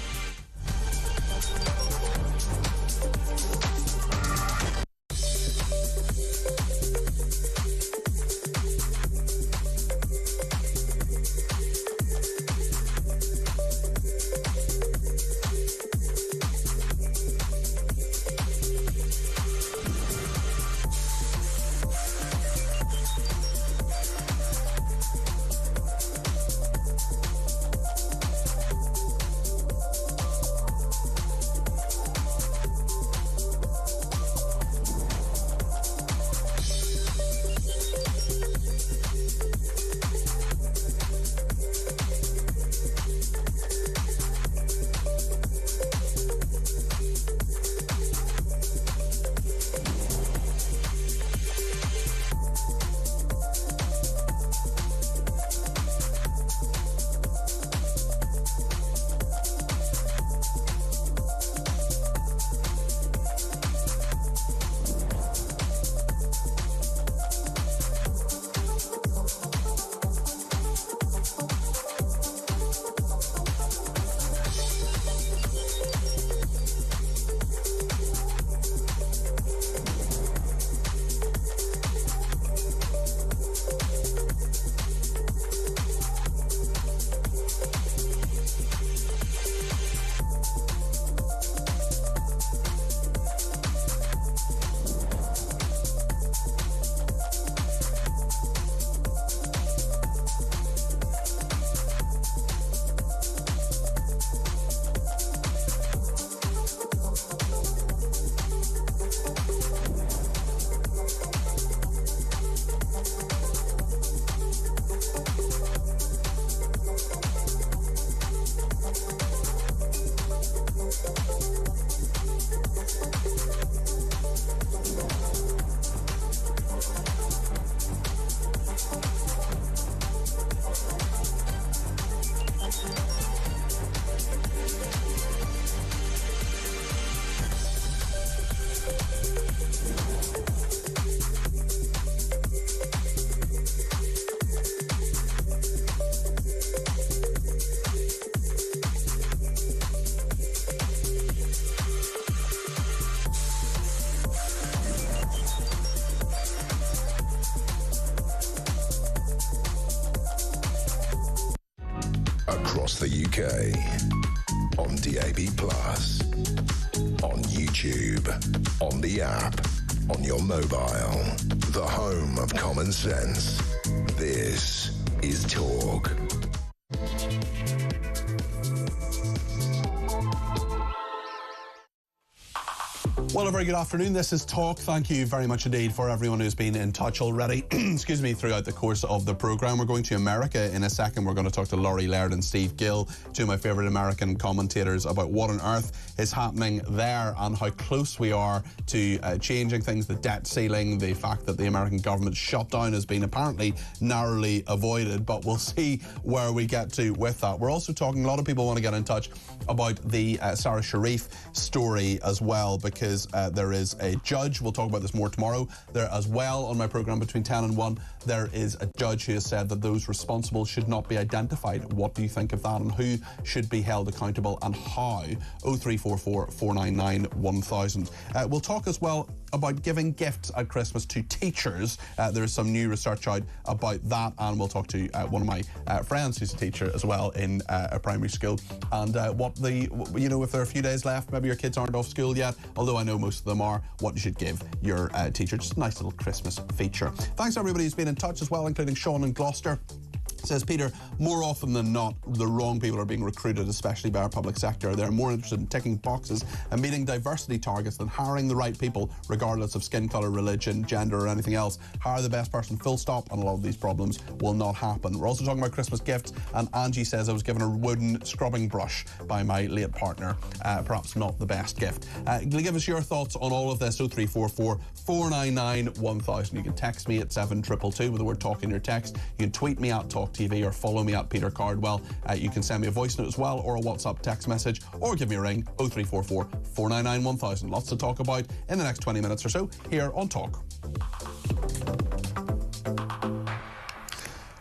across the UK. On DAB+, on YouTube, on the app, on your mobile. The home of common sense. This is Talk. Well, a very good afternoon. This is Talk. Thank you very much indeed for everyone who's been in touch already, excuse me, throughout the course of the programme. We're going to America in a second. We're going to talk to Laurie Laird and Steve Gill, two of my favourite American commentators, about what on earth is happening there and how close we are to changing things, the debt ceiling, the fact that the American government shutdown has been apparently narrowly avoided, but we'll see where we get to with that. We're also talking, a lot of people want to get in touch about the Sarah Sharif story as well, because there is a judge, we'll talk about this more tomorrow, there as well on my programme between 10 and 1, there is a judge who has said that those responsible should not be identified. What do you think of that, and who should be held accountable and how? 0344 499 1000. We'll talk as well about giving gifts at Christmas to teachers. There is some new research out about that, and we'll talk to one of my friends who's a teacher as well in a primary school, and what the, you know, if there are a few days left, maybe your kids aren't off school yet, although I know most of them are, what you should give your teacher. Just a nice little Christmas feature. Thanks to everybody who's been in touch as well, including Sean in Gloucester. Says Peter, more often than not, the wrong people are being recruited, especially by our public sector. They're more interested in ticking boxes and meeting diversity targets than hiring the right people, regardless of skin colour, religion, gender or anything else. Hire the best person, full stop, and a lot of these problems will not happen. We're also talking about Christmas gifts, and Angie says I was given a wooden scrubbing brush by my late partner. Perhaps not the best gift. Give us your thoughts on all of this. 0344 499 1000. You can text me at 7222 with the word talk in your text. You can tweet me at talkTV or follow me at Peter Cardwell. You can send me a voice note as well, or a WhatsApp text message, or give me a ring, 0344 499 1000. Lots to talk about in the next 20 minutes or so here on Talk.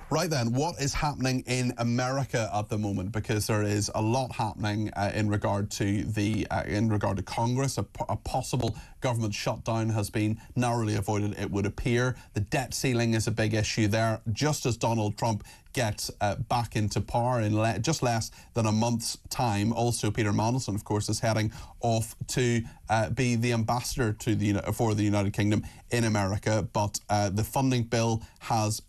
Right then, what is happening in America at the moment? Because there is a lot happening in regard to Congress. A possible government shutdown has been narrowly avoided, it would appear. The debt ceiling is a big issue there, just as Donald Trump gets back into power in just less than a month's time. Also, Peter Mandelson, of course, is heading off to be the ambassador to for the United Kingdom in America. But the funding bill has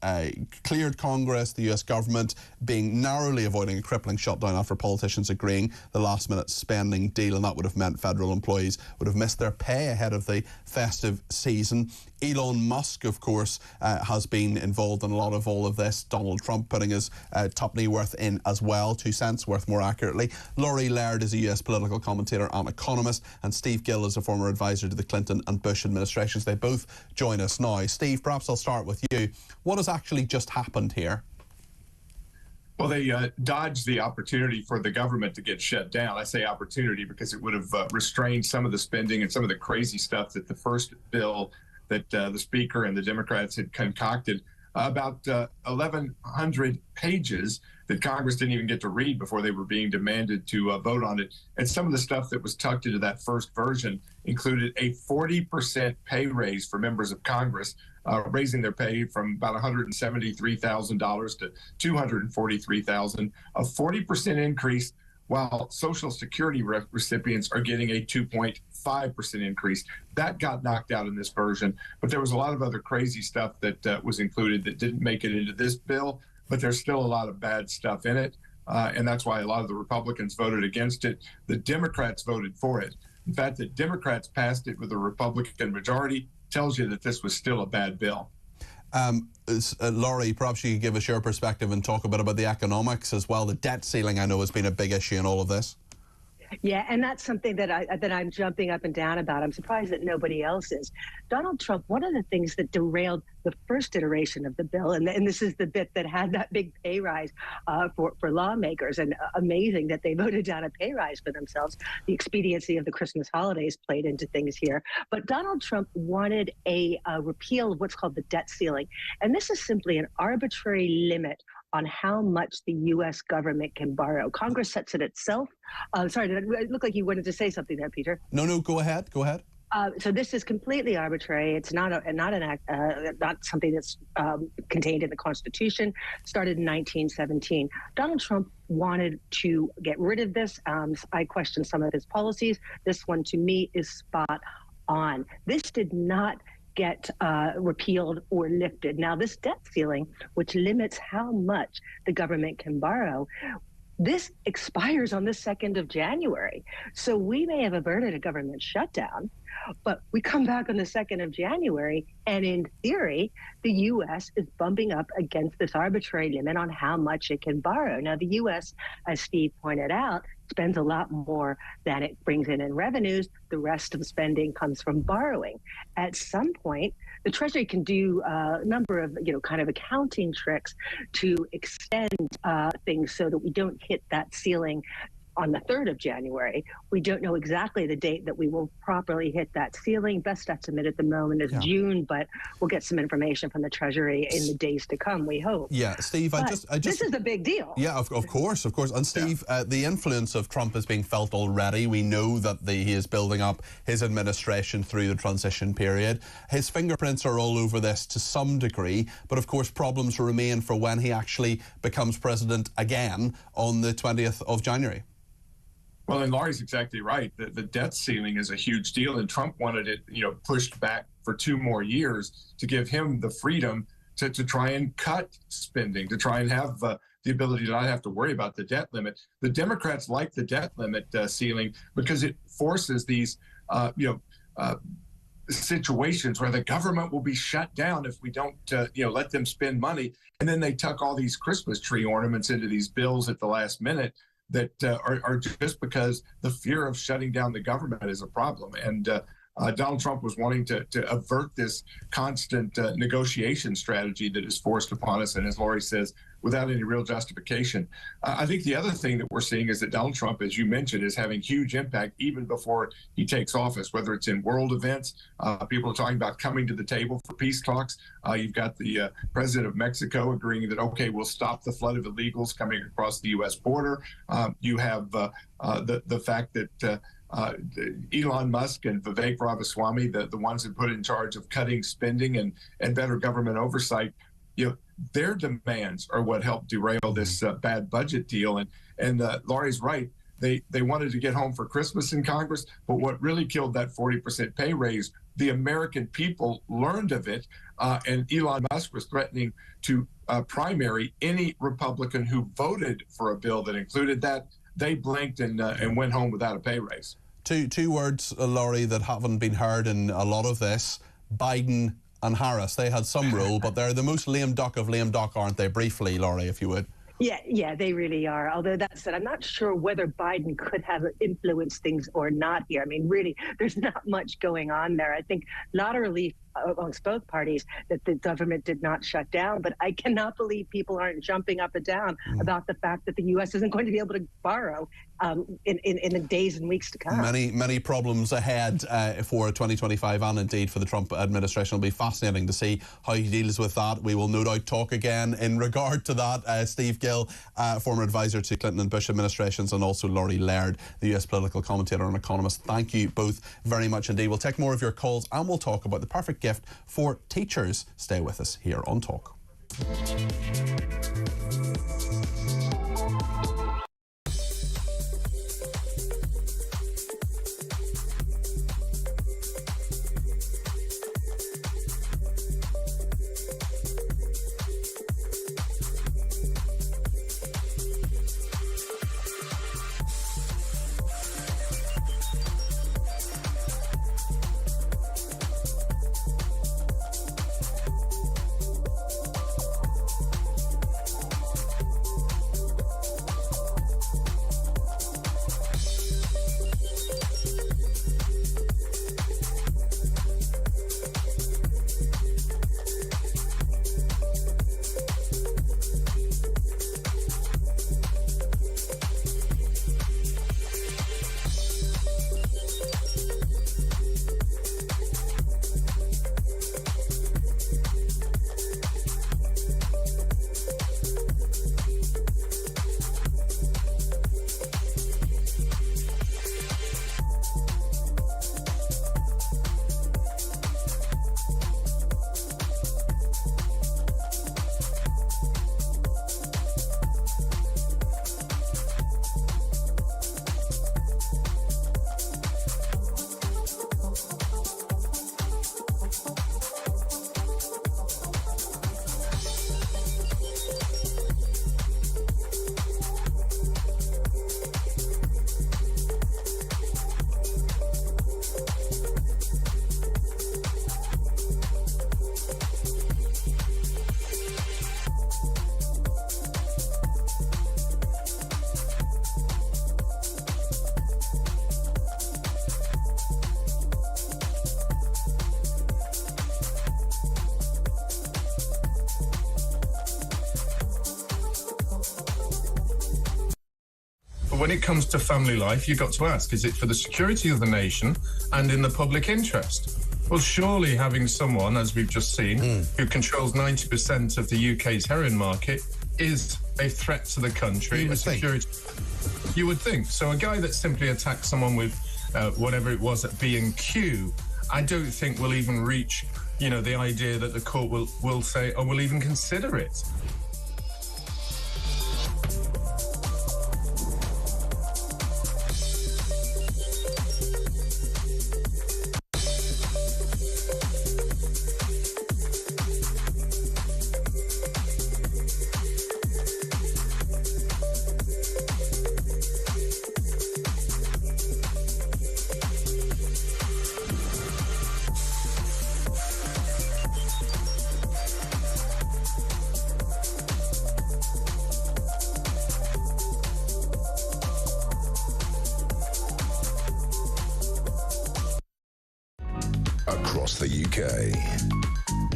cleared Congress, the US government being narrowly avoiding a crippling shutdown after politicians agreeing the last-minute spending deal, and that would have meant federal employees would have missed their pay ahead of the festive season. Elon Musk, of course, has been involved in a lot of all of this. Donald Trump putting his tuppenny worth in as well, 2 cents worth more accurately. Laurie Laird is a US political commentator and economist, and Steve Gill is a former advisor to the Clinton and Bush administrations. They both join us now. Steve, perhaps I'll start with you. What has actually just happened here? Well, they dodged the opportunity for the government to get shut down. I say opportunity because it would have restrained some of the spending and some of the crazy stuff that the first bill that the Speaker and the Democrats had concocted, about 1,100 pages that Congress didn't even get to read before they were being demanded to vote on it. And some of the stuff that was tucked into that first version included a 40% pay raise for members of Congress, raising their pay from about $173,000 to $243,000, a 40% increase, while Social Security recipients are getting a 2.5% increase. That got knocked out in this version, but there was a lot of other crazy stuff that was included that didn't make it into this bill, but there's still a lot of bad stuff in it, and that's why a lot of the Republicans voted against it. The Democrats voted for it. In fact, the Democrats passed it with a Republican majority. Tells you that this was still a bad bill. Laurie, perhaps you could give us your perspective and talk a bit about the economics as well. The debt ceiling, I know, has been a big issue in all of this. Yeah, and that's something that I'm jumping up and down about. I'm surprised that nobody else is. Donald Trump, one of the things that derailed the first iteration of the bill, and this is the bit that had that big pay rise for lawmakers, and amazing that they voted down a pay rise for themselves. The expediency of the Christmas holidays played into things here. But Donald Trump wanted a repeal of what's called the debt ceiling. And this is simply an arbitrary limit on how much the U.S. government can borrow. Congress sets it itself. Sorry, did it look like you wanted to say something there, Peter? No, go ahead. So this is completely arbitrary. It's not something that's contained in the Constitution. Started in 1917. Donald Trump wanted to get rid of this. I question some of his policies. This one, to me, is spot on. This did not get repealed or lifted. Now, this debt ceiling, which limits how much the government can borrow, this expires on the 2nd of January. So we may have averted a government shutdown, but we come back on the 2nd of January, and in theory, the U.S. is bumping up against this arbitrary limit on how much it can borrow. Now, the U.S., as Steve pointed out, spends a lot more than it brings in revenues. The rest of the spending comes from borrowing. At some point, the Treasury can do a number of, kind of accounting tricks to extend things so that we don't hit that ceiling on the 3rd of January. We don't know exactly the date that we will properly hit that ceiling. Best estimate at the moment is June, but we'll get some information from the Treasury in the days to come, we hope. Yeah, Steve, I just this is a big deal. Yeah, of course. And Steve, the influence of Trump is being felt already. We know that he is building up his administration through the transition period. His fingerprints are all over this to some degree, but of course problems remain for when he actually becomes president again on the 20th of January. Well, and Laurie's exactly right. The debt ceiling is a huge deal, and Trump wanted it, pushed back for 2 more years to give him the freedom to try and cut spending, to try and have the ability to not have to worry about the debt limit. The Democrats like the debt limit ceiling because it forces these, situations where the government will be shut down if we don't, let them spend money, and then they tuck all these Christmas tree ornaments into these bills at the last minute that are just because the fear of shutting down the government is a problem. And Donald Trump was wanting to avert this constant negotiation strategy that is forced upon us, and as Laurie says, without any real justification. I think the other thing that we're seeing is that Donald Trump, as you mentioned, is having huge impact even before he takes office, whether it's in world events. People are talking about coming to the table for peace talks. You've got the president of Mexico agreeing that, okay, we'll stop the flood of illegals coming across the U.S. border. You have the fact that Elon Musk and Vivek Ramaswamy, the ones that put in charge of cutting spending and better government oversight, their demands are what helped derail this bad budget deal. And Laurie's right. They wanted to get home for Christmas in Congress, but what really killed that 40% pay raise, the American people learned of it, and Elon Musk was threatening to primary any Republican who voted for a bill that included that. They blinked and went home without a pay raise. Two words, Laurie, that haven't been heard in a lot of this: Biden and Harris. They had some role, but they're the most lame duck of lame duck, aren't they? Briefly, Laurie, if you would. Yeah, they really are. Although that said, I'm not sure whether Biden could have influenced things or not here. I mean, really, there's not much going on there. I think a lot of relief amongst both parties that the government did not shut down, but I cannot believe people aren't jumping up and down about the fact that the U.S. isn't going to be able to borrow in the days and weeks to come. Many problems ahead for 2025 and indeed for the Trump administration. It'll be fascinating to see how he deals with that. We will no doubt talk again in regard to that. Steve Gill, former advisor to Clinton and Bush administrations, and also Laurie Laird, the US political commentator and economist. Thank you both very much indeed. We'll take more of your calls and we'll talk about the perfect gift for teachers. Stay with us here on Talk. But when it comes to family life, you've got to ask, is it for the security of the nation and in the public interest? Well, surely having someone, as we've just seen, who controls 90% of the UK's heroin market is a threat to the country, a security. You would think. So a guy that simply attacked someone with whatever it was at B&Q, I don't think will even reach, you know, the idea that the court will say or will even consider it. Across the UK,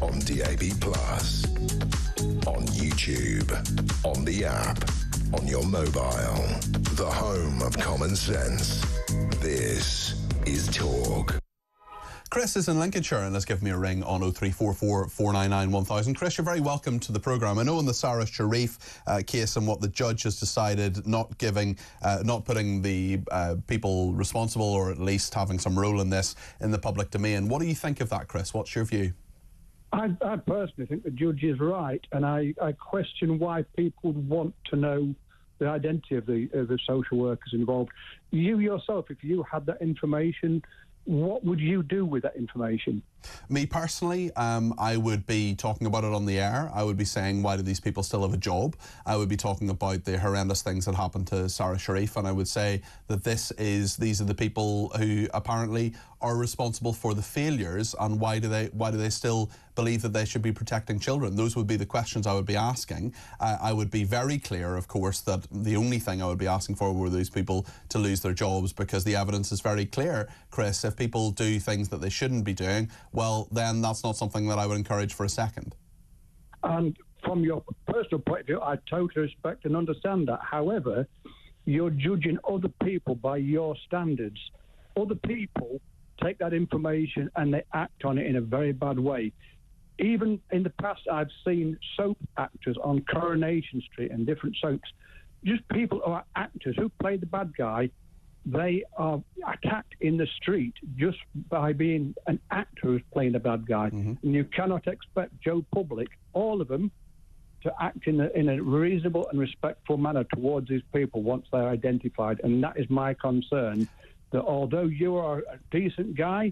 on DAB+, on YouTube, on the app, on your mobile, the home of common sense. This is Talk. Chris is in Lincolnshire and has given me a ring on 0344 499 1000. Chris, you're very welcome to the programme. I know in the Sarah Sharif case and what the judge has decided, not putting the people responsible, or at least having some role in this, in the public domain. What do you think of that, Chris? What's your view? I personally think the judge is right, and I question why people would want to know the identity of the social workers involved. You yourself, if you had that information, what would you do with that information? Me personally, I would be talking about it on the air. I would be saying, why do these people still have a job? I would be talking about the horrendous things that happened to Sarah Sharif, and I would say that these are the people who apparently are responsible for the failures, and why do they still believe that they should be protecting children? Those would be the questions I would be asking. I would be very clear, of course, that the only thing I would be asking for were these people to lose their jobs, because the evidence is very clear, Chris. If people do things that they shouldn't be doing, well, then that's not something that I would encourage for a second. And from your personal point of view, I totally respect and understand that. However, you're judging other people by your standards. Other people take that information and they act on it in a very bad way. Even in the past, I've seen soap actors on Coronation Street and different soaps, just people who are actors who play the bad guy. They are attacked in the street just by being an actor who's playing a bad guy. And you cannot expect Joe Public, all of them, to act in a reasonable and respectful manner towards these people once they're identified. And that is my concern, that although you are a decent guy,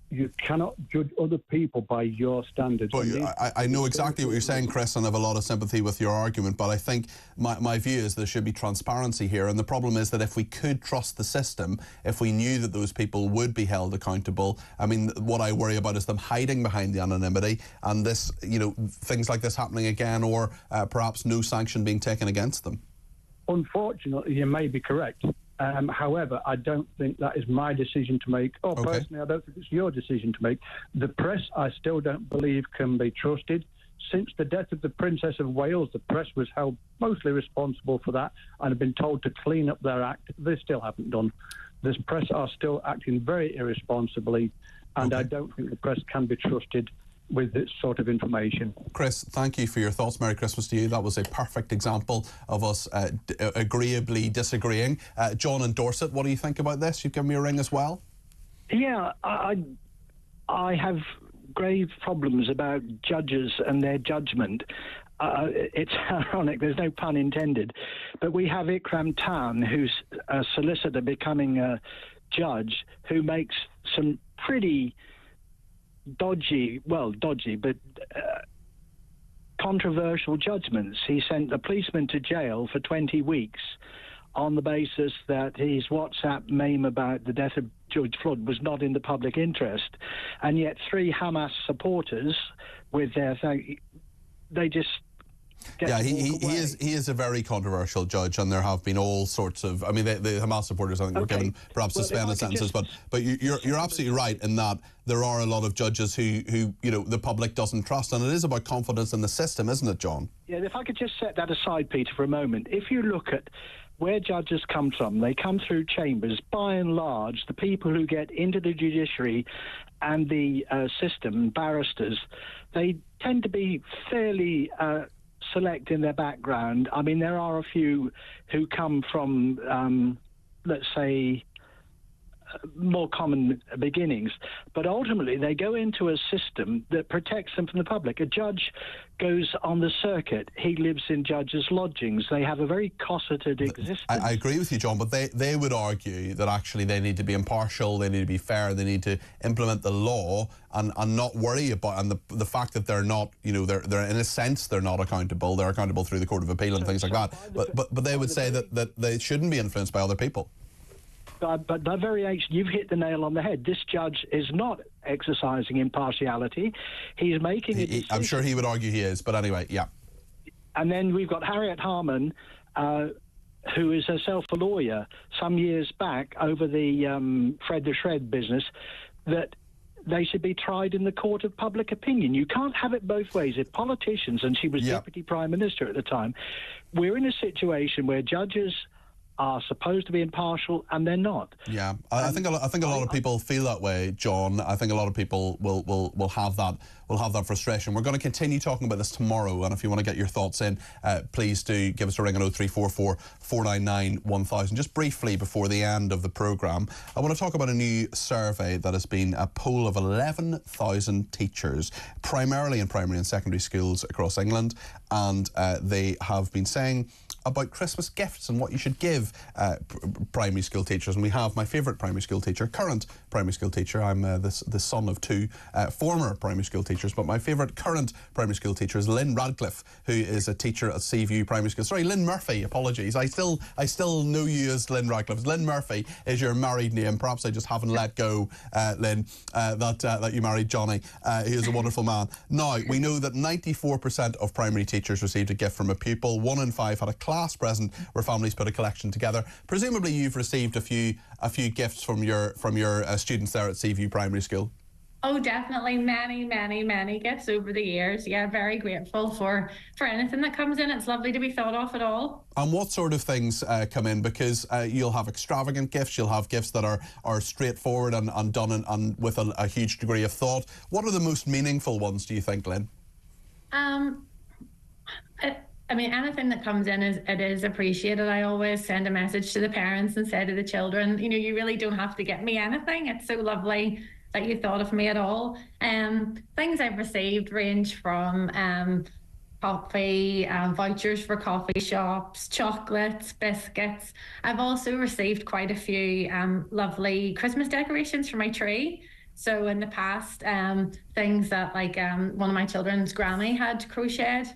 you cannot judge other people by your standards. But I know exactly what you're saying, Chris, and I have a lot of sympathy with your argument, but I think my view is there should be transparency here, and the problem is that if we could trust the system, if we knew that those people would be held accountable, I mean, what I worry about is them hiding behind the anonymity, and this, you know, things like this happening again, or perhaps no sanction being taken against them. Unfortunately, you may be correct. However, I don't think that is my decision to make, or personally, I don't think it's your decision to make. The press, I still don't believe, can be trusted. Since the death of the Princess of Wales, the press was held mostly responsible for that and have been told to clean up their act. They still haven't done. The press are still acting very irresponsibly, and I don't think the press can be trusted with this sort of information. Chris, thank you for your thoughts. Merry Christmas to you. That was a perfect example of us agreeably disagreeing. John in Dorset, what do you think about this? You've given me a ring as well. Yeah, I have grave problems about judges and their judgment. It's ironic, there's no pun intended, but we have Ikram Tan, who's a solicitor becoming a judge, who makes some pretty dodgy, but controversial judgments. He sent a policeman to jail for 20 weeks on the basis that his WhatsApp meme about the death of George Floyd was not in the public interest. And yet 3 Hamas supporters with their thing, they just... Yeah, he is a very controversial judge, and there have been all sorts of... I mean, the Hamas supporters, I think, were given perhaps suspended sentences, but you're absolutely right in that there are a lot of judges who you know, the public doesn't trust, and it is about confidence in the system, isn't it, John? Yeah, if I could just set that aside, Peter, for a moment. If you look at where judges come from, they come through chambers. By and large, the people who get into the judiciary and the system, barristers, they tend to be fairly select in their background. I mean, there are a few who come from, let's say, more common beginnings, but ultimately they go into a system that protects them from the public. A judge goes on the circuit. He lives in judges' lodgings. They have a very cosseted existence. I agree with you, John, but they would argue that actually they need to be impartial, they need to be fair, they need to implement the law and not worry about, and the fact that they're not, you know, they're in a sense they're not accountable. They're accountable through the Court of Appeal and things like that. But they would say that they shouldn't be influenced by other people. But by variation, you've hit the nail on the head. This judge is not exercising impartiality. He's making a decision. I'm sure he would argue he is, but anyway, yeah. And then we've got Harriet Harman, who is herself a lawyer, some years back over the Fred the Shred business, that they should be tried in the court of public opinion. You can't have it both ways. If politicians, and she was Deputy Prime Minister at the time, we're in a situation where judges are supposed to be impartial and they're not. Yeah, I think a lot of people feel that way, John. I think a lot of people will have that frustration. We're going to continue talking about this tomorrow, and if you want to get your thoughts in, please do give us a ring on 0344 499 1000. Just briefly before the end of the programme, I want to talk about a new survey that has been a poll of 11,000 teachers, primarily in primary and secondary schools across England, and they have been saying about Christmas gifts and what you should give primary school teachers. And we have my favourite primary school teacher, current primary school teacher. I'm the son of two former primary school teachers, but my favourite current primary school teacher is Lynn Radcliffe, who is a teacher at Seaview Primary School. Sorry, Lynn Murphy, apologies. I still know you as Lynn Radcliffe. Lynn Murphy is your married name. Perhaps I just haven't let go, Lynn, that you married Johnny. He is a wonderful man. Now, we know that 94% of primary teachers received a gift from a pupil. 1 in 5 had a class present where families put a collection together. Presumably you've received a few gifts from your students there at Seaview Primary School. Oh, definitely. Many gifts over the years. Yeah, very grateful for anything that comes in. It's lovely to be thought of at all. And what sort of things come in? Because you'll have extravagant gifts, you'll have gifts that are straightforward and done and with a huge degree of thought. What are the most meaningful ones, do you think, Lynn? I mean, anything that comes in is appreciated. I always send a message to the parents and say to the children, you know, you really don't have to get me anything. It's so lovely that you thought of me at all. Things I've received range from coffee, vouchers for coffee shops, chocolates, biscuits. I've also received quite a few lovely Christmas decorations for my tree. So in the past, things that like one of my children's granny had crocheted,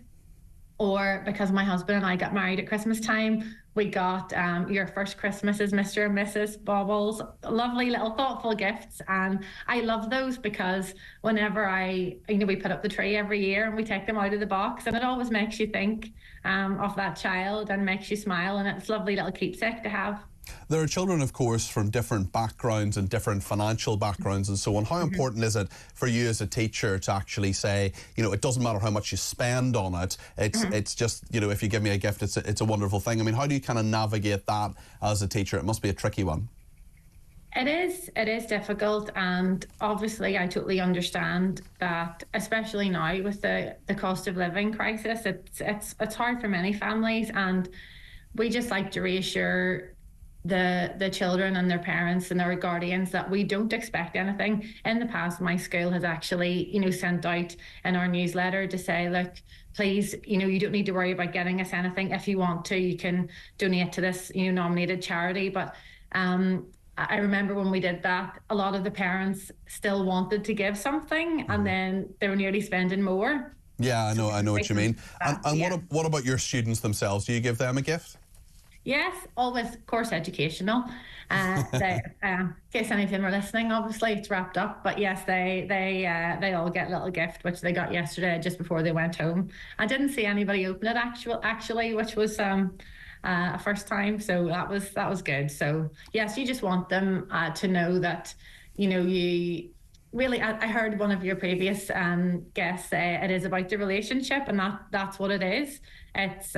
or because my husband and I got married at Christmas time, we got Your First Christmas is Mr. and Mrs. Baubles, lovely little thoughtful gifts. And I love those because whenever we put up the tree every year and we take them out of the box, and it always makes you think of that child and makes you smile, and it's a lovely little keepsake to have. There are children, of course, from different backgrounds and different financial backgrounds and so on. How important is it for you as a teacher to actually say, you know, it doesn't matter how much you spend on it, it's just, you know, if you give me a gift, it's a wonderful thing. I mean, how do you kind of navigate that as a teacher? It must be a tricky one. It is difficult, and obviously I totally understand that, especially now with the cost of living crisis, it's hard for many families, and we just like to reassure the children and their parents and their guardians that we don't expect anything. In the past, my school has actually, you know, sent out in our newsletter to say, look, please, you know, you don't need to worry about getting us anything. If you want to, you can donate to this, you know, nominated charity. But I remember when we did that, a lot of the parents still wanted to give something, and then they were nearly spending more. Yeah, I know what you mean. And what about your students themselves? Do you give them a gift? Yes, always, of course, educational. In case any of them are listening, obviously it's wrapped up. But yes, they all get a little gift, which they got yesterday just before they went home. I didn't see anybody open it actually, which was a first time. So that was good. So yes, you just want them to know that, you know, you really. I heard one of your previous guests say it is about the relationship, and that's what it is. it's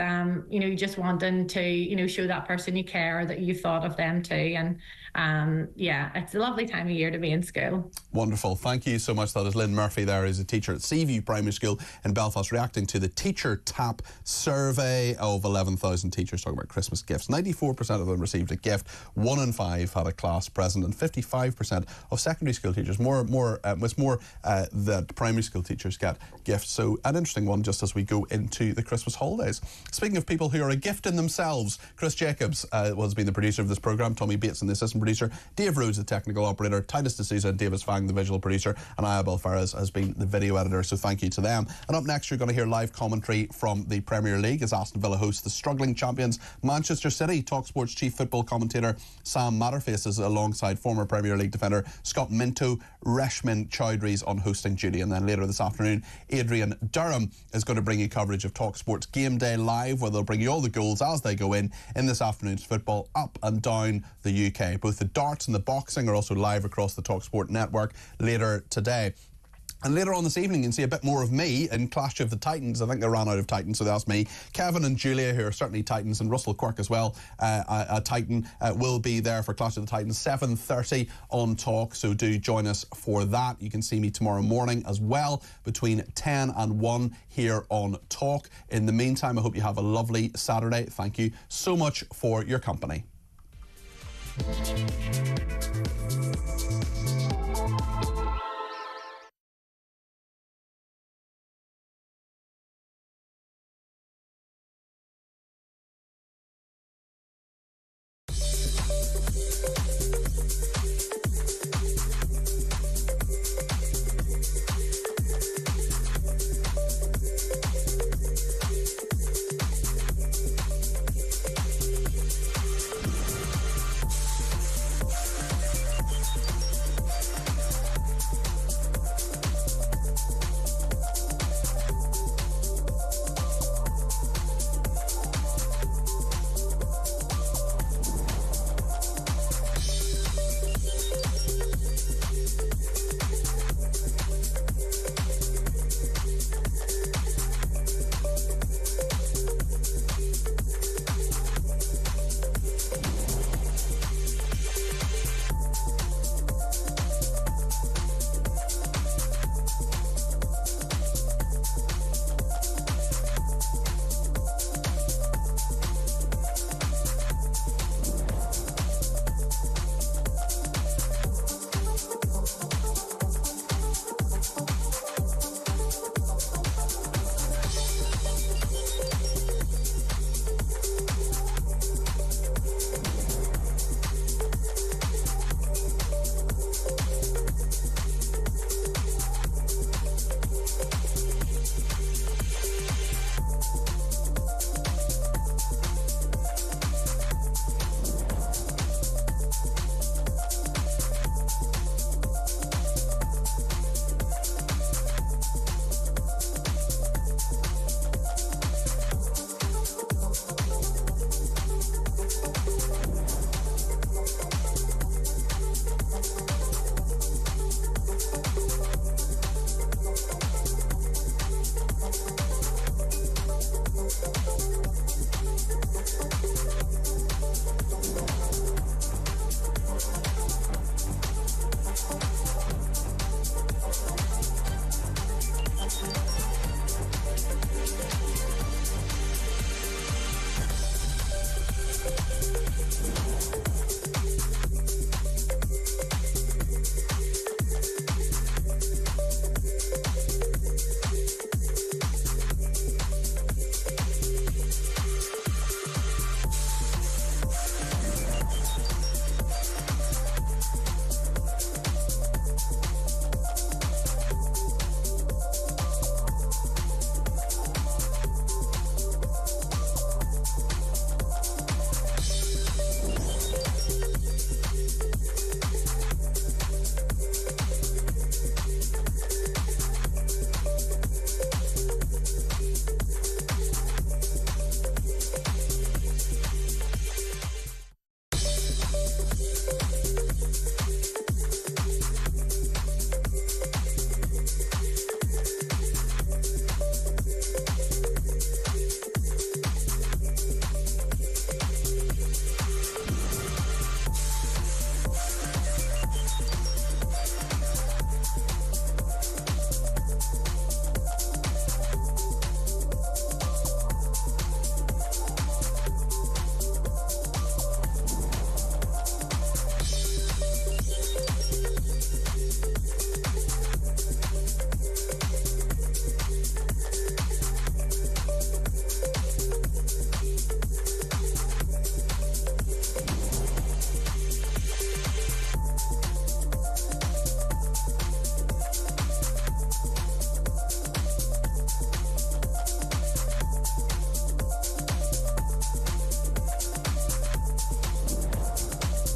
just wanting to show that person you care, that you thought of them too. And it's a lovely time of year to be in school. Wonderful. Thank you so much. That is Lynn Murphy there, who's a teacher at Seaview Primary School in Belfast, reacting to the Teacher Tap survey of 11,000 teachers talking about Christmas gifts. 94% of them received a gift. 1 in 5 had a class present, and 55% of secondary school teachers, that primary school teachers get gifts. So an interesting one just as we go into the Christmas holidays. Speaking of people who are a gift in themselves, Chris Jacobs has been the producer of this programme, Tommy Bateson the assistant producer, Dave Rhodes the technical operator, Titus D'Souza and Davis Fang the visual producer, and Ayabel Farres has been the video editor, so thank you to them. And up next you're going to hear live commentary from the Premier League as Aston Villa hosts the struggling champions Manchester City. talkSport's chief football commentator Sam Matterface is alongside former Premier League defender Scott Minto. Reshmin Chowdhury's on hosting duty, and then later this afternoon Adrian Durham is going to bring you coverage of talkSport's Game Day Live, where they'll bring you all the goals as they go in this afternoon's football up and down the UK. Both the darts and the boxing are also live across the talkSport network later today. And later on this evening, you can see a bit more of me in Clash of the Titans. I think they ran out of Titans, so that's me. Kevin and Julia, who are certainly Titans, and Russell Quirk as well, a Titan, will be there for Clash of the Titans, 7:30 on Talk, so do join us for that. You can see me tomorrow morning as well, between 10 and 1 here on Talk. In the meantime, I hope you have a lovely Saturday. Thank you so much for your company.